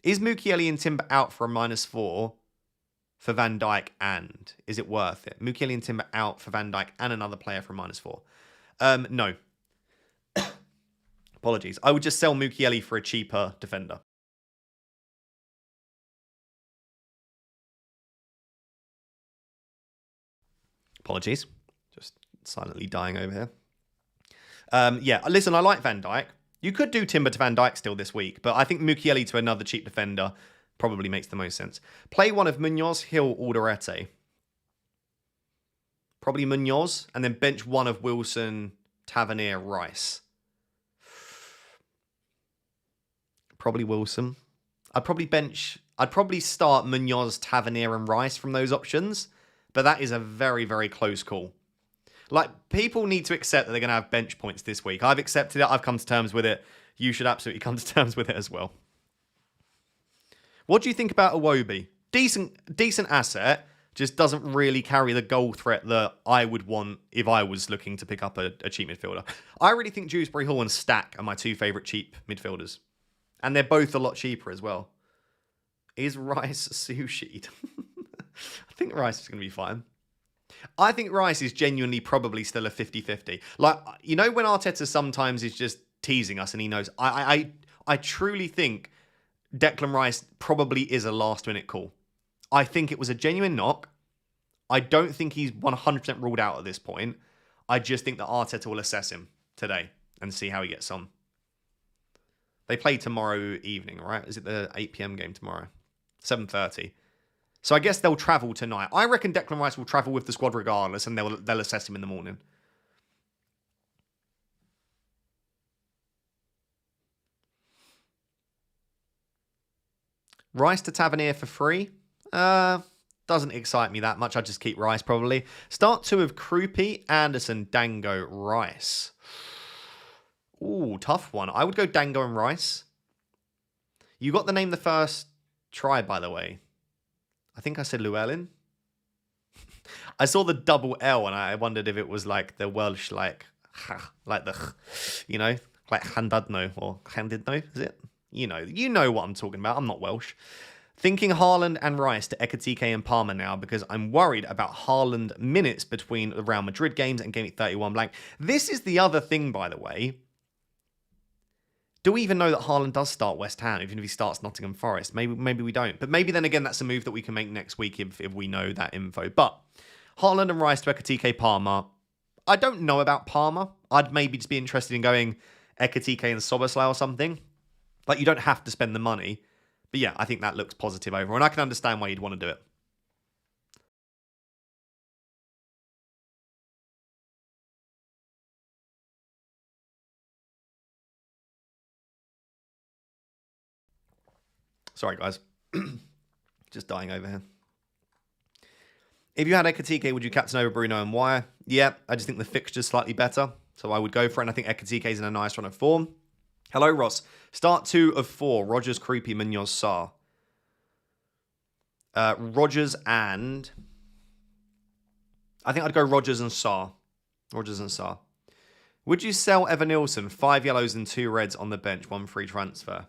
Is Mukiele and Timber out for a -4 for Van Dijk, and is it worth it? Mukiele and Timber out for Van Dijk and another player for a -4. No. Apologies. I would just sell Mukiele for a cheaper defender. Apologies. Just silently dying over here. Yeah, listen, I like Van Dijk. You could do Timber to Van Dijk still this week, but I think Mukiele to another cheap defender probably makes the most sense. Play one of Munoz, Hill, Alderete. Probably Munoz, and then bench one of Wilson, Tavernier, Rice. Probably Wilson. I'd probably start Munoz, Tavernier, and Rice from those options. But that is a very, very close call. Like, people need to accept that they're going to have bench points this week. I've accepted it. I've come to terms with it. You should absolutely come to terms with it as well. What do you think about Iwobi? Decent asset, just doesn't really carry the goal threat that I would want if I was looking to pick up a cheap midfielder. I really think Dewsbury Hall and Stack are my two favourite cheap midfielders. And they're both a lot cheaper as well. Is Rice sushi'd? I think Rice is going to be fine. I think Rice is genuinely probably still a 50-50. Like, you know when Arteta sometimes is just teasing us and he knows. I truly think Declan Rice probably is a last-minute call. I think it was a genuine knock. I don't think he's 100% ruled out at this point. I just think that Arteta will assess him today and see how he gets on. They play tomorrow evening, right? Is it the 8 p.m. game tomorrow? 7:30. So I guess they'll travel tonight. I reckon Declan Rice will travel with the squad regardless, and they'll assess him in the morning. Rice to Tavernier for free? Doesn't excite me that much. I'd just keep Rice probably. Start two of Krupi, Anderson, Dango, Rice. Ooh, tough one. I would go Dango and Rice. You got the name the first try, by the way. I think I said Llewellyn. I saw the double L and I wondered if it was like the Welsh, like the, you know, like Handadno or Handidno, is it? You know what I'm talking about. I'm not Welsh. Thinking Haaland and Rice to Ekatike and Palmer now because I'm worried about Haaland minutes between the Real Madrid games and Game Week 31 blank. This is the other thing, by the way. Do we even know that Haaland does start West Ham, even if he starts Nottingham Forest? Maybe we don't. But maybe then again, that's a move that we can make next week if we know that info. But Haaland and Rice to Ekatike, Palmer. I don't know about Palmer. I'd maybe just be interested in going Ekatike and Soboslai or something. Like, you don't have to spend the money. But yeah, I think that looks positive overall. And I can understand why you'd want to do it. Sorry, guys. Just dying over here. If you had Ekatike, would you captain over Bruno and why? Yeah, I just think the fixture's slightly better. So I would go for it. And I think Ekatike's in a nice run of form. Hello, Ross. Start 2 of 4. Rogers, Creepy, Munoz, Sarr. Rogers and... I think I'd go Rogers and Sarr. Rogers and Sarr. Would you sell Evan Nilsson 5 yellows and 2 reds on the bench, 1 free transfer?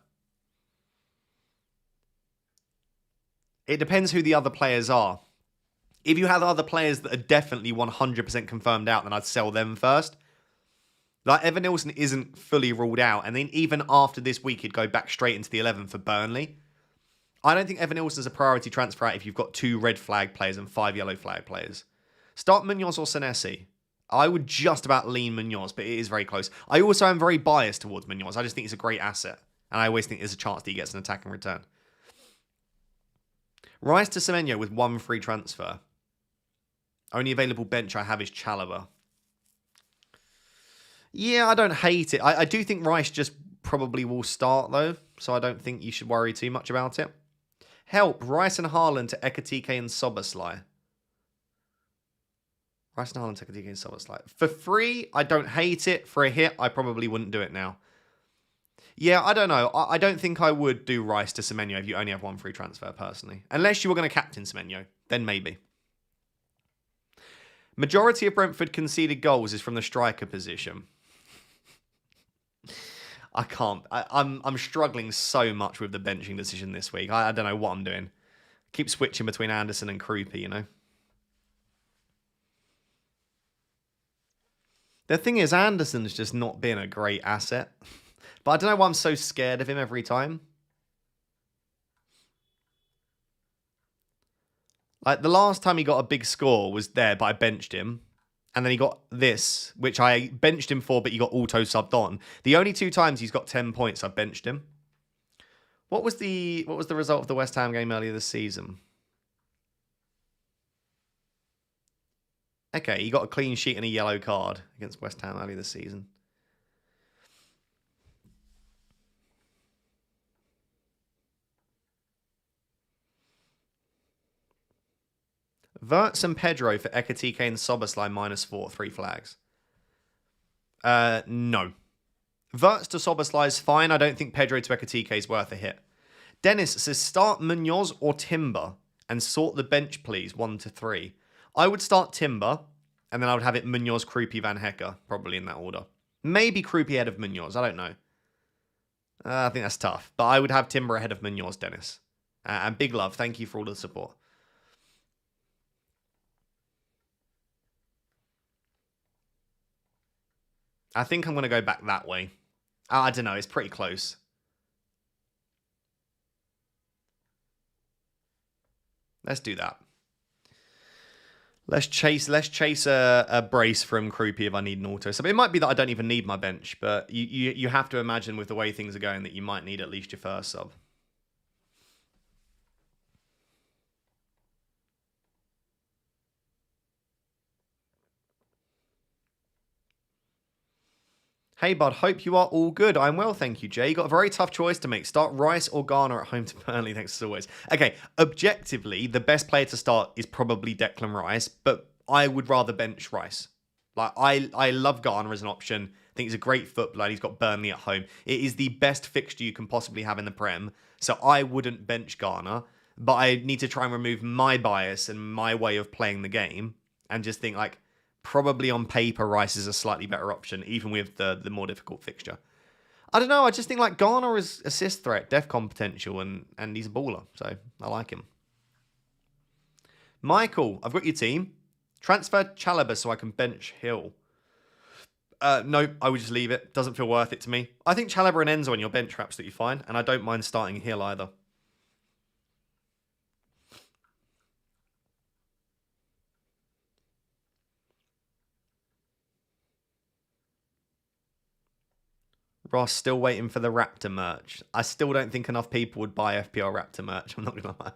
It depends who the other players are. If you have other players that are definitely 100% confirmed out, then I'd sell them first. Like, Evan Nilsson isn't fully ruled out. And then even after this week, he'd go back straight into the 11 for Burnley. I don't think Evan Nilsson's a priority transfer out if you've got 2 red flag players and 5 yellow flag players. Start Munoz or Senesi. I would just about lean Munoz, but it is very close. I also am very biased towards Munoz. I just think he's a great asset. And I always think there's a chance that he gets an attack in return. Rice to Semenyo with 1 free transfer. Only available bench I have is Chalobah. Yeah, I don't hate it. I do think Rice just probably will start, though. So I don't think you should worry too much about it. Help. Rice and Haaland to Ekatike and Soboslai. Rice and Haaland to Ekatike and Soboslai. For free, I don't hate it. For a hit, I probably wouldn't do it now. Yeah, I don't know. I don't think I would do Rice to Semenyo if you only have 1 free transfer, personally. Unless you were going to captain Semenyo. Then maybe. Majority of Brentford conceded goals is from the striker position. I can't. I'm struggling so much with the benching decision this week. I don't know what I'm doing. Keep switching between Anderson and Krupi, you know. The thing is, Anderson's just not been a great asset. But I don't know why I'm so scared of him every time. Like, the last time he got a big score was there, but I benched him. And then he got this, which I benched him for, but he got auto-subbed on. The only 2 times he's got 10 points, I benched him. What was the result of the West Ham game earlier this season? Okay, he got a clean sheet and a yellow card against West Ham earlier this season. Verts and Pedro for Ekatike and Soboslai -4, 3 flags. No. Verts to Soboslai is fine. I don't think Pedro to Ekatike is worth a hit. Dennis says start Munoz or Timber and sort the bench, please, 1 to 3. I would start Timber and then I would have it Munoz, Krupi, Van Hecke, probably in that order. Maybe Krupi ahead of Munoz. I don't know. I think that's tough. But I would have Timber ahead of Munoz, Dennis. And big love. Thank you for all the support. I think I'm going to go back that way. I don't know. It's pretty close. Let's do that. Let's chase a brace from Krupi if I need an auto. So it might be that I don't even need my bench, but you have to imagine with the way things are going that you might need at least your first sub. Hey, bud. Hope you are all good. I'm well, thank you, Jay. You got a very tough choice to make. Start Rice or Garner at home to Burnley. Thanks as always. Okay, objectively, the best player to start is probably Declan Rice, but I would rather bench Rice. Like, I love Garner as an option. I think he's a great footballer. He's got Burnley at home. It is the best fixture you can possibly have in the Prem, so I wouldn't bench Garner, but I need to try and remove my bias and my way of playing the game and just think, like, probably on paper, Rice is a slightly better option, even with the more difficult fixture. I don't know. I just think like Garner is assist threat, defcon potential, and he's a baller. So I like him. Michael, I've got your team. Transfer Chalobah so I can bench Hill. No, I would just leave it. Doesn't feel worth it to me. I think Chalobah and Enzo on your bench are absolutely fine, and I don't mind starting Hill either. Ross, still waiting for the Raptor merch. I still don't think enough people would buy FPL Raptor merch. I'm not going to lie.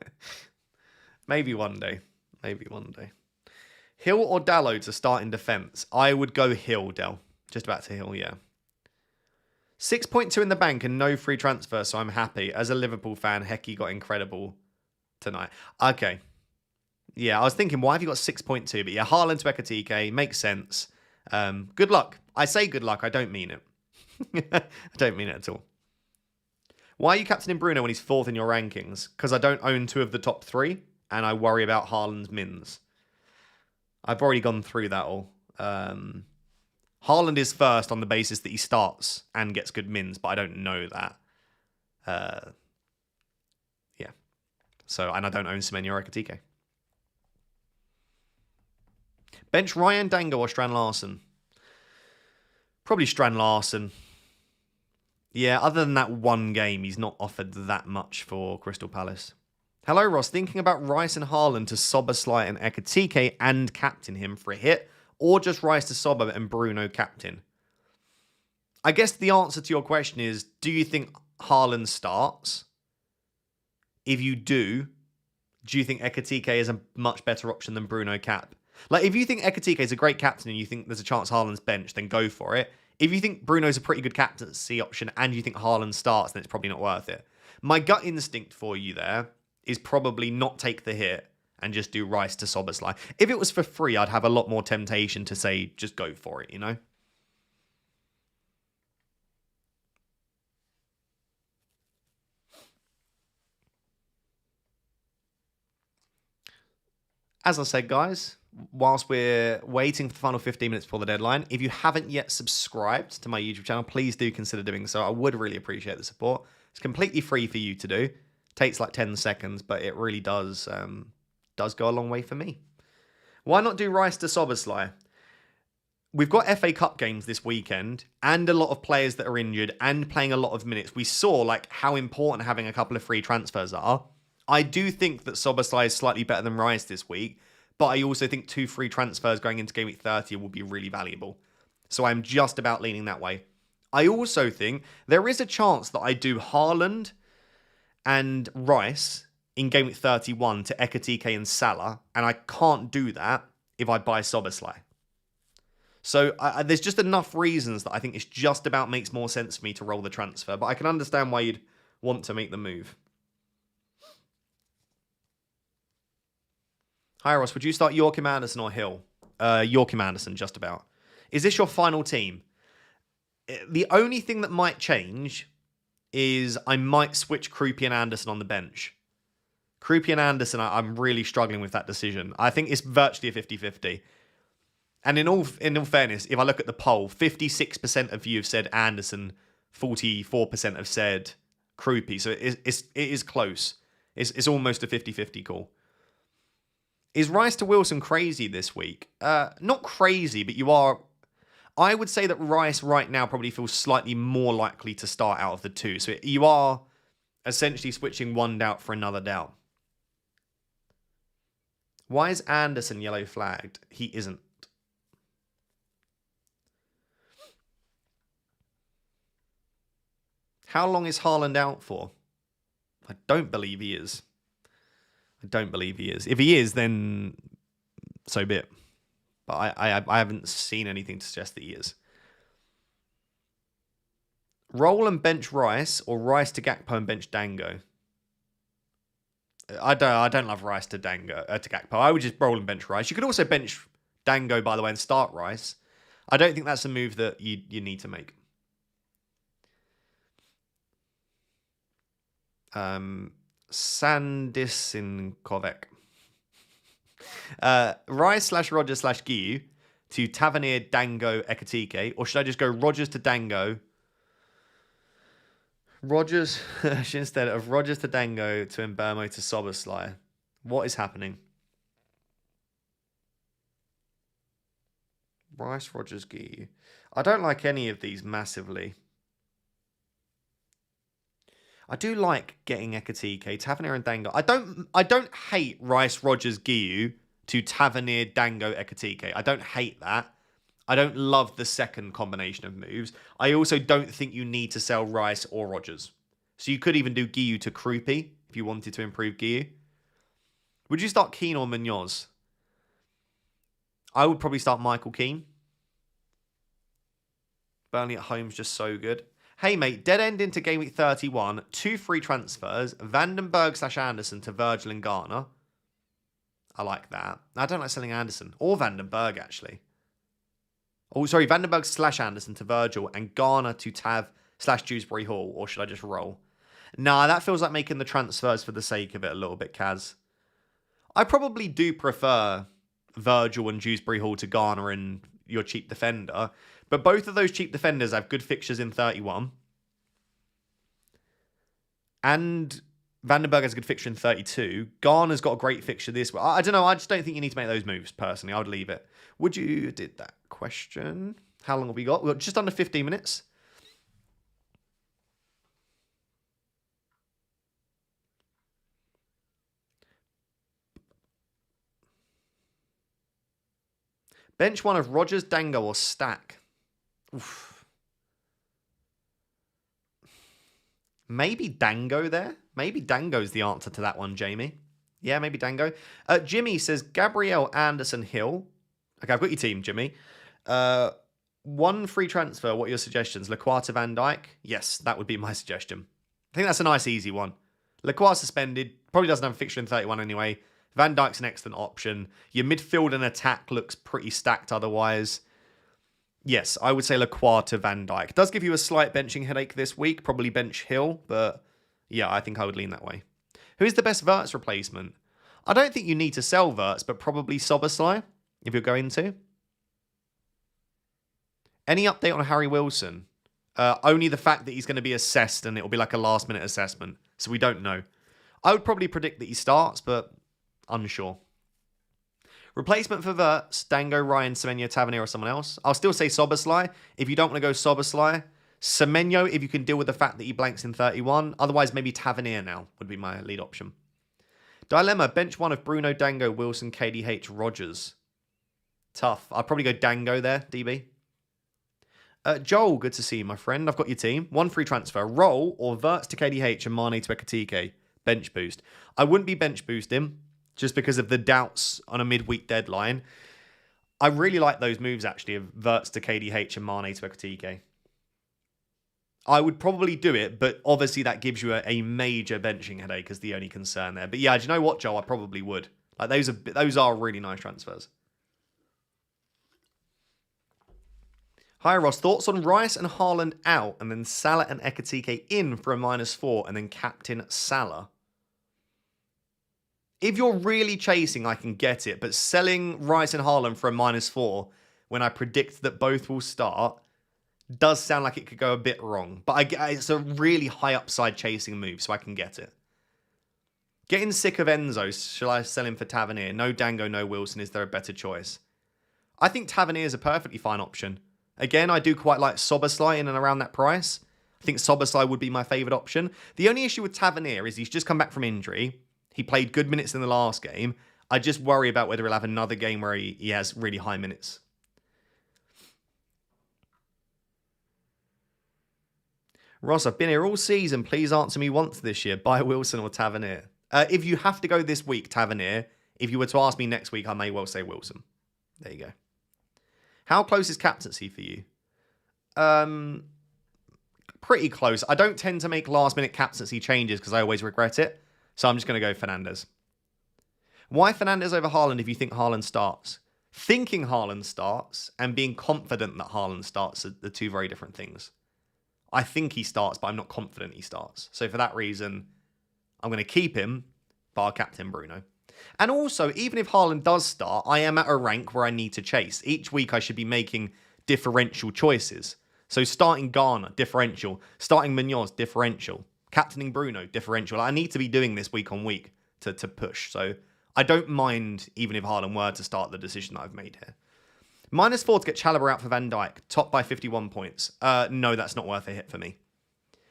Maybe one day. Maybe one day. Hill or Dallo to start in defence? I would go Hill, Del. Just about to Hill, yeah. 6.2 in the bank and no free transfer, so I'm happy. As a Liverpool fan, Hecky got incredible tonight. Okay. Yeah, I was thinking, why have you got 6.2? But yeah, Haaland to Ekatike makes sense. Good luck. I say good luck. I don't mean it. I don't mean it at all. Why are you captaining Bruno when he's 4th in your rankings? Because I don't own 2 of the top 3, and I worry about Haaland's mins. I've already gone through that all. Haaland is 1st on the basis that he starts and gets good mins, but I don't know that. Yeah. So, and I don't own Semenyo or Ekatike. Bench Ryan Dango or Strand Larsen? Probably Strand Larsen. Yeah, other than that one game, he's not offered that much for Crystal Palace. Hello, Ross. Thinking about Rice and Haaland to Szoboszlai and Ekatike and captain him for a hit, or just Rice to Soba and Bruno captain? I guess the answer to your question is, do you think Haaland starts? If you do you think Ekatike is a much better option than Bruno cap? Like, if you think Ekatike is a great captain and you think there's a chance Haaland's bench, then go for it. If you think Bruno's a pretty good captaincy option and you think Haaland starts, then it's probably not worth it. My gut instinct for you there is probably not take the hit and just do Rice to Szoboszlai. If it was for free, I'd have a lot more temptation to say, just go for it, you know? As I said, guys, whilst we're waiting for the final 15 minutes before the deadline, if you haven't yet subscribed to my YouTube channel, please do consider doing so. I would really appreciate the support. It's completely free for you to do. Takes like 10 seconds, but it really does go a long way for me. Why not do Rice to Szoboszlai? We've got FA Cup games this weekend and a lot of players that are injured and playing a lot of minutes. We saw like how important having a couple of free transfers are. I do think that Szoboszlai is slightly better than Rice this week, but I also think 2 free transfers going into Game Week 30 will be really valuable. So I'm just about leaning that way. I also think there is a chance that I do Haaland and Rice in Game Week 31 to Ekatike and Salah, and I can't do that if I buy Szoboszlai. So there's just enough reasons that I think it's just about makes more sense for me to roll the transfer, but I can understand why you'd want to make the move. Hi, Ross. Would you start Joachim Andersen or Hill? Joachim Andersen, just about. Is this your final team? The only thing that might change is I might switch Krupi and Anderson on the bench. Krupi and Anderson, I'm really struggling with that decision. I think it's virtually a 50-50. And in all fairness, if I look at the poll, 56% of you have said Anderson, 44% have said Krupi. So it is close. It's almost a 50-50 call. Is Rice to Wilson crazy this week? Not crazy, but you are... I would say that Rice right now probably feels slightly more likely to start out of the 2. So you are essentially switching one doubt for another doubt. Why is Anderson yellow flagged? He isn't. How long is Haaland out for? I don't believe he is. I don't believe he is. If he is, then so be it. But I haven't seen anything to suggest that he is. Roll and bench Rice, or Rice to Gakpo and bench Dango. I don't love Rice to Gakpo. I would just roll and bench Rice. You could also bench Dango, by the way, and start Rice. I don't think that's a move that you need to make. Sandisinkovek. Rice/Rogers/Giu to Tavernier, Dango, Ekatike. Or should I just go Rogers to Dango? Rogers, instead of Rogers to Dango to Mbermo to Szoboszlai. What is happening? Rice, Rogers, Giu. I don't like any of these massively. I do like getting Ekatike, Tavernier and Dango. I don't hate Rice, Rogers, Giu to Tavernier, Dango, Ekatike. I don't hate that. I don't love the second combination of moves. I also don't think you need to sell Rice or Rogers. So you could even do Giu to Krupi if you wanted to improve Giu. Would you start Keane or Munoz? I would probably start Michael Keane. Burnley at home is just so good. Hey, mate, dead end into Game Week 31, 2 free transfers, Vandenberg/Anderson to Virgil and Garner. I like that. I don't like selling Anderson, or Vandenberg, actually. Oh, sorry, Vandenberg/Anderson to Virgil and Garner to Tav/Dewsbury Hall, or should I just roll? Nah, that feels like making the transfers for the sake of it a little bit, Kaz. I probably do prefer Virgil and Dewsbury Hall to Garner and your cheap defender, but both of those cheap defenders have good fixtures in 31. And Vandenberg has a good fixture in 32. Garner's got a great fixture this week. I don't know. I just don't think you need to make those moves, personally. I would leave it. Would you... Did that question. How long have we got? We've got just under 15 minutes. Bench one of Rogers, Dango, or Stack. Oof. Maybe Dango there. Maybe Dango's the answer to that one, Jamie. Yeah, maybe Dango. Jimmy says Gabriel, Anderson, Hill. Okay, I've got your team, Jimmy. One free transfer. What are your suggestions? Lacroix to Van Dijk? Yes, that would be my suggestion. I think that's a nice, easy one. Lacroix suspended. Probably doesn't have a fixture in 31 anyway. Van Dijk's an excellent option. Your midfield and attack looks pretty stacked otherwise. Yes, I would say Lacroix to Van Dijk. Does give you a slight benching headache this week. Probably bench Hill, but yeah, I think I would lean that way. Who is the best Wirtz replacement? I don't think you need to sell Wirtz, but probably Szoboszlai, if you're going to. Any update on Harry Wilson? Only the fact that he's going to be assessed and it'll be like a last-minute assessment, so we don't know. I would probably predict that he starts, but unsure. Replacement for Wirtz, Dango, Ryan, Semenyo, Tavernier, or someone else. I'll still say Szoboszlai. If you don't want to go Szoboszlai, Semenyo, if you can deal with the fact that he blanks in 31. Otherwise, maybe Tavernier now would be my lead option. Dilemma, bench one of Bruno, Dango, Wilson, KDH, Rogers. Tough. I'll probably go Dango there, DB. Joel, good to see you, my friend. I've got your team. One free transfer. Roll or Wirtz to KDH and Mane to Ekatike. Bench boost. I wouldn't be bench boosting just because of the doubts on a midweek deadline. I really like those moves, actually, of Wirtz to KDH and Mane to Ekatike. I would probably do it, but obviously that gives you a major benching headache is the only concern there. But yeah, do you know what, Joel? I probably would. Like those are really nice transfers. Hi, Ross. Thoughts on Rice and Haaland out, and then Salah and Ekatike in for a -4, and then captain Salah? If you're really chasing, I can get it, but selling Rice and Haaland for a -4 when I predict that both will start does sound like it could go a bit wrong. But it's a really high upside chasing move, so I can get it. Getting sick of Enzo. Shall I sell him for Tavernier? No Dango, no Wilson. Is there a better choice? I think Tavernier is a perfectly fine option. Again, I do quite like Szoboszlai in and around that price. I think Szoboszlai would be my favourite option. The only issue with Tavernier is he's just come back from injury. He played good minutes in the last game. I just worry about whether he'll have another game where he has really high minutes. Ross, I've been here all season. Please answer me once this year. Buy Wilson or Tavernier? If you have to go this week, Tavernier. If you were to ask me next week, I may well say Wilson. There you go. How close is captaincy for you? Pretty close. I don't tend to make last-minute captaincy changes because I always regret it. So I'm just going to go Fernandes. Why Fernandes over Haaland if you think Haaland starts? Thinking Haaland starts and being confident that Haaland starts are the two very different things. I think he starts, but I'm not confident he starts. So for that reason, I'm going to keep him, but I'll captain Bruno. And also, even if Haaland does start, I am at a rank where I need to chase. Each week I should be making differential choices. So starting Garner, differential. Starting Munoz, differential. Captaining Bruno, differential. I need to be doing this week on week to push. So I don't mind, even if Haaland were to start, the decision that I've made here. -4 to get Chalobah out for Van Dijk. Top by 51 points. No, that's not worth a hit for me.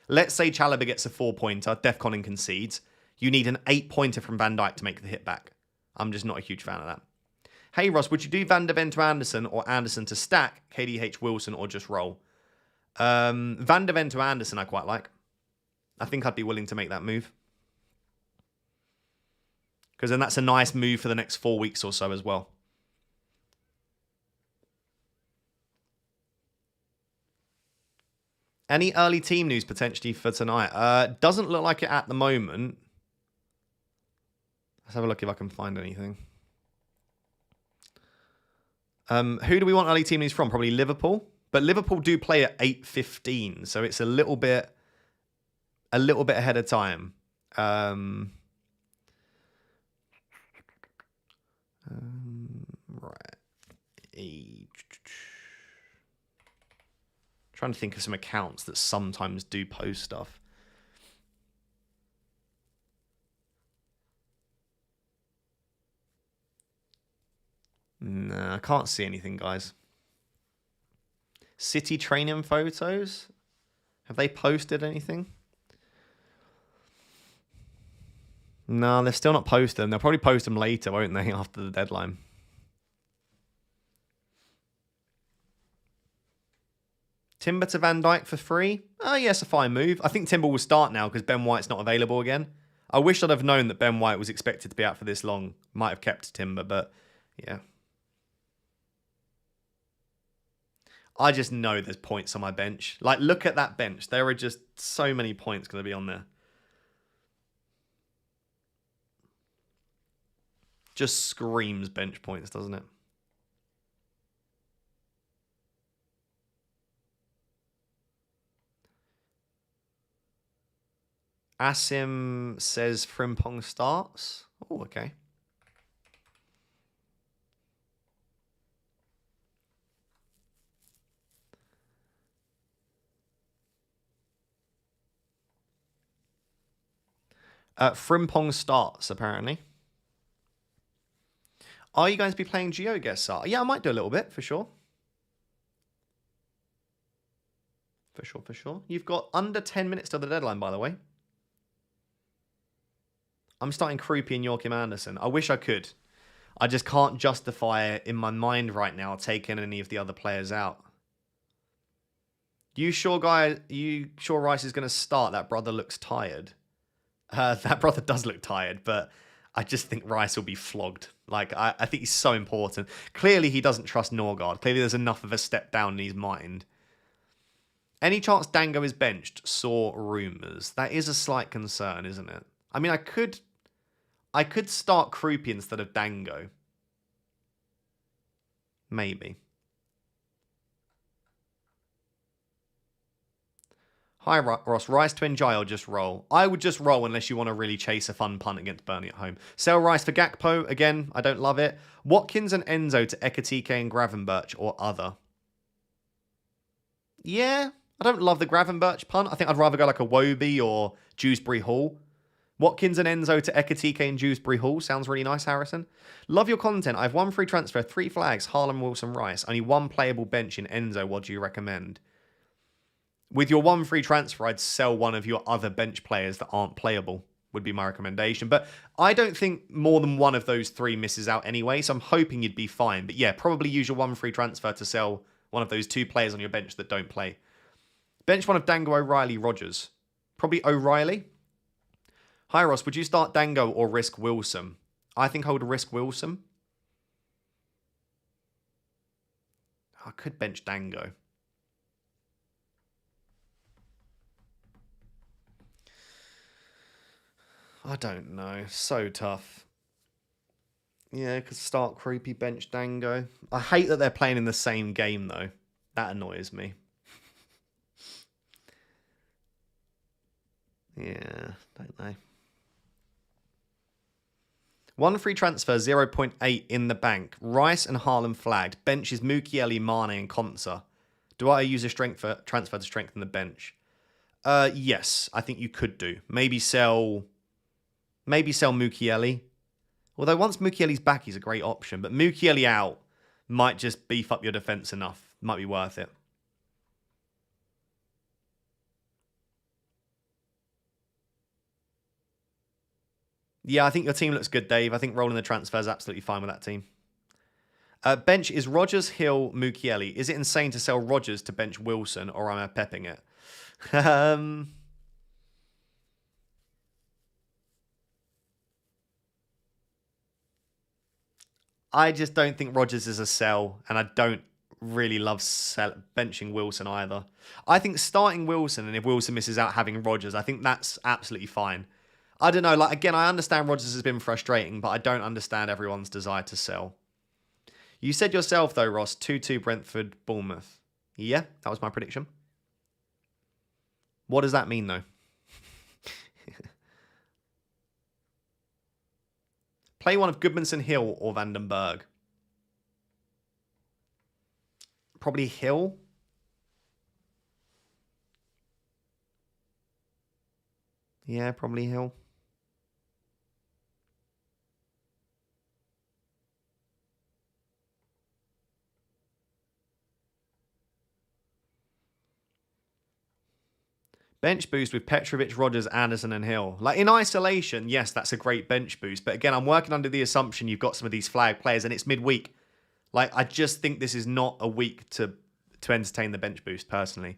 Let's say Chalobah gets a 4-pointer, Defcon and concedes. You need an 8-pointer from Van Dijk to make the hit back. I'm just not a huge fan of that. Hey, Ross, would you do Van de Ven to Anderson or Anderson to Stack, KDH Wilson, or just roll? Van de Ven to Anderson I quite like. I think I'd be willing to make that move. Because then that's a nice move for the next 4 weeks or so as well. Any early team news potentially for tonight? Doesn't look like it at the moment. Let's have a look if I can find anything. Who do we want early team news from? Probably Liverpool. But Liverpool do play at 8:15, so it's a little bit ahead of time. Right. Trying to think of some accounts that sometimes do post stuff. No, I can't see anything, guys. City training photos? Have they posted anything? No, they're still not posted them. They'll probably post them later, won't they, after the deadline? Timber to Van Dijk for free? Oh, yes, a fine move. I think Timber will start now because Ben White's not available again. I wish I'd have known that Ben White was expected to be out for this long. Might have kept Timber, but yeah. I just know there's points on my bench. Like, look at that bench. There are just so many points going to be on there. Just screams bench points, doesn't it? Asim says Frimpong starts. Oh, okay. Frimpong starts, apparently. Are you going to be playing Geoguessr? Yeah, I might do a little bit, for sure. For sure. You've got under 10 minutes to the deadline, by the way. I'm starting Krupi and Joachim Andersen. I wish I could. I just can't justify it in my mind right now taking any of the other players out. You sure Rice is going to start? That brother looks tired. That brother does look tired, but I just think Rice will be flogged. Like, I think he's so important. Clearly, he doesn't trust Norgard. Clearly, there's enough of a step down in his mind. Any chance Dango is benched? Saw rumours. That is a slight concern, isn't it? I mean, I could start Krupi instead of Dango. Maybe. Hi, Ross. Rice to enjoy or just roll? I would just roll unless you want to really chase a fun punt against Burnley at home. Sell Rice for Gakpo. Again, I don't love it. Watkins and Enzo to Ekatike and Gravenberch or other. Yeah, I don't love the Gravenberch punt. I think I'd rather go like a Wobie or Dewsbury Hall. Watkins and Enzo to Ekatike and Dewsbury Hall. Sounds really nice, Harrison. Love your content. I have one free transfer, 3 flags, Haaland, Wilson, Rice. Only one playable bench in Enzo. What do you recommend? With your one free transfer, I'd sell one of your other bench players that aren't playable, would be my recommendation. But I don't think more than one of those 3 misses out anyway, so I'm hoping you'd be fine. But yeah, probably use your one free transfer to sell one of those 2 players on your bench that don't play. Bench one of Dango, O'Reilly, Rogers. Probably O'Reilly. Hi, Ross. Would you start Dango or risk Wilson? I think I would risk Wilson. I could bench Dango. I don't know. So tough. Yeah, could start Creepy, bench Dango. I hate that they're playing in the same game, though. That annoys me. Yeah, don't know. One free transfer, 0.8 in the bank. Rice and Haaland flagged. Bench is Mukiele, Mane and Konsa. Do I use a transfer to strengthen the bench? Yes, I think you could do. Maybe sell Mukiele. Although once Mukiele's back, he's a great option. But Mukiele out might just beef up your defence enough. Might be worth it. Yeah, I think your team looks good, Dave. I think rolling the transfer is absolutely fine with that team. Bench is Rogers, Hill, Mukiele. Is it insane to sell Rogers to bench Wilson, or am I pepping it? I just don't think Rogers is a sell, and I don't really love benching Wilson either. I think starting Wilson, and if Wilson misses out, having Rodgers, I think that's absolutely fine. I don't know. Like, again, I understand Rodgers has been frustrating, but I don't understand everyone's desire to sell. You said yourself, though, Ross, 2-2 Brentford, Bournemouth. Yeah, that was my prediction. What does that mean, though? Play one of Goodmanson, Hill, or Vandenberg. Probably Hill. Yeah, probably Hill. Bench boost with Petrovic, Rodgers, Anderson, and Hill. Like, in isolation, yes, that's a great bench boost. But again, I'm working under the assumption you've got some of these flag players and it's midweek. Like, I just think this is not a week to entertain the bench boost, personally.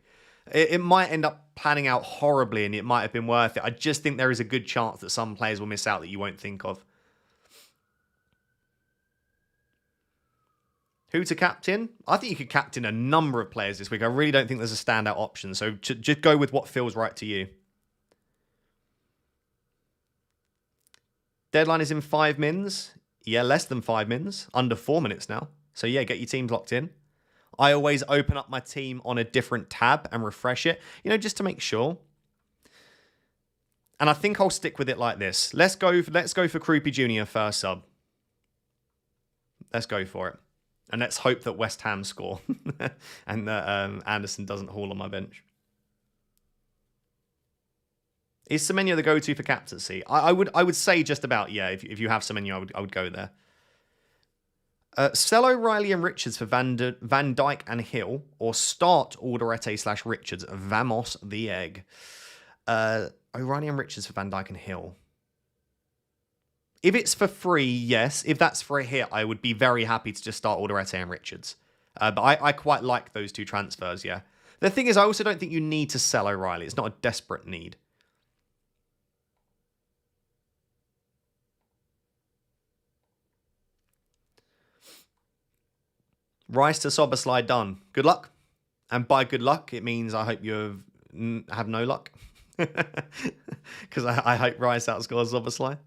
It might end up planning out horribly and it might have been worth it. I just think there is a good chance that some players will miss out that you won't think of. Who to captain? I think you could captain a number of players this week. I really don't think there's a standout option. So just go with what feels right to you. Deadline is in 5 mins. Yeah, less than 5 mins. Under 4 minutes now. So yeah, get your teams locked in. I always open up my team on a different tab and refresh it, just to make sure. And I think I'll stick with it like this. Let's go for Krupi Jr. first sub. Let's go for it. And let's hope that West Ham score and that Anderson doesn't haul on my bench. Is Semenyo the go-to for captaincy? I would say just about, yeah. If you have Semenyo, I would go there. Sell O'Reilly and Richards for Van Dijk and Hill, or start Alderete / Richards. Vamos the egg. O'Reilly and Richards for Van Dijk and Hill. If it's for free, yes. If that's for a hit, I would be very happy to just start Alderete and Richards. But I quite like those two transfers, yeah. The thing is, I also don't think you need to sell O'Reilly. It's not a desperate need. Rice to Soberslide done. Good luck. And by good luck, it means I hope you have no luck. Because I hope Rice outscores Soberslide.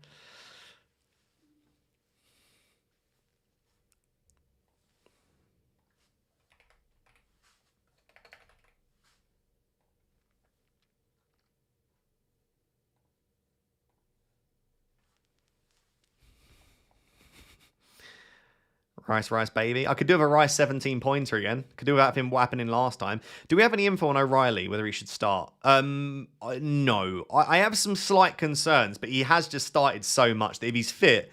Rice, baby. I could do with a Rice 17-pointer again. Could do without him happening last time. Do we have any info on O'Reilly, whether he should start? No. I have some slight concerns, but he has just started so much that if he's fit,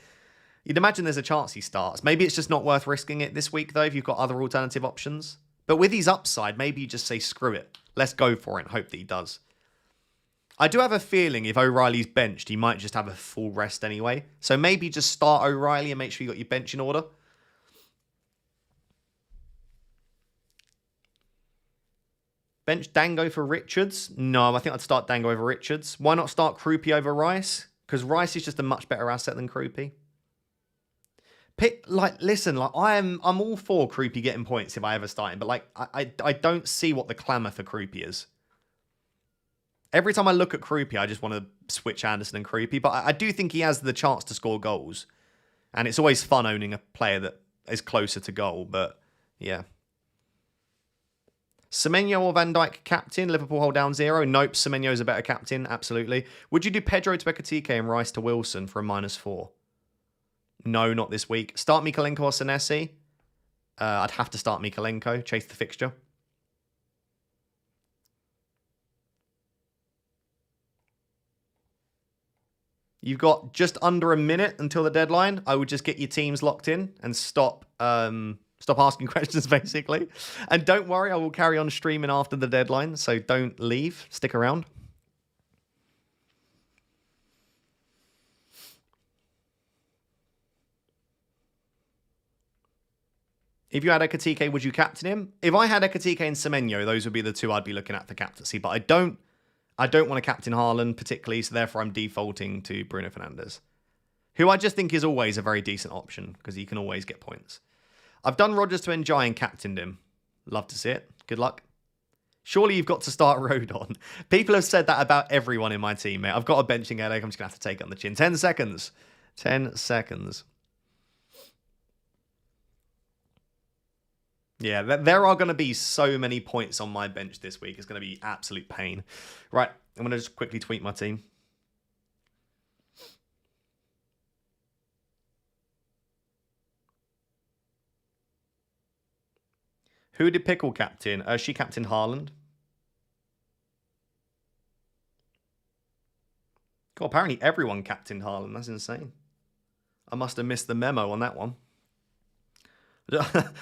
you'd imagine there's a chance he starts. Maybe it's just not worth risking it this week, though, if you've got other alternative options. But with his upside, maybe you just say, screw it. Let's go for it and hope that he does. I do have a feeling if O'Reilly's benched, he might just have a full rest anyway. So maybe just start O'Reilly and make sure you got your bench in order. Bench Dango for Richards? No, I think I'd start Dango over Richards. Why not start Krupi over Rice? Because Rice is just a much better asset than Krupi. Listen, I'm all for Krupi getting points if I ever start him, but I don't see what the clamour for Krupi is. Every time I look at Krupi, I just want to switch Anderson and Krupi, but I do think he has the chance to score goals. And it's always fun owning a player that is closer to goal, but yeah. Semenyo or Van Dijk captain? Liverpool hold down 0. Nope, Semenyo's a better captain, absolutely. Would you do Pedro to Ekatike and Rice to Wilson for a -4? No, not this week. Start Mikolenko or Senesi? I'd have to start Mikolenko, chase the fixture. You've got just under a minute until the deadline. I would just get your teams locked in and stop asking questions, basically. And don't worry, I will carry on streaming after the deadline, so don't leave. Stick around. If you had Ekatike, would you captain him? If I had Ekatike and Semenyo, those would be the two I'd be looking at for captaincy. But I don't want to captain Haaland particularly, so therefore I'm defaulting to Bruno Fernandes, who I just think is always a very decent option because he can always get points. I've done Rodgers to Njai and captained him. Love to see it. Good luck. Surely you've got to start Rodon. People have said that about everyone in my team, mate. I've got a benching headache. I'm just going to have to take it on the chin. 10 seconds. 10 seconds. Yeah, there are going to be so many points on my bench this week. It's going to be absolute pain. Right, I'm going to just quickly tweet my team. Who did Pickle captain? She captained Haaland. God, apparently everyone captained Haaland. That's insane. I must have missed the memo on that one.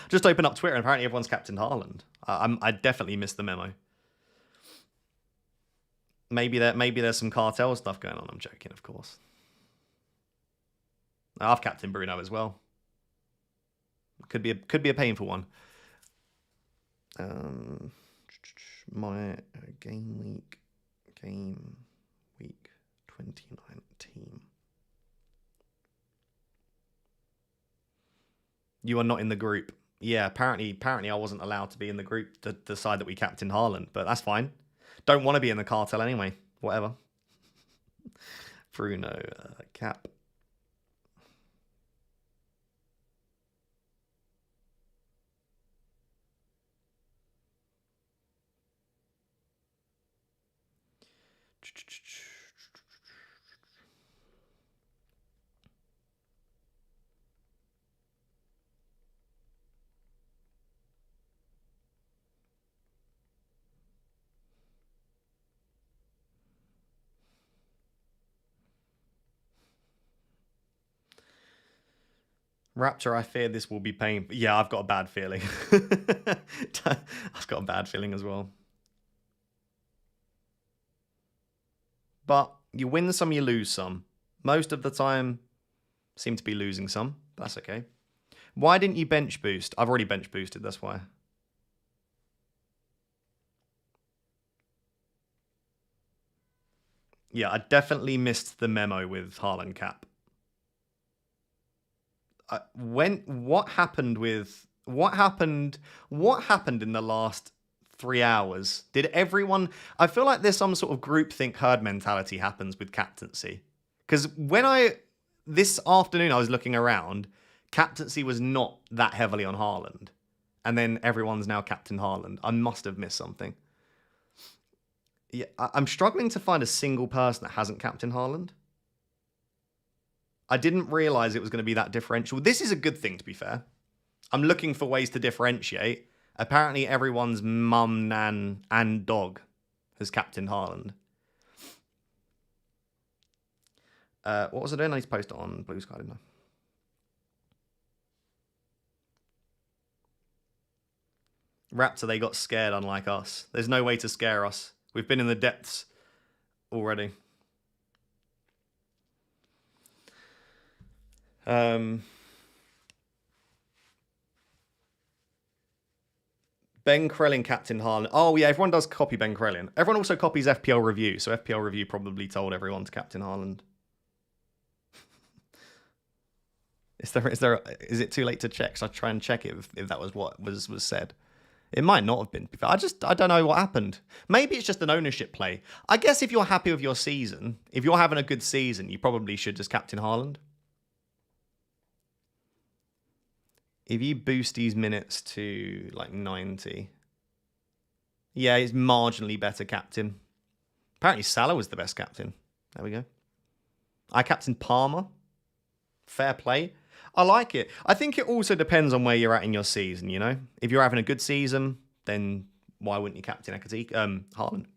Just open up Twitter and apparently everyone's captained Haaland. I definitely missed the memo. Maybe there's some cartel stuff going on. I'm joking, of course. I've captained Bruno as well. Could be a painful one. My game week 29 team. You are not in the group. Yeah, apparently I wasn't allowed to be in the group to decide that we captained Haaland, but that's fine. Don't want to be in the cartel anyway. Whatever. Bruno, cap. Raptor, I fear this will be painful. Yeah, I've got a bad feeling. I've got a bad feeling as well. But you win some, you lose some. Most of the time, seem to be losing some. That's okay. Why didn't you bench boost? I've already bench boosted, that's why. Yeah, I definitely missed the memo with Haaland cap. What happened in the last 3 hours? Did everyone? I feel like there's some sort of groupthink herd mentality happens with captaincy. Because this afternoon I was looking around, captaincy was not that heavily on Haaland, and then everyone's now captain Haaland. I must have missed something. Yeah, I'm struggling to find a single person that hasn't captained Haaland. I didn't realize it was going to be that differential. This is a good thing, to be fair. I'm looking for ways to differentiate. Apparently, everyone's mum, nan, and dog has captained Haaland. What was I doing? I need to post it on Blue Sky, didn't I? Raptor, they got scared, unlike us. There's no way to scare us. We've been in the depths already. Ben Krellin captain Haaland. Oh yeah, everyone does copy Ben Krellin. Everyone also copies FPL Review, so FPL Review probably told everyone to captain Haaland. Is it too late to check? So I try and check it if that was what was said. It might not have been. I don't know what happened. Maybe it's just an ownership play. I guess if you're happy with your season, if you're having a good season, you probably should just captain Haaland. If you boost these minutes to like 90, yeah, he's marginally better captain. Apparently Salah was the best captain. There we go. I captained Palmer. Fair play. I like it. I think it also depends on where you're at in your season, you know? If you're having a good season, then why wouldn't you captain Haaland?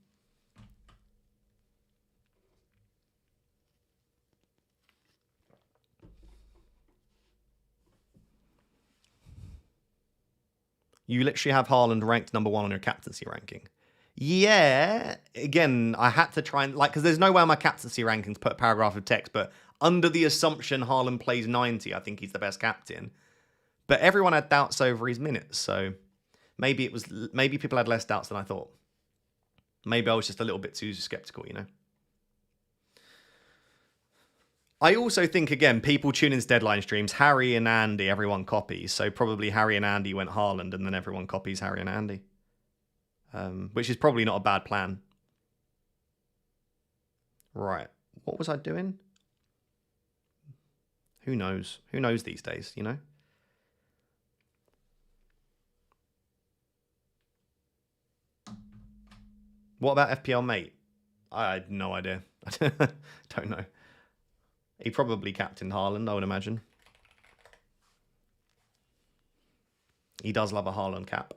You literally have Haaland ranked number 1 on your captaincy ranking. Yeah. Again, I had to try and because there's no way on my captaincy rankings put a paragraph of text, but under the assumption Haaland plays 90, I think he's the best captain. But everyone had doubts over his minutes, so maybe people had less doubts than I thought. Maybe I was just a little bit too skeptical, you know. I also think, again, people tune into deadline streams. Harry and Andy, everyone copies. So probably Harry and Andy went Haaland, and then everyone copies Harry and Andy. Which is probably not a bad plan. Right. What was I doing? Who knows? Who knows these days, you know? What about FPL Mate? I had no idea. I don't know. He probably captained Haaland, I would imagine. He does love a Haaland cap.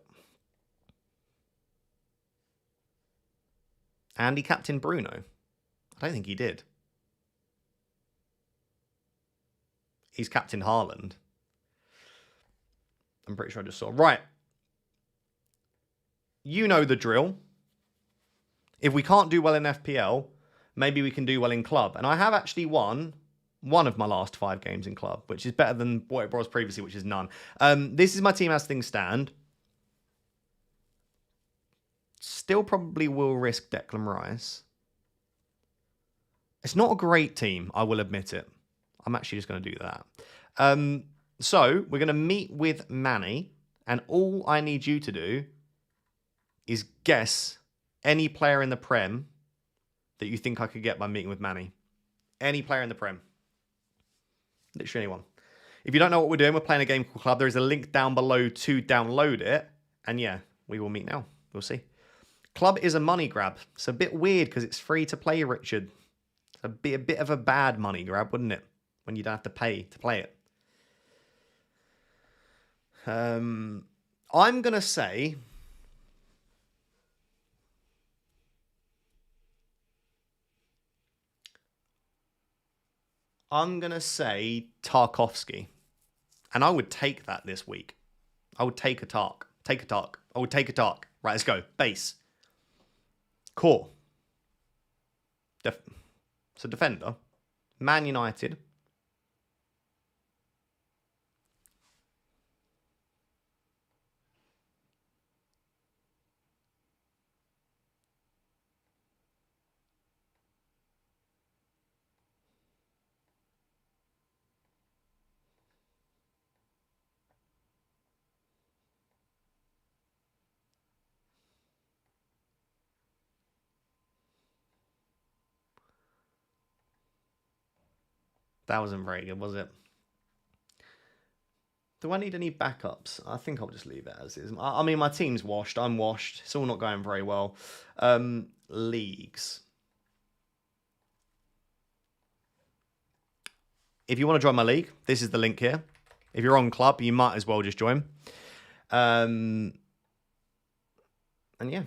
And he captained Bruno. I don't think he did. He's captained Haaland. I'm pretty sure I just saw. Right. You know the drill. If we can't do well in FPL, maybe we can do well in club. And I have actually won one of my last 5 games in club, which is better than what it was previously, which is none. This is my team as things stand. Still probably will risk Declan Rice. It's not a great team, I will admit it. I'm actually just going to do that. So we're going to meet with Manny, and all I need you to do is guess any player in the Prem that you think I could get by meeting with Manny. Any player in the Prem. Literally anyone. If you don't know what we're doing, we're playing a game called Club. There is a link down below to download it. And yeah, we will meet now. We'll see. Club is a money grab. It's a bit weird because it's free to play, Richard. It's a bit of a bad money grab, wouldn't it? When you don't have to pay to play it. I'm going to say... Tarkovsky. And I would take that this week. I would take a Tark. Take a Tark. I would take a Tark. Right, let's go. Base. Core. So defender. Man United. That wasn't very good, was it? Do I need any backups? I think I'll just leave it as is. I mean, my team's washed. I'm washed. It's all not going very well. Leagues. If you want to join my league, this is the link here. If you're on club, you might as well just join. And yeah.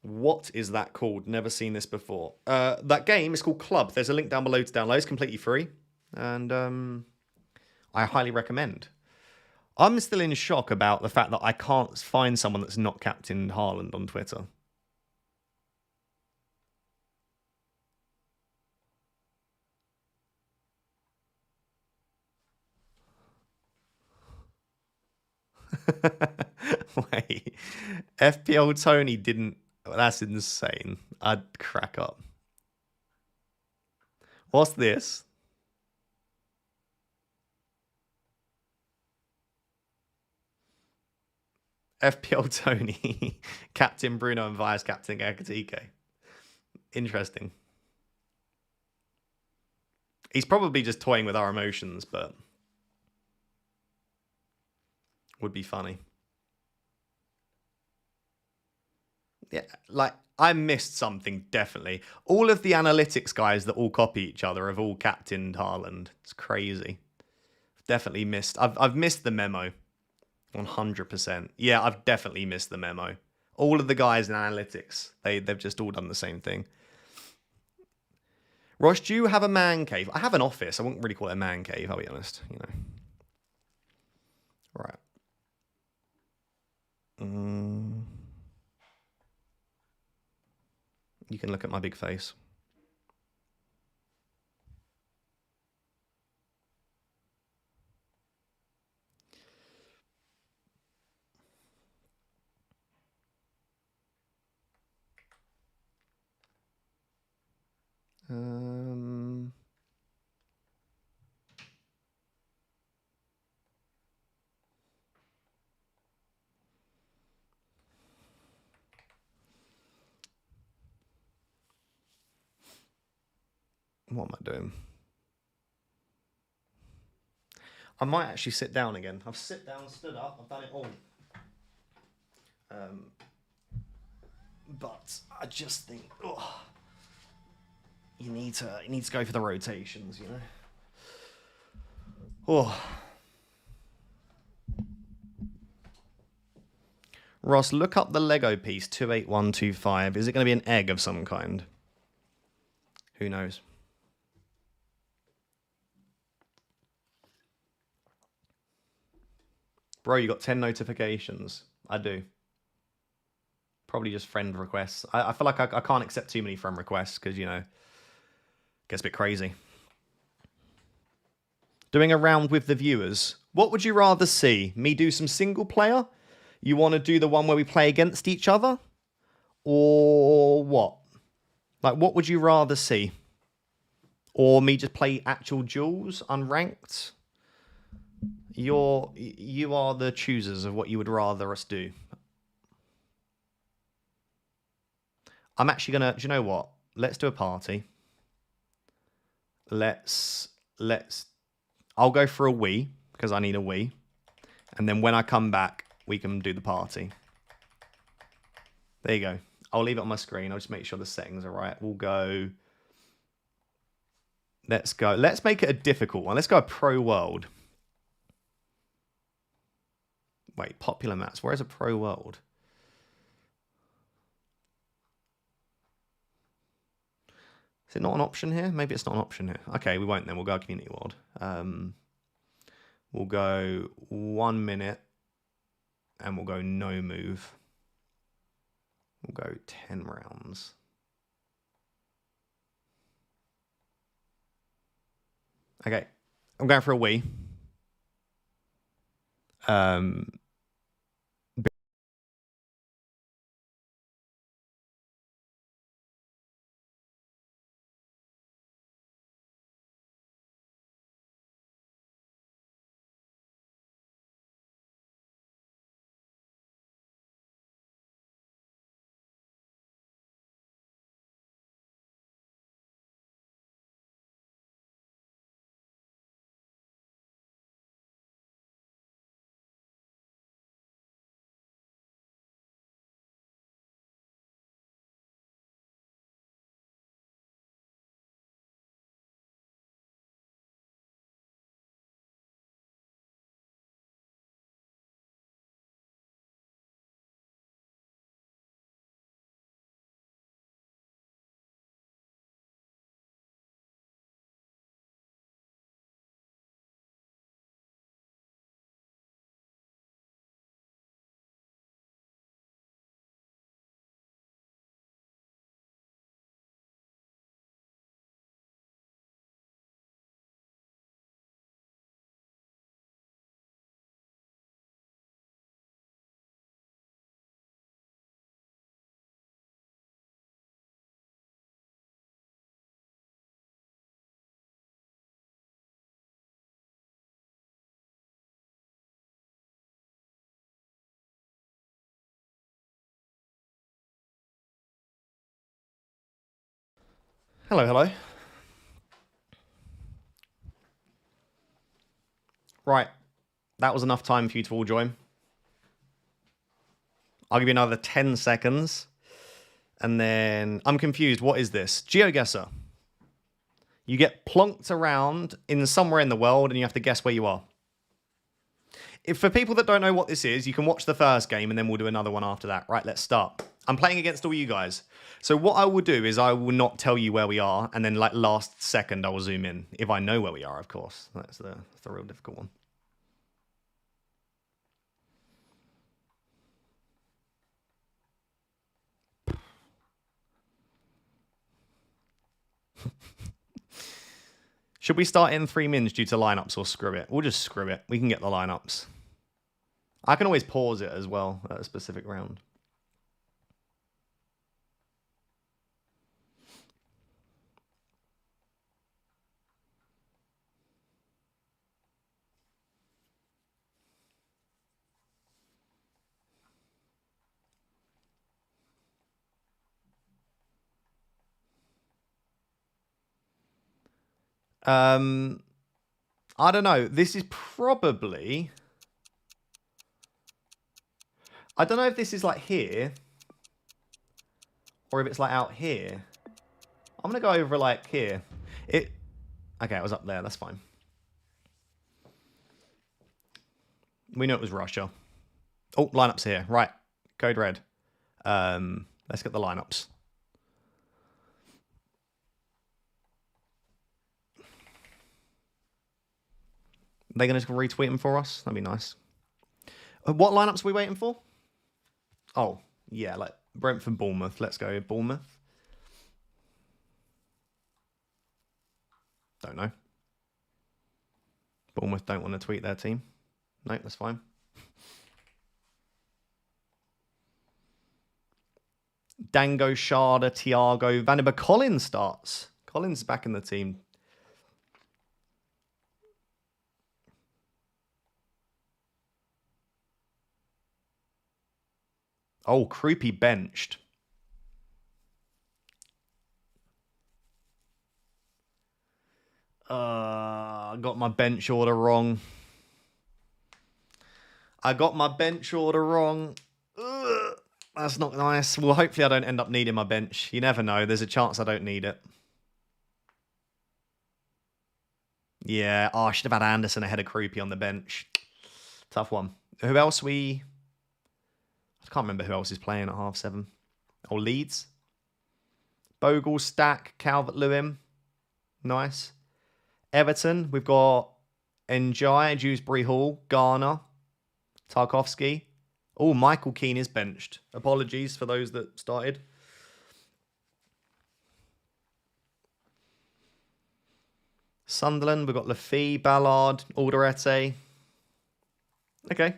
What is that called? Never seen this before. That game is called Club. There's a link down below to download. It's completely free. And I highly recommend. I'm still in shock about the fact that I can't find someone that's not Captain Haaland on Twitter. Wait. FPL Tony didn't... That's insane. I'd crack up. What's this? FPL Tony, Captain Bruno and Vice Captain Ekatike. Interesting. He's probably just toying with our emotions, but would be funny. Yeah, like, I missed something, definitely. All of the analytics guys that all copy each other have all captained Haaland. It's crazy. Definitely missed. I've missed the memo. 100%. Yeah, I've definitely missed the memo. All of the guys in analytics, they've just all done the same thing. Ross, do you have a man cave? I have an office. I wouldn't really call it a man cave, I'll be honest. You know. Right. You can look at my big face. What am I doing? I might actually sit down again. I've sit down, stood up, I've done it all. But I just think, you need to go for the rotations, you know. Oh. Ross, look up the Lego piece 28125. Is it going to be an egg of some kind? Who knows? Bro, you got 10 notifications. I do. Probably just friend requests. I feel like I can't accept too many friend requests because, you know, it gets a bit crazy. Doing a round with the viewers. What would you rather see? Me do some single player? You want to do the one where we play against each other? Or what? Like, what would you rather see? Or me just play actual duels, unranked? You are the choosers of what you would rather us do. I'm actually gonna. Do you know what? Let's do a party. Let's. I'll go for a Wii because I need a Wii, and then when I come back, we can do the party. There you go. I'll leave it on my screen. I'll just make sure the settings are right. We'll go. Let's go. Let's make it a difficult one. Let's go a pro world. Wait, popular maps. Where's a pro world? Is it not an option here? Maybe it's not an option here. Okay, we won't then. We'll go community world. We'll go 1 minute and we'll go no move. We'll go 10 rounds. Okay, I'm going for a Wii. Hello, hello. Right, that was enough time for you to all join. I'll give you another 10 seconds. And then, I'm confused. What is this? Geoguessr. You get plonked around in somewhere in the world and you have to guess where you are. If for people that don't know what this is, you can watch the first game and then we'll do another one after that. Right, let's start. I'm playing against all you guys. So what I will do is I will not tell you where we are, and then like last second I will zoom in. If I know where we are, of course. That's the real difficult one. Should we start in 3 mins due to lineups or screw it? We'll just screw it. We can get the lineups. I can always pause it as well at a specific round. I don't know. This is probably... I don't know if this is like here. Or if it's like out here. I'm going to go over like here. Okay, it was up there. That's fine. We knew it was Russia. Oh, lineups here. Right. Code red. Let's get the lineups. They're going to retweet them for us? That'd be nice. What lineups are we waiting for? Oh, yeah, like Brentford, Bournemouth. Let's go Bournemouth. Don't know. Bournemouth don't want to tweet their team. No, that's fine. Dango, Sharda, Thiago, Vanderbilt. Collins starts. Collins is back in the team. Oh, Creepy benched. I got my bench order wrong. Ugh, that's not nice. Well, hopefully I don't end up needing my bench. You never know. There's a chance I don't need it. Yeah. Oh, I should have had Anderson ahead of Creepy on the bench. Tough one. Who else I can't remember who else is playing at 7:30. Oh, Leeds. Bogle, Stack, Calvert-Lewin. Nice. Everton, we've got Njai, Dewsbury Hall, Garner, Tarkovsky. Oh, Michael Keane is benched. Apologies for those that started. Sunderland, we've got Lafay, Ballard, Alderete. Okay.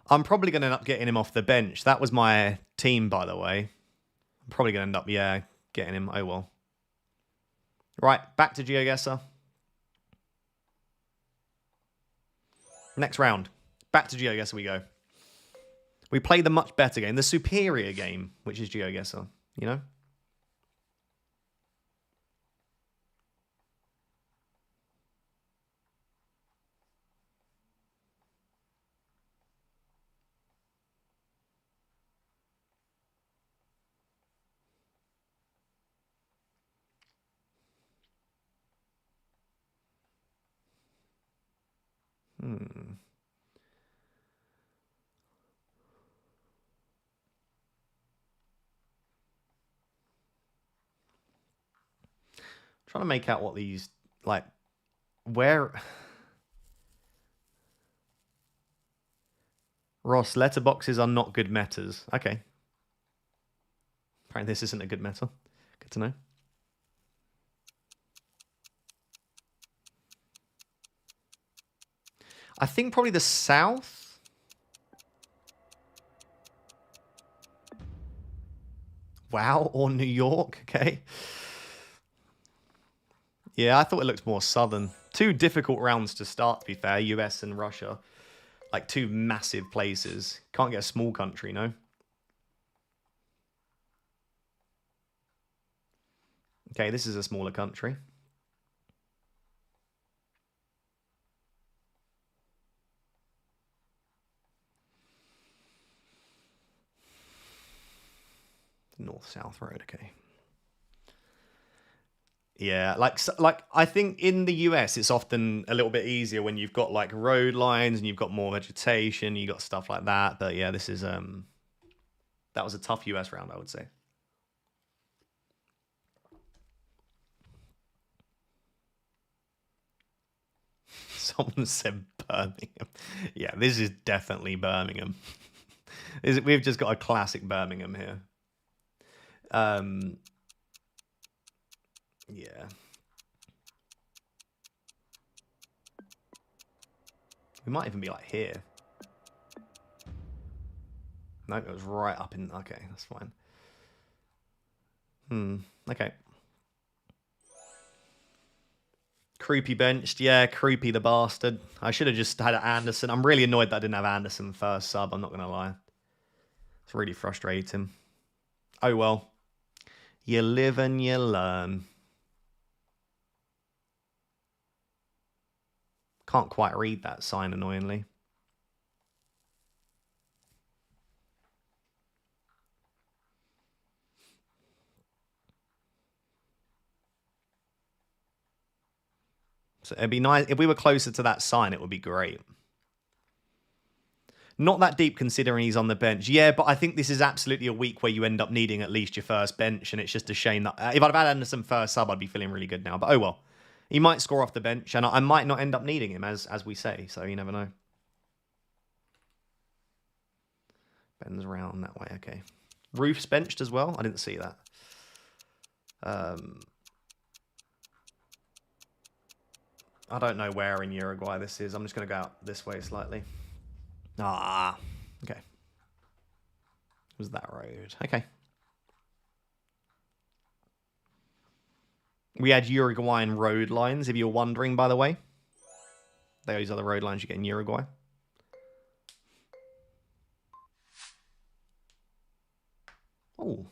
I'm probably going to end up getting him off the bench. That was my team, by the way. I'm probably going to end up, getting him. Oh, well. Right, back to Geoguessr. Next round. Back to Geoguessr we go. We played the much better game. The superior game, which is Geoguessr, you know? Trying to make out what these, like, where... Ross, letterboxes are not good metas. Okay. Apparently this isn't a good meta. Good to know. I think probably the South. Wow, or New York. Okay. Yeah, I thought it looked more southern. Two difficult rounds to start, to be fair. US and Russia. Like two massive places. Can't get a small country, no? Okay, this is a smaller country. North-South road, okay. Yeah, like I think in the US it's often a little bit easier when you've got like road lines and you've got more vegetation, you got stuff like that. But yeah, this is that was a tough US round, I would say. Someone said Birmingham. Yeah, this is definitely Birmingham. We've just got a classic Birmingham here. Yeah. We might even be like here. No, it was right up in... Okay, that's fine. Okay. Creepy benched. Yeah, Creepy the bastard. I should have just had Anderson. I'm really annoyed that I didn't have Anderson first sub. I'm not going to lie. It's really frustrating. Oh, well. You live and you learn. Can't quite read that sign, annoyingly. So it'd be nice if we were closer to that sign. It would be great. Not that deep considering he's on the bench. Yeah, but I think this is absolutely a week where you end up needing at least your first bench, and it's just a shame that if I'd have had Anderson first sub, I'd be feeling really good now. But oh well. He might score off the bench, and I might not end up needing him, as we say, so you never know. Ben's round that way, okay. Roof's benched as well? I didn't see that. I don't know where in Uruguay this is. I'm just going to go out this way slightly. Ah, okay. It was that road. Okay. We had Uruguayan road lines, if you're wondering, by the way. Those are the road lines you get in Uruguay. Oh.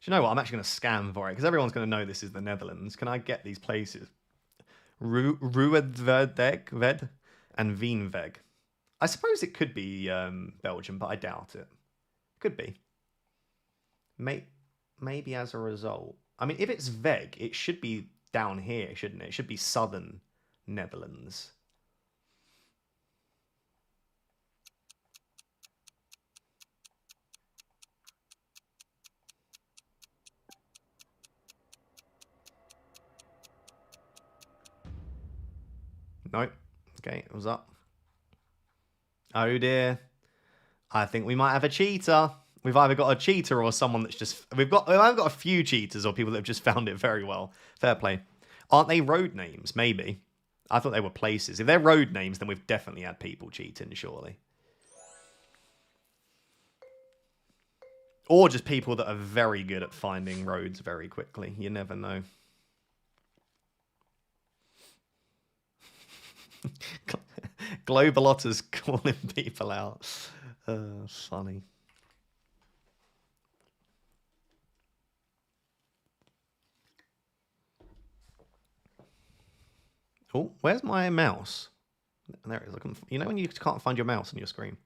Do you know what? I'm actually going to scan for it because everyone's going to know this is the Netherlands. Can I get these places? Ruedweg and Veenweg. I suppose it could be Belgium, but I doubt it. Could be. Maybe as a result. I mean, if it's Veg, it should be down here, shouldn't it? It should be southern Netherlands. Nope. Okay, it was up. Oh dear. I think we might have a cheater. We've either got a cheater or someone that's just... I've got a few cheaters or people that have just found it very well. Fair play. Aren't they road names? Maybe. I thought they were places. If they're road names, then we've definitely had people cheating, surely. Or just people that are very good at finding roads very quickly. You never know. Globalotters calling people out. Funny. Oh, where's my mouse? There it is. You know when you can't find your mouse on your screen?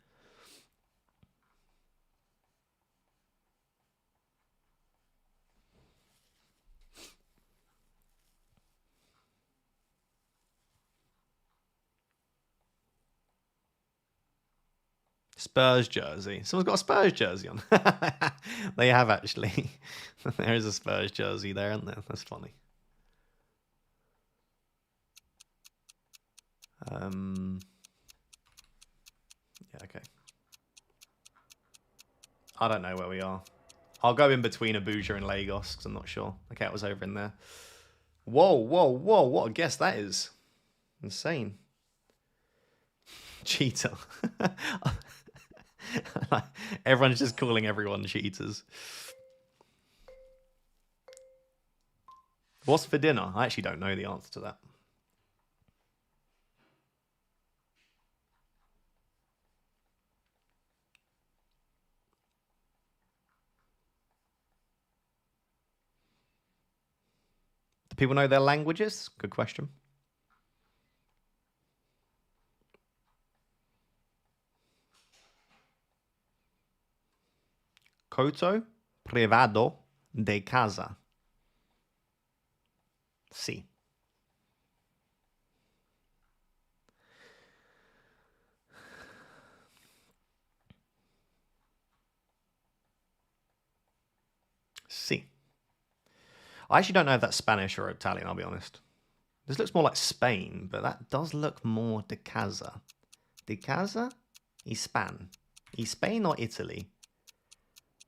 Spurs jersey. Someone's got a Spurs jersey on. They have actually. There is a Spurs jersey there, isn't there? That's funny. Yeah, okay. I don't know where we are. I'll go in between Abuja and Lagos because I'm not sure. Okay, it was over in there. Whoa, whoa, whoa. What a guess that is. Insane. Cheater. Everyone's just calling everyone cheaters. What's for dinner? I actually don't know the answer to that. Do people know their languages? Good question. Coto privado de casa. Sí. Sí. I actually don't know if that's Spanish or Italian, I'll be honest. This looks more like Spain, but that does look more de casa. De casa? Hispan. Spain or Italy?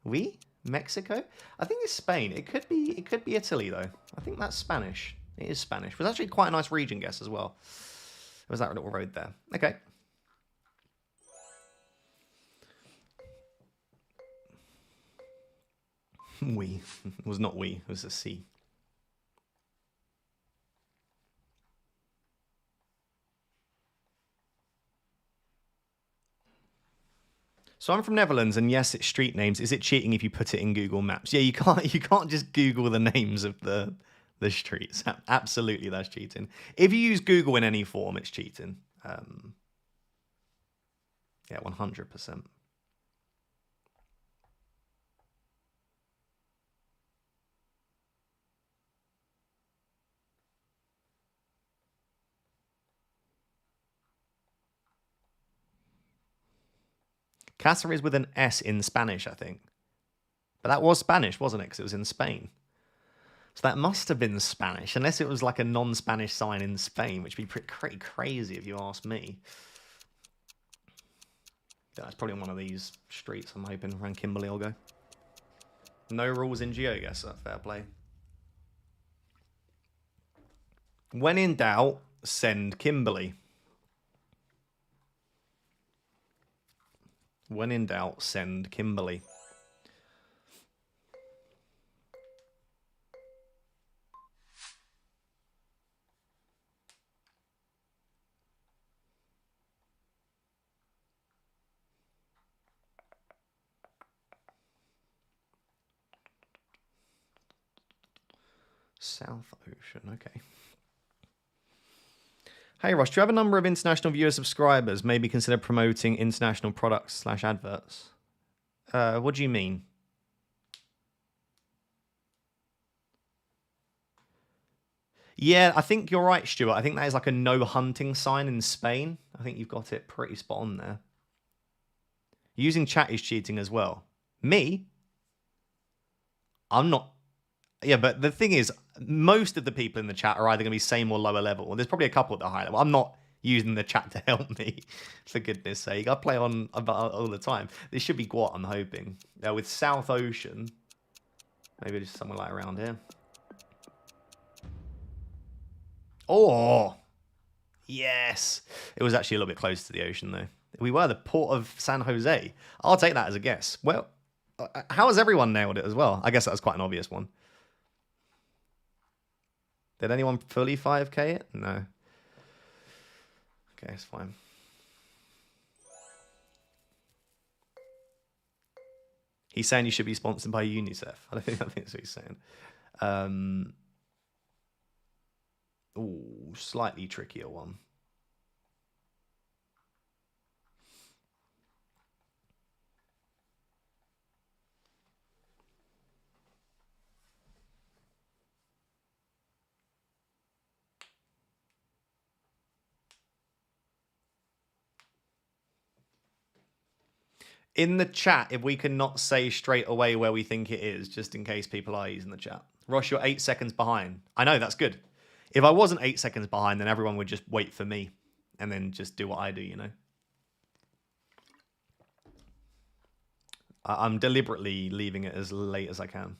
Oui? Mexico? I think it's Spain. It could be Italy though. I think that's Spanish. It is Spanish. It was actually quite a nice region guess as well. It was that little road there. Okay. We. It was not we. It was a C. So I'm from Netherlands, and yes, it's street names. Is it cheating if you put it in Google Maps? Yeah, you can't just Google the names of the streets. Absolutely, that's cheating. If you use Google in any form, it's cheating. Yeah, 100%. Casa is with an S in Spanish, I think. But that was Spanish, wasn't it? Because it was in Spain. So that must have been Spanish, unless it was like a non-Spanish sign in Spain, which would be pretty crazy if you ask me. That's probably on one of these streets, I'm hoping, around Kimberley I'll go. No rules in Geoguessr, fair play. When in doubt, send Kimberley. When in doubt, send Kimberley. South Ocean, okay. Hey Ross, do you have a number of international viewer subscribers? Maybe consider promoting international products / adverts. What do you mean? Yeah, I think you're right, Stuart. I think that is like a no hunting sign in Spain. I think you've got it pretty spot on there. Using chat is cheating as well. Me? I'm not. Yeah, but the thing is, most of the people in the chat are either going to be same or lower level. There's probably a couple at the high level. I'm not using the chat to help me, for goodness sake. I play on all the time. This should be Gwot, I'm hoping. With South Ocean, maybe just somewhere like around here. Oh, yes. It was actually a little bit close to the ocean, though. We were the port of San Jose. I'll take that as a guess. Well, how has everyone nailed it as well? I guess that was quite an obvious one. Did anyone fully 5k it? No. Okay, it's fine. He's saying you should be sponsored by UNICEF. I think that's what he's saying. Ooh, slightly trickier one. In the chat, if we can not say straight away where we think it is, just in case people are using the chat. Ross, you're 8 seconds behind. I know, that's good. If I wasn't 8 seconds behind, then everyone would just wait for me and then just do what I do, you know? I'm deliberately leaving it as late as I can.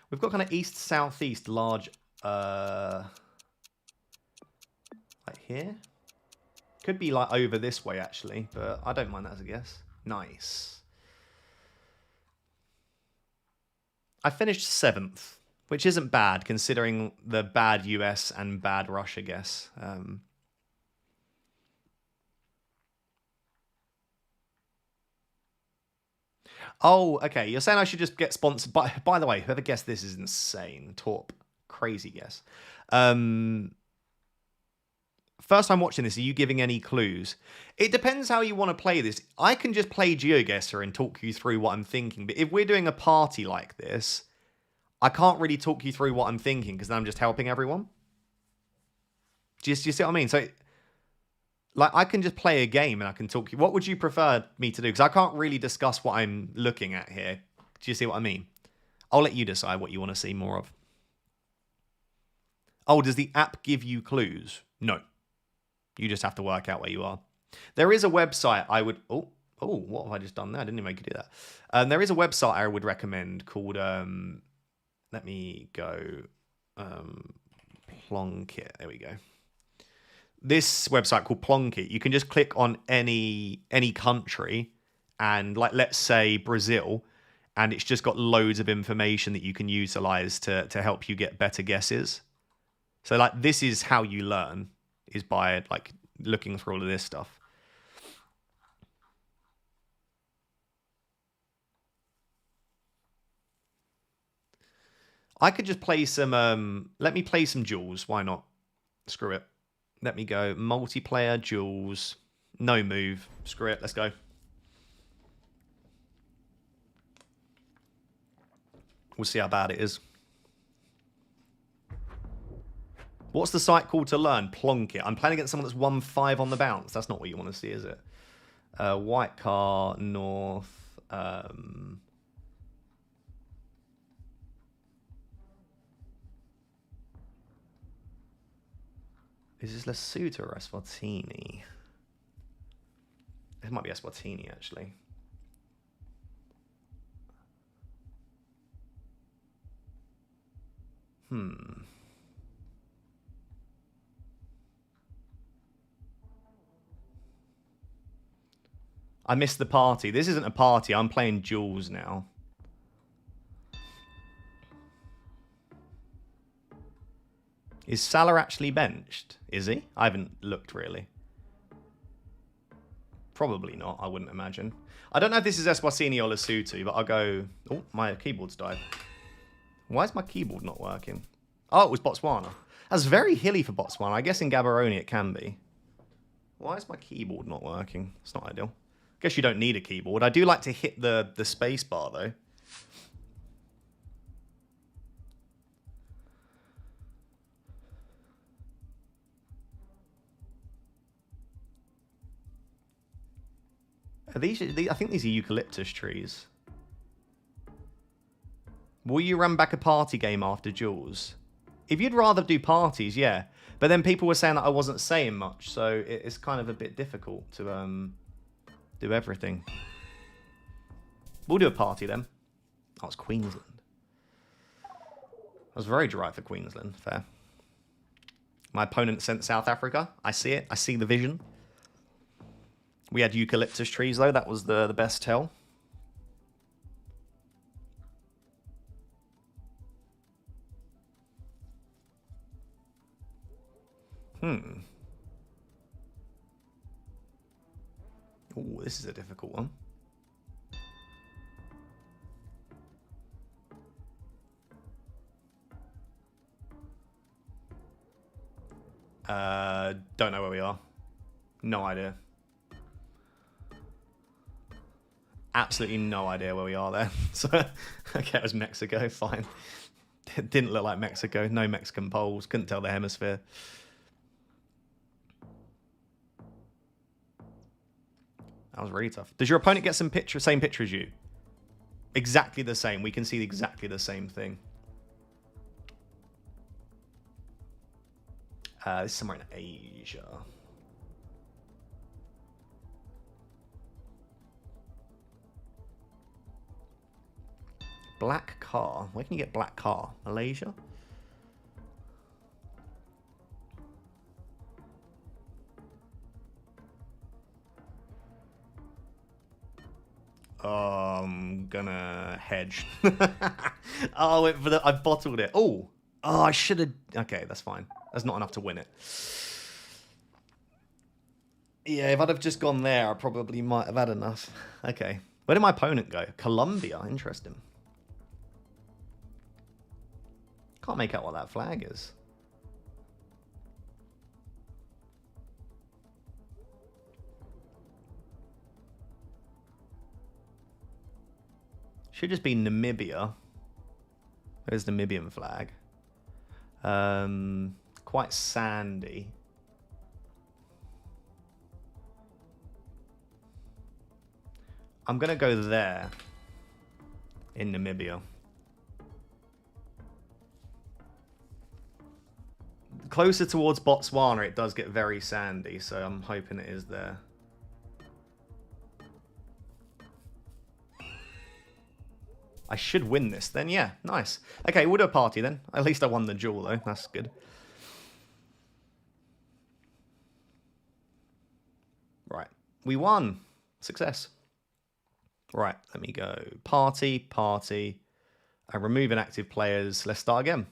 We've got kind of east, southeast, large, like here. Could be like over this way, actually, but I don't mind that as a guess. Nice. I finished 7th, which isn't bad, considering the bad US and bad Russia guess. Oh, okay. You're saying I should just get sponsored. By the way, whoever guessed this is insane. Torp. Crazy guess. First time watching this, are you giving any clues? It depends how you want to play this. I can just play GeoGuessr and talk you through what I'm thinking. But if we're doing a party like this, I can't really talk you through what I'm thinking because then I'm just helping everyone. Do you see what I mean? So, like, I can just play a game and I can talk you. What would you prefer me to do? Because I can't really discuss what I'm looking at here. Do you see what I mean? I'll let you decide what you want to see more of. Oh, does the app give you clues? No. You just have to work out where you are. There is a website I would... Oh, what have I just done there? I didn't even make you do that. There is a website I would recommend called... let me go... Plonkit. There we go. this website called Plonky, you can just click on any country and like let's say Brazil, and it's just got loads of information that you can utilize to help you get better guesses. So like this is how you learn, is by like looking through all of this stuff. I could just play some let me play some duels, why not? Screw it. Let me go multiplayer duels, no move. Screw it, let's go. We'll see how bad it is. What's the site called to learn? Plonk it. I'm playing against someone that's won 5 on the bounce. That's not what you want to see, is it? White car, north. Is this Lesotho or Eswatini? It might be Eswatini, actually. I missed the party. This isn't a party. I'm playing duels now. Is Salah actually benched? Is he? I haven't looked, really. Probably not, I wouldn't imagine. I don't know if this is Eswatini or Lesotho, but I'll go... Oh, my keyboard's died. Why is my keyboard not working? Oh, it was Botswana. That's very hilly for Botswana. I guess in Gaborone it can be. Why is my keyboard not working? It's not ideal. I guess you don't need a keyboard. I do like to hit the space bar, though. Are these, I think these are eucalyptus trees. Will you run back a party game after duels? If you'd rather do parties, yeah. But then people were saying that I wasn't saying much, so it's kind of a bit difficult to do everything. We'll do a party then. Oh, it's Queensland. I was very dry for Queensland. Fair. My opponent sent South Africa. I see it. I see the vision. We had eucalyptus trees, though. That was the best tell. Oh, this is a difficult one. Don't know where we are. No idea. Absolutely no idea where we are there. So, okay, it was Mexico. Fine. It didn't look like Mexico. No Mexican poles. Couldn't tell the hemisphere. That was really tough. Does your opponent get same picture as you? Exactly the same. We can see exactly the same thing. This is somewhere in Asia. Black car. Where can you get black car? Malaysia? I'm gonna hedge. Oh, I bottled it. Oh, I should have. Okay, that's fine. That's not enough to win it. Yeah, if I'd have just gone there, I probably might have had enough. Okay. Where did my opponent go? Colombia. Interesting. Can't make out what that flag is. Should just be Namibia. There's the Namibian flag. Quite sandy. I'm going to go there in Namibia. Closer towards Botswana, it does get very sandy, so I'm hoping it is there. I should win this then, yeah, nice. Okay, we'll do a party then. At least I won the duel though, that's good. We won. Success. Right, let me go. Party. And remove inactive players. Let's start again.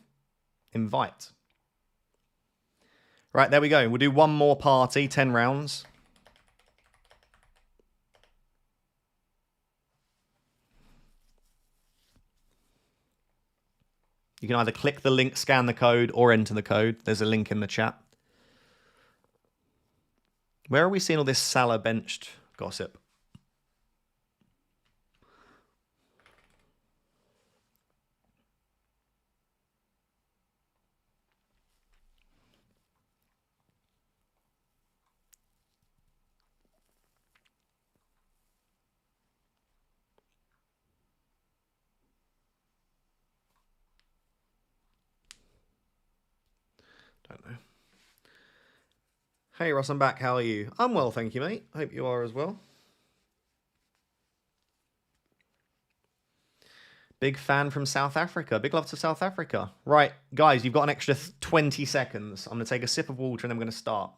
Invite. Right, there we go. We'll do one more party, 10 rounds. You can either click the link, scan the code, or enter the code. There's a link in the chat. Where are we seeing all this Salah benched gossip? Don't know. Hey Ross, I'm back. How are you? I'm well, thank you, mate. Hope you are as well. Big fan from South Africa. Big love to South Africa. Right, guys, you've got an extra 20 seconds. I'm going to take a sip of water and then I'm going to start.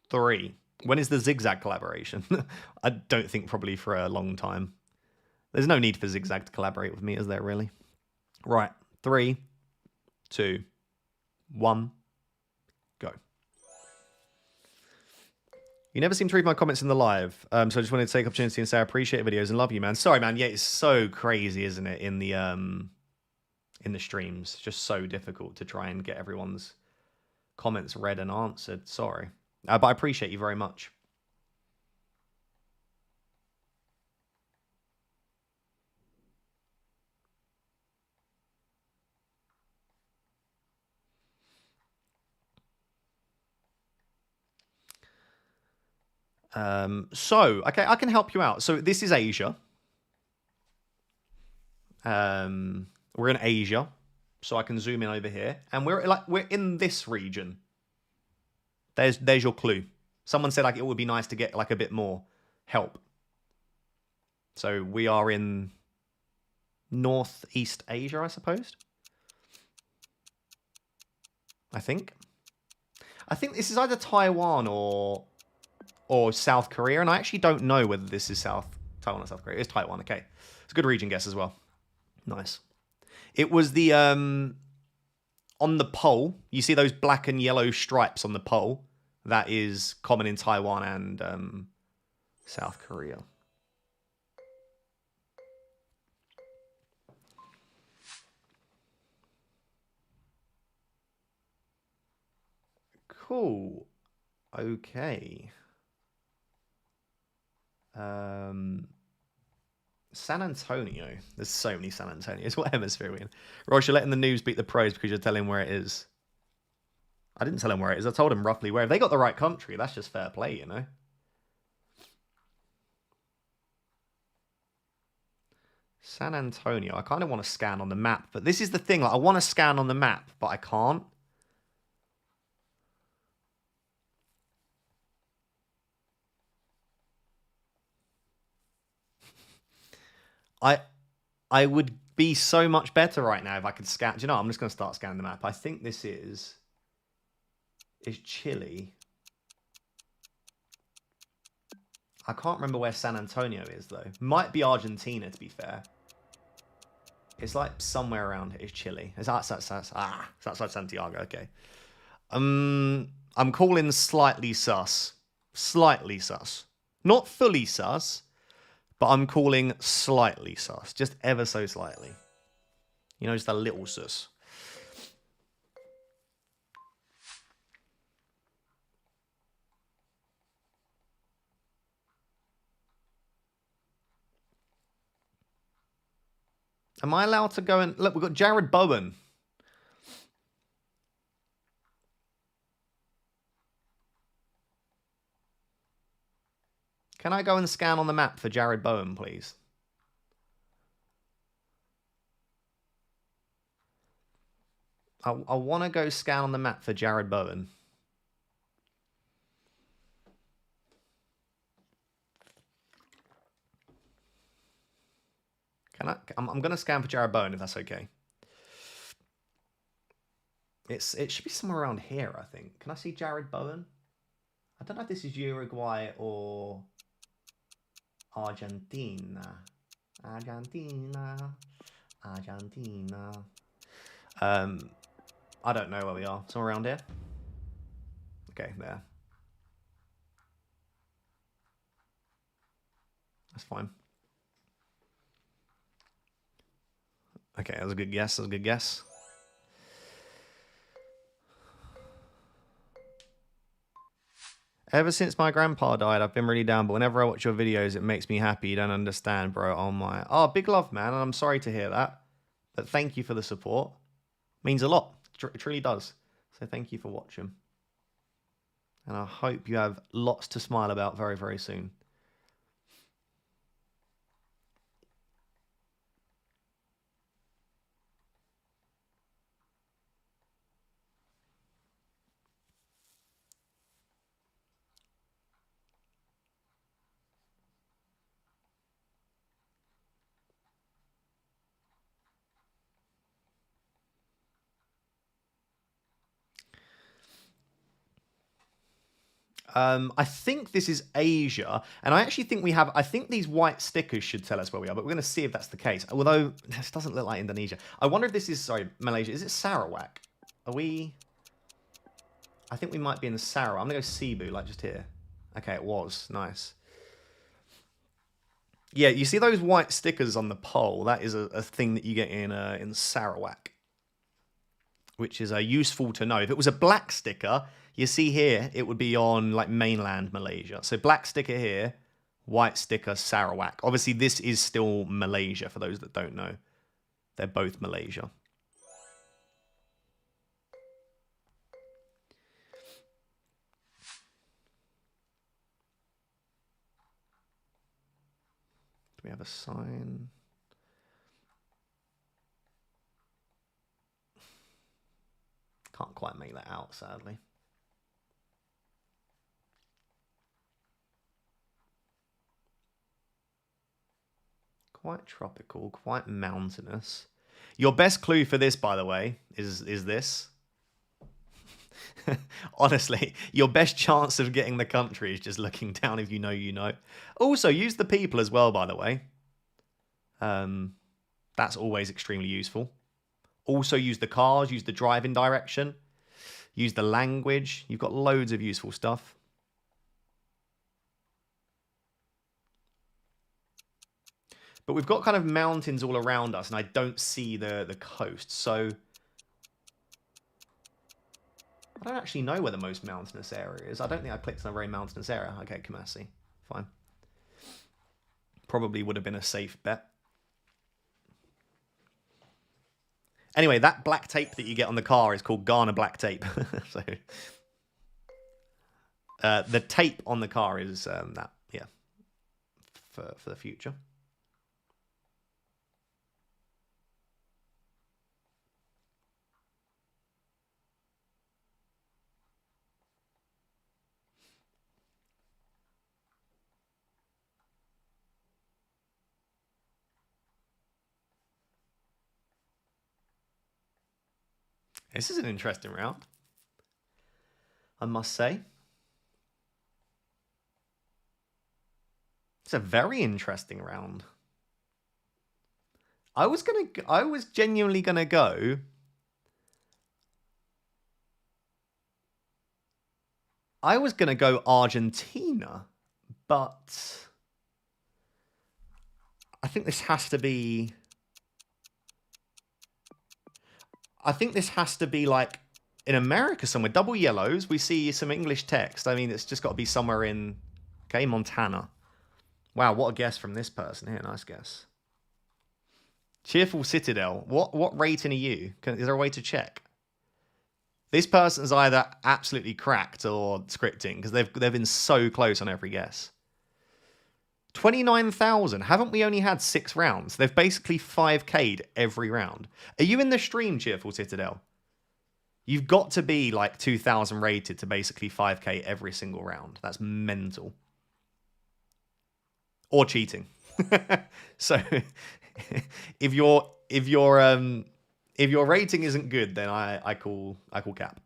Three. When is the Zigzag collaboration? I don't think probably for a long time. There's no need for Zigzag to collaborate with me, is there really? Right. 3, 2, 1, go. You never seem to read my comments in the live, so I just wanted to take opportunity and say I appreciate videos and love you, man. Sorry, man. Yeah, it's so crazy, isn't it, in the streams? Just so difficult to try and get everyone's comments read and answered. Sorry. But I appreciate you very much. Okay, I can help you out. So this is Asia. We're in Asia, so I can zoom in over here, and we're in this region. There's your clue. Someone said like it would be nice to get like a bit more help. So we are in Northeast Asia, I suppose. I think this is either Taiwan or South Korea, and I actually don't know whether this is Taiwan or South Korea. It's Taiwan, okay. It's a good region guess as well. Nice. It was the on the pole, you see those black and yellow stripes on the pole? That is common in Taiwan and South Korea. Cool. Okay. San Antonio. There's so many San Antonios. What hemisphere are we in? Ross, you're letting the noobs beat the pros because you're telling where it is. I didn't tell him where it is. I told him roughly where. If they got the right country, that's just fair play, you know? San Antonio. I kind of want to scan on the map, but this is the thing. Like, I want to scan on the map, but I can't. I would be so much better right now if I could scan. Do you know, I'm just going to start scanning the map. I think this is Chile. I can't remember where San Antonio is, though. Might be Argentina, to be fair. It's like somewhere around here. It's Chile. It's outside Santiago. Okay. I'm calling slightly sus. Slightly sus. Not fully sus, but I'm calling slightly sus. Just ever so slightly. You know, just a little sus. Am I allowed to go and... Look, we've got Jared Bowen. Can I go and scan on the map for Jared Bowen, please? I want to go scan on the map for Jared Bowen. I'm going to scan for Jared Bowen if that's okay. It should be somewhere around here, I think. Can I see Jared Bowen? I don't know if this is Uruguay or Argentina. Argentina. I don't know where we are. Somewhere around here? Okay, there. That's fine. Okay, that was a good guess. That was a good guess. Ever since my grandpa died, I've been really down, but whenever I watch your videos, it makes me happy. You don't understand, bro. Oh, my. Oh, big love, man. And I'm sorry to hear that. But thank you for the support. Means a lot. It truly does. So thank you for watching. And I hope you have lots to smile about very, very soon. I think this is Asia, and I actually think we have. I think these white stickers should tell us where we are, but we're going to see if that's the case. Although this doesn't look like Indonesia. I wonder if this is Malaysia. Is it Sarawak? Are we? I think we might be in Sarawak. I'm going to go Cebu, like just here. Okay, it was nice. Yeah, you see those white stickers on the pole? That is a thing that you get in Sarawak, which is useful to know. If it was a black sticker, you see here, it would be on like mainland Malaysia. So black sticker here, white sticker Sarawak. Obviously, this is still Malaysia, for those that don't know. They're both Malaysia. Do we have a sign? Can't quite make that out, sadly. Quite tropical, quite mountainous. Your best clue for this, by the way, is this. Honestly, your best chance of getting the country is just looking down. If you know, you know. Also, use the people as well, by the way. That's always extremely useful. Also, use the cars, use the driving direction, use the language. You've got loads of useful stuff. But we've got kind of mountains all around us, and I don't see the coast. So I don't actually know where the most mountainous area is. I don't think I clicked on a very mountainous area. Okay, Kumasi. Fine. Probably would have been a safe bet. Anyway, that black tape that you get on the car is called Ghana black tape. So the tape on the car is that, yeah, for the future. This is an interesting round, I must say. It's a very interesting round. I was genuinely gonna go. I was gonna go Argentina, but I think this has to be. I think this has to be like in America somewhere. Double yellows. We see some English text. I mean, it's just got to be somewhere in. Okay, Montana. Wow, what a guess from this person here. Nice guess. Cheerful Citadel. What rating are you? Is there a way to check? This person's either absolutely cracked or scripting because they've been so close on every guess. 29,000. Haven't we only had 6 rounds? They've basically 5K'd every round. Are you in the stream, Cheerful Citadel? You've got to be like 2,000 rated to basically 5K every single round. That's mental. Or cheating. So if your rating isn't good, then I call cap.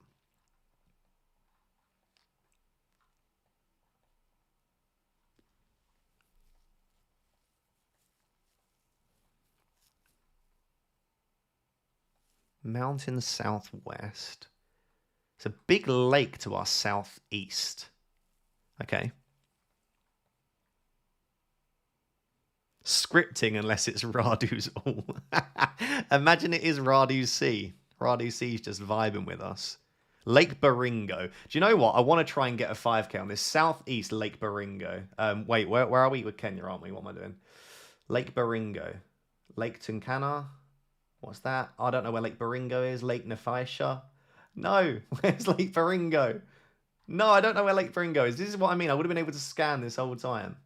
Mountain southwest. It's a big lake to our southeast. Okay. Scripting unless it's Radu's all. Imagine it is Radu's Sea. Radu's Sea's just vibing with us. Lake Baringo. Do you know what? I want to try and get a 5k on this. Southeast Lake Baringo. Wait, where are we with Kenya, aren't we? What am I doing? Lake Baringo. Lake Tunkana. What's that? I don't know where Lake Baringo is. Lake Nephisha. No, where's Lake Baringo? No, I don't know where Lake Baringo is. This is what I mean. I would have been able to scan this whole time.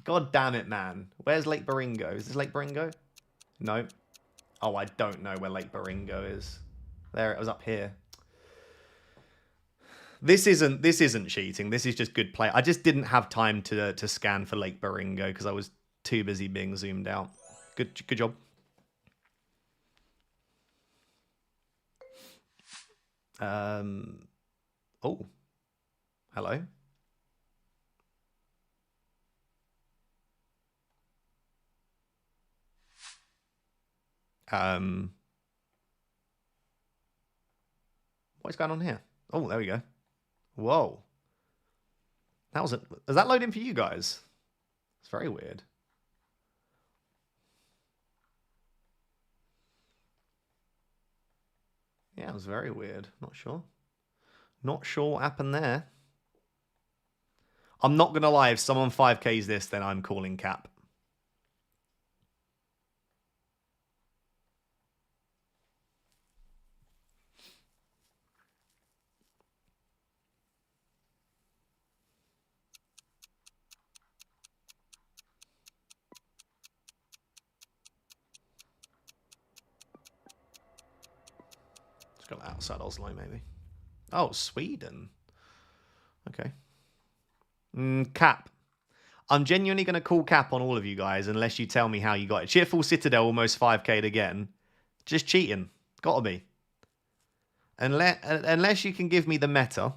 God damn it, man. Where's Lake Baringo? Is this Lake Baringo? No. Oh, I don't know where Lake Baringo is. There, it was up here. This isn't cheating. This is just good play. I just didn't have time to scan for Lake Baringo because I was too busy being zoomed out. Good job. Oh. Hello. What's going on here? Oh, there we go. Whoa. Is that loading for you guys? It's very weird. Yeah, it was very weird. Not sure. Not sure what happened there. I'm not going to lie. If someone 5Ks this, then I'm calling cap. Let's go outside Oslo, maybe. Oh, Sweden. Okay. Cap. I'm genuinely going to call cap on all of you guys unless you tell me how you got it. Cheerful Citadel almost 5k'd again. Just cheating. Gotta be. Unless you can give me the meta,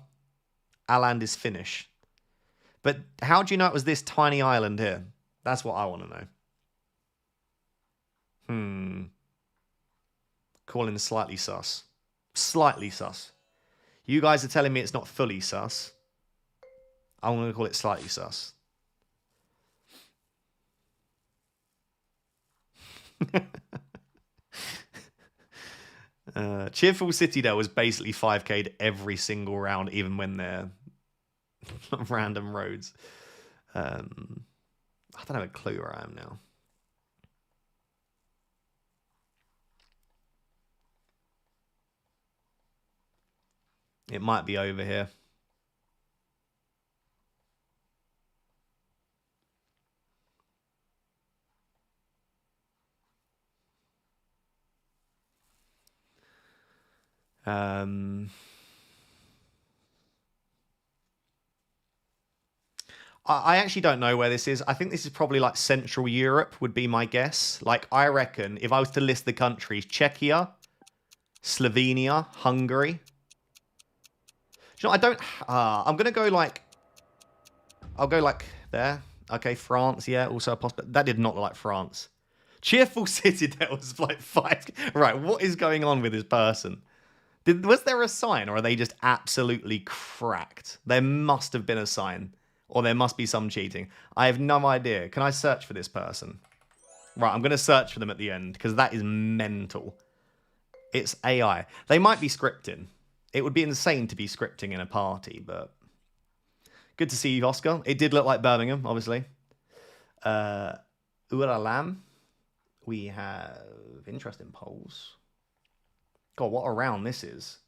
Aland is Finnish. But how do you know it was this tiny island here? That's what I want to know. Calling slightly sus. Slightly sus. You guys are telling me it's not fully sus. I'm going to call it slightly sus. Cheerful Citadel was basically 5k'd every single round, even when they're random roads. I don't have a clue where I am now. It might be over here. I actually don't know where this is. I think this is probably like Central Europe would be my guess. Like, I reckon if I was to list the countries, Czechia, Slovenia, Hungary. You know, I'm going to go like... I'll go like there. Okay, France, yeah, also a possibility. That did not look like France. Cheerful Citadel was like 5... Right, what is going on with this person? Was there a sign, or are they just absolutely cracked? There must have been a sign, or there must be some cheating. I have no idea. Can I search for this person? Right, I'm going to search for them at the end, because that is mental. It's AI. They might be scripting. It would be insane to be scripting in a party, but... Good to see you, Oscar. It did look like Birmingham, obviously. Uralam. We have interesting polls. God, what a round this is.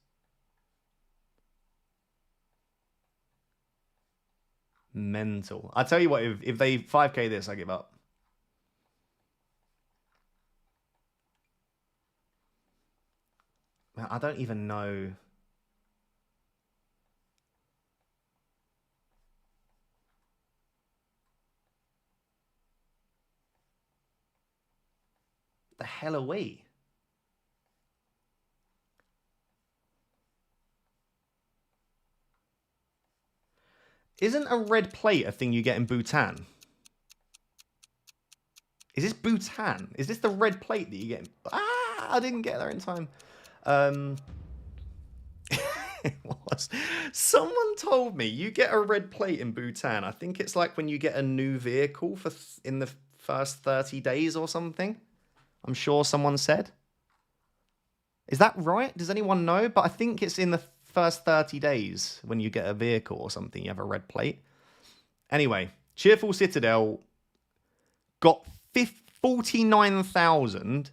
Mental. I tell you what, if they 5k this, I give up. Man, I don't even know. The hell are we? Isn't a red plate a thing you get in Bhutan? Is this Bhutan? Is this the red plate that you get? I didn't get there in time. It was. Someone told me you get a red plate in Bhutan. I think it's like when you get a new vehicle for in the first 30 days or something. I'm sure someone said. Is that right? Does anyone know? But I think it's in the first 30 days when you get a vehicle or something, you have a red plate. Anyway, Cheerful Citadel got 49,000.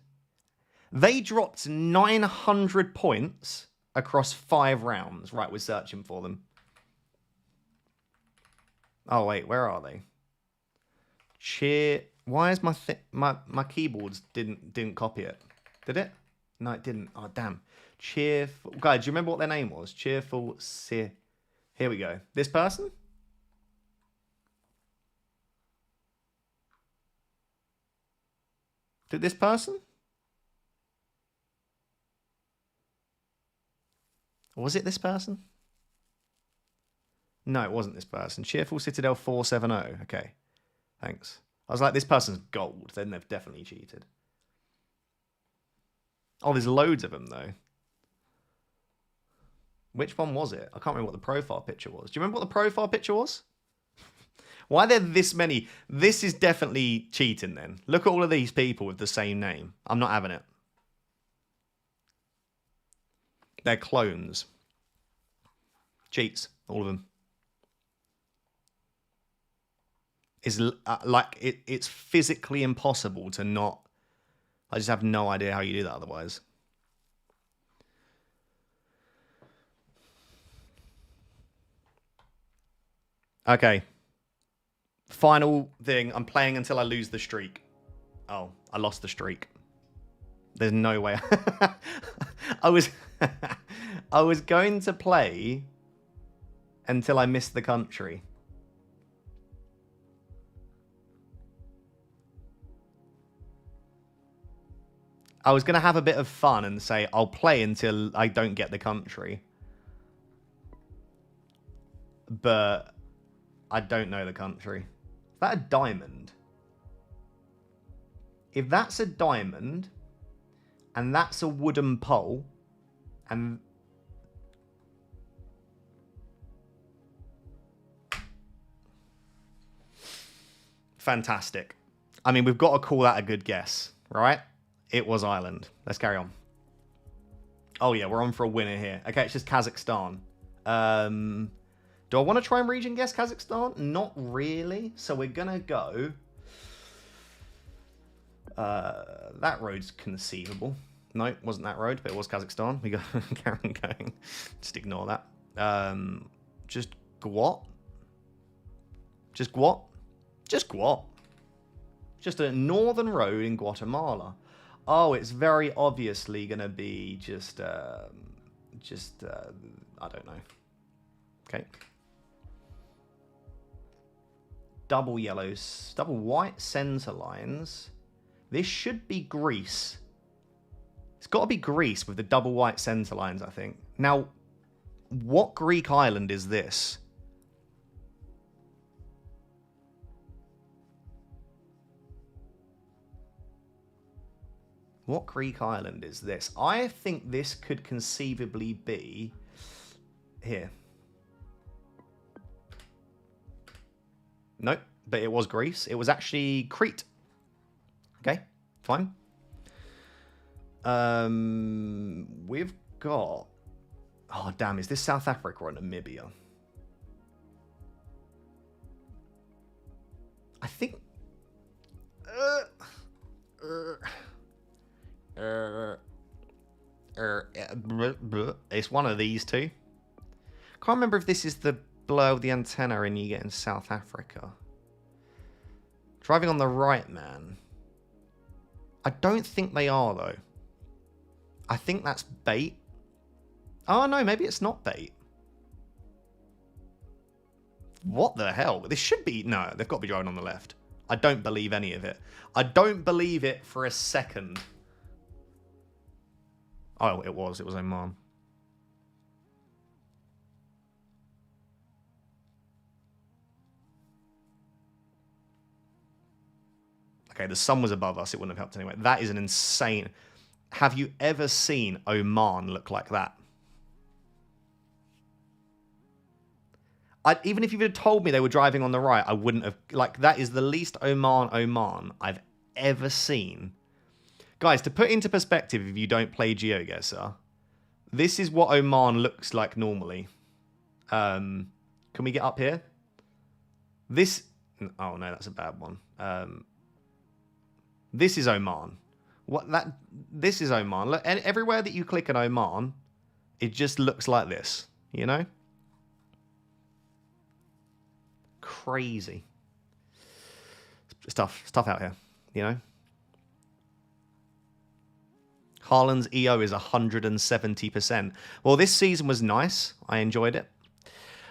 They dropped 900 points across 5 rounds. Right, we're searching for them. Oh, wait, where are they? Why is my keyboards didn't copy it? Did it? No, it didn't. Oh, damn. Cheerful. Guys, do you remember what their name was? Cheerful. Here we go. This person? Did this person? Or was it this person? No, it wasn't this person. Cheerful Citadel 470. Okay. Thanks. I was like, this person's gold. Then they've definitely cheated. Oh, there's loads of them, though. Which one was it? I can't remember what the profile picture was. Do you remember what the profile picture was? Why are there this many? This is definitely cheating, then. Look at all of these people with the same name. I'm not having it. They're clones. Cheats, all of them. It's physically impossible to not. I just have no idea how you do that otherwise. Okay. Final thing. I'm playing until I lose the streak. Oh, I lost the streak. There's no way. I was going to play until I missed the country. I was going to have a bit of fun and say, I'll play until I don't get the country. But I don't know the country. Is that a diamond? If that's a diamond, and that's a wooden pole, and... Fantastic. I mean, we've got to call that a good guess, right? It was Ireland. Let's carry on. Oh, yeah, we're on for a winner here. Okay, it's just Kazakhstan. Do I want to try and region guess Kazakhstan? Not really. So we're going to go... that road's conceivable. No, it wasn't that road, but it was Kazakhstan. We go carry on going. Just ignore that. Just Gwot? Just Gwot? Just Gwot. Just a northern road in Guatemala. Oh, it's very obviously going to be just I don't know. Okay. Double yellows, double white center lines. This should be Greece. It's got to be Greece with the double white center lines, I think. Now, what Greek island is this? What Greek island is this? I think this could conceivably be here. Nope, but it was Greece. It was actually Crete. Okay, fine. We've got... Oh, damn, is this South Africa or Namibia? I think... It's one of these two. Can't remember if this is the blow of the antenna and you get in South Africa. Driving on the right, man. I don't think they are, though. I think that's bait. Oh, no, maybe it's not bait. What the hell? This should be... No, they've got to be driving on the left. I don't believe any of it. I don't believe it for a second. Oh, it was Oman. Okay, the sun was above us. It wouldn't have helped anyway. That is an insane... Have you ever seen Oman look like that? Even if you had told me they were driving on the right, I wouldn't have... Like, that is the least Oman I've ever seen. Guys, to put into perspective, if you don't play Geoguessr, this is what Oman looks like normally. Can we get up here? This... Oh, no, that's a bad one. This is Oman. This is Oman. Look, everywhere that you click on Oman, it just looks like this, you know? Crazy. Stuff out here, you know? Haaland's EO is 170%. Well, this season was nice. I enjoyed it.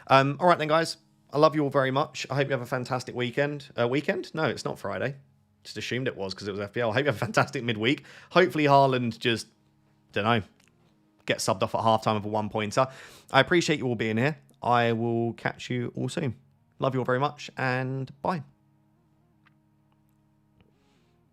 All right then, guys. I love you all very much. I hope you have a fantastic weekend. Weekend? No, it's not Friday. Just assumed it was because it was FPL. I hope you have a fantastic midweek. Hopefully Haaland just, don't know, get subbed off at halftime of a one-pointer. I appreciate you all being here. I will catch you all soon. Love you all very much, and bye.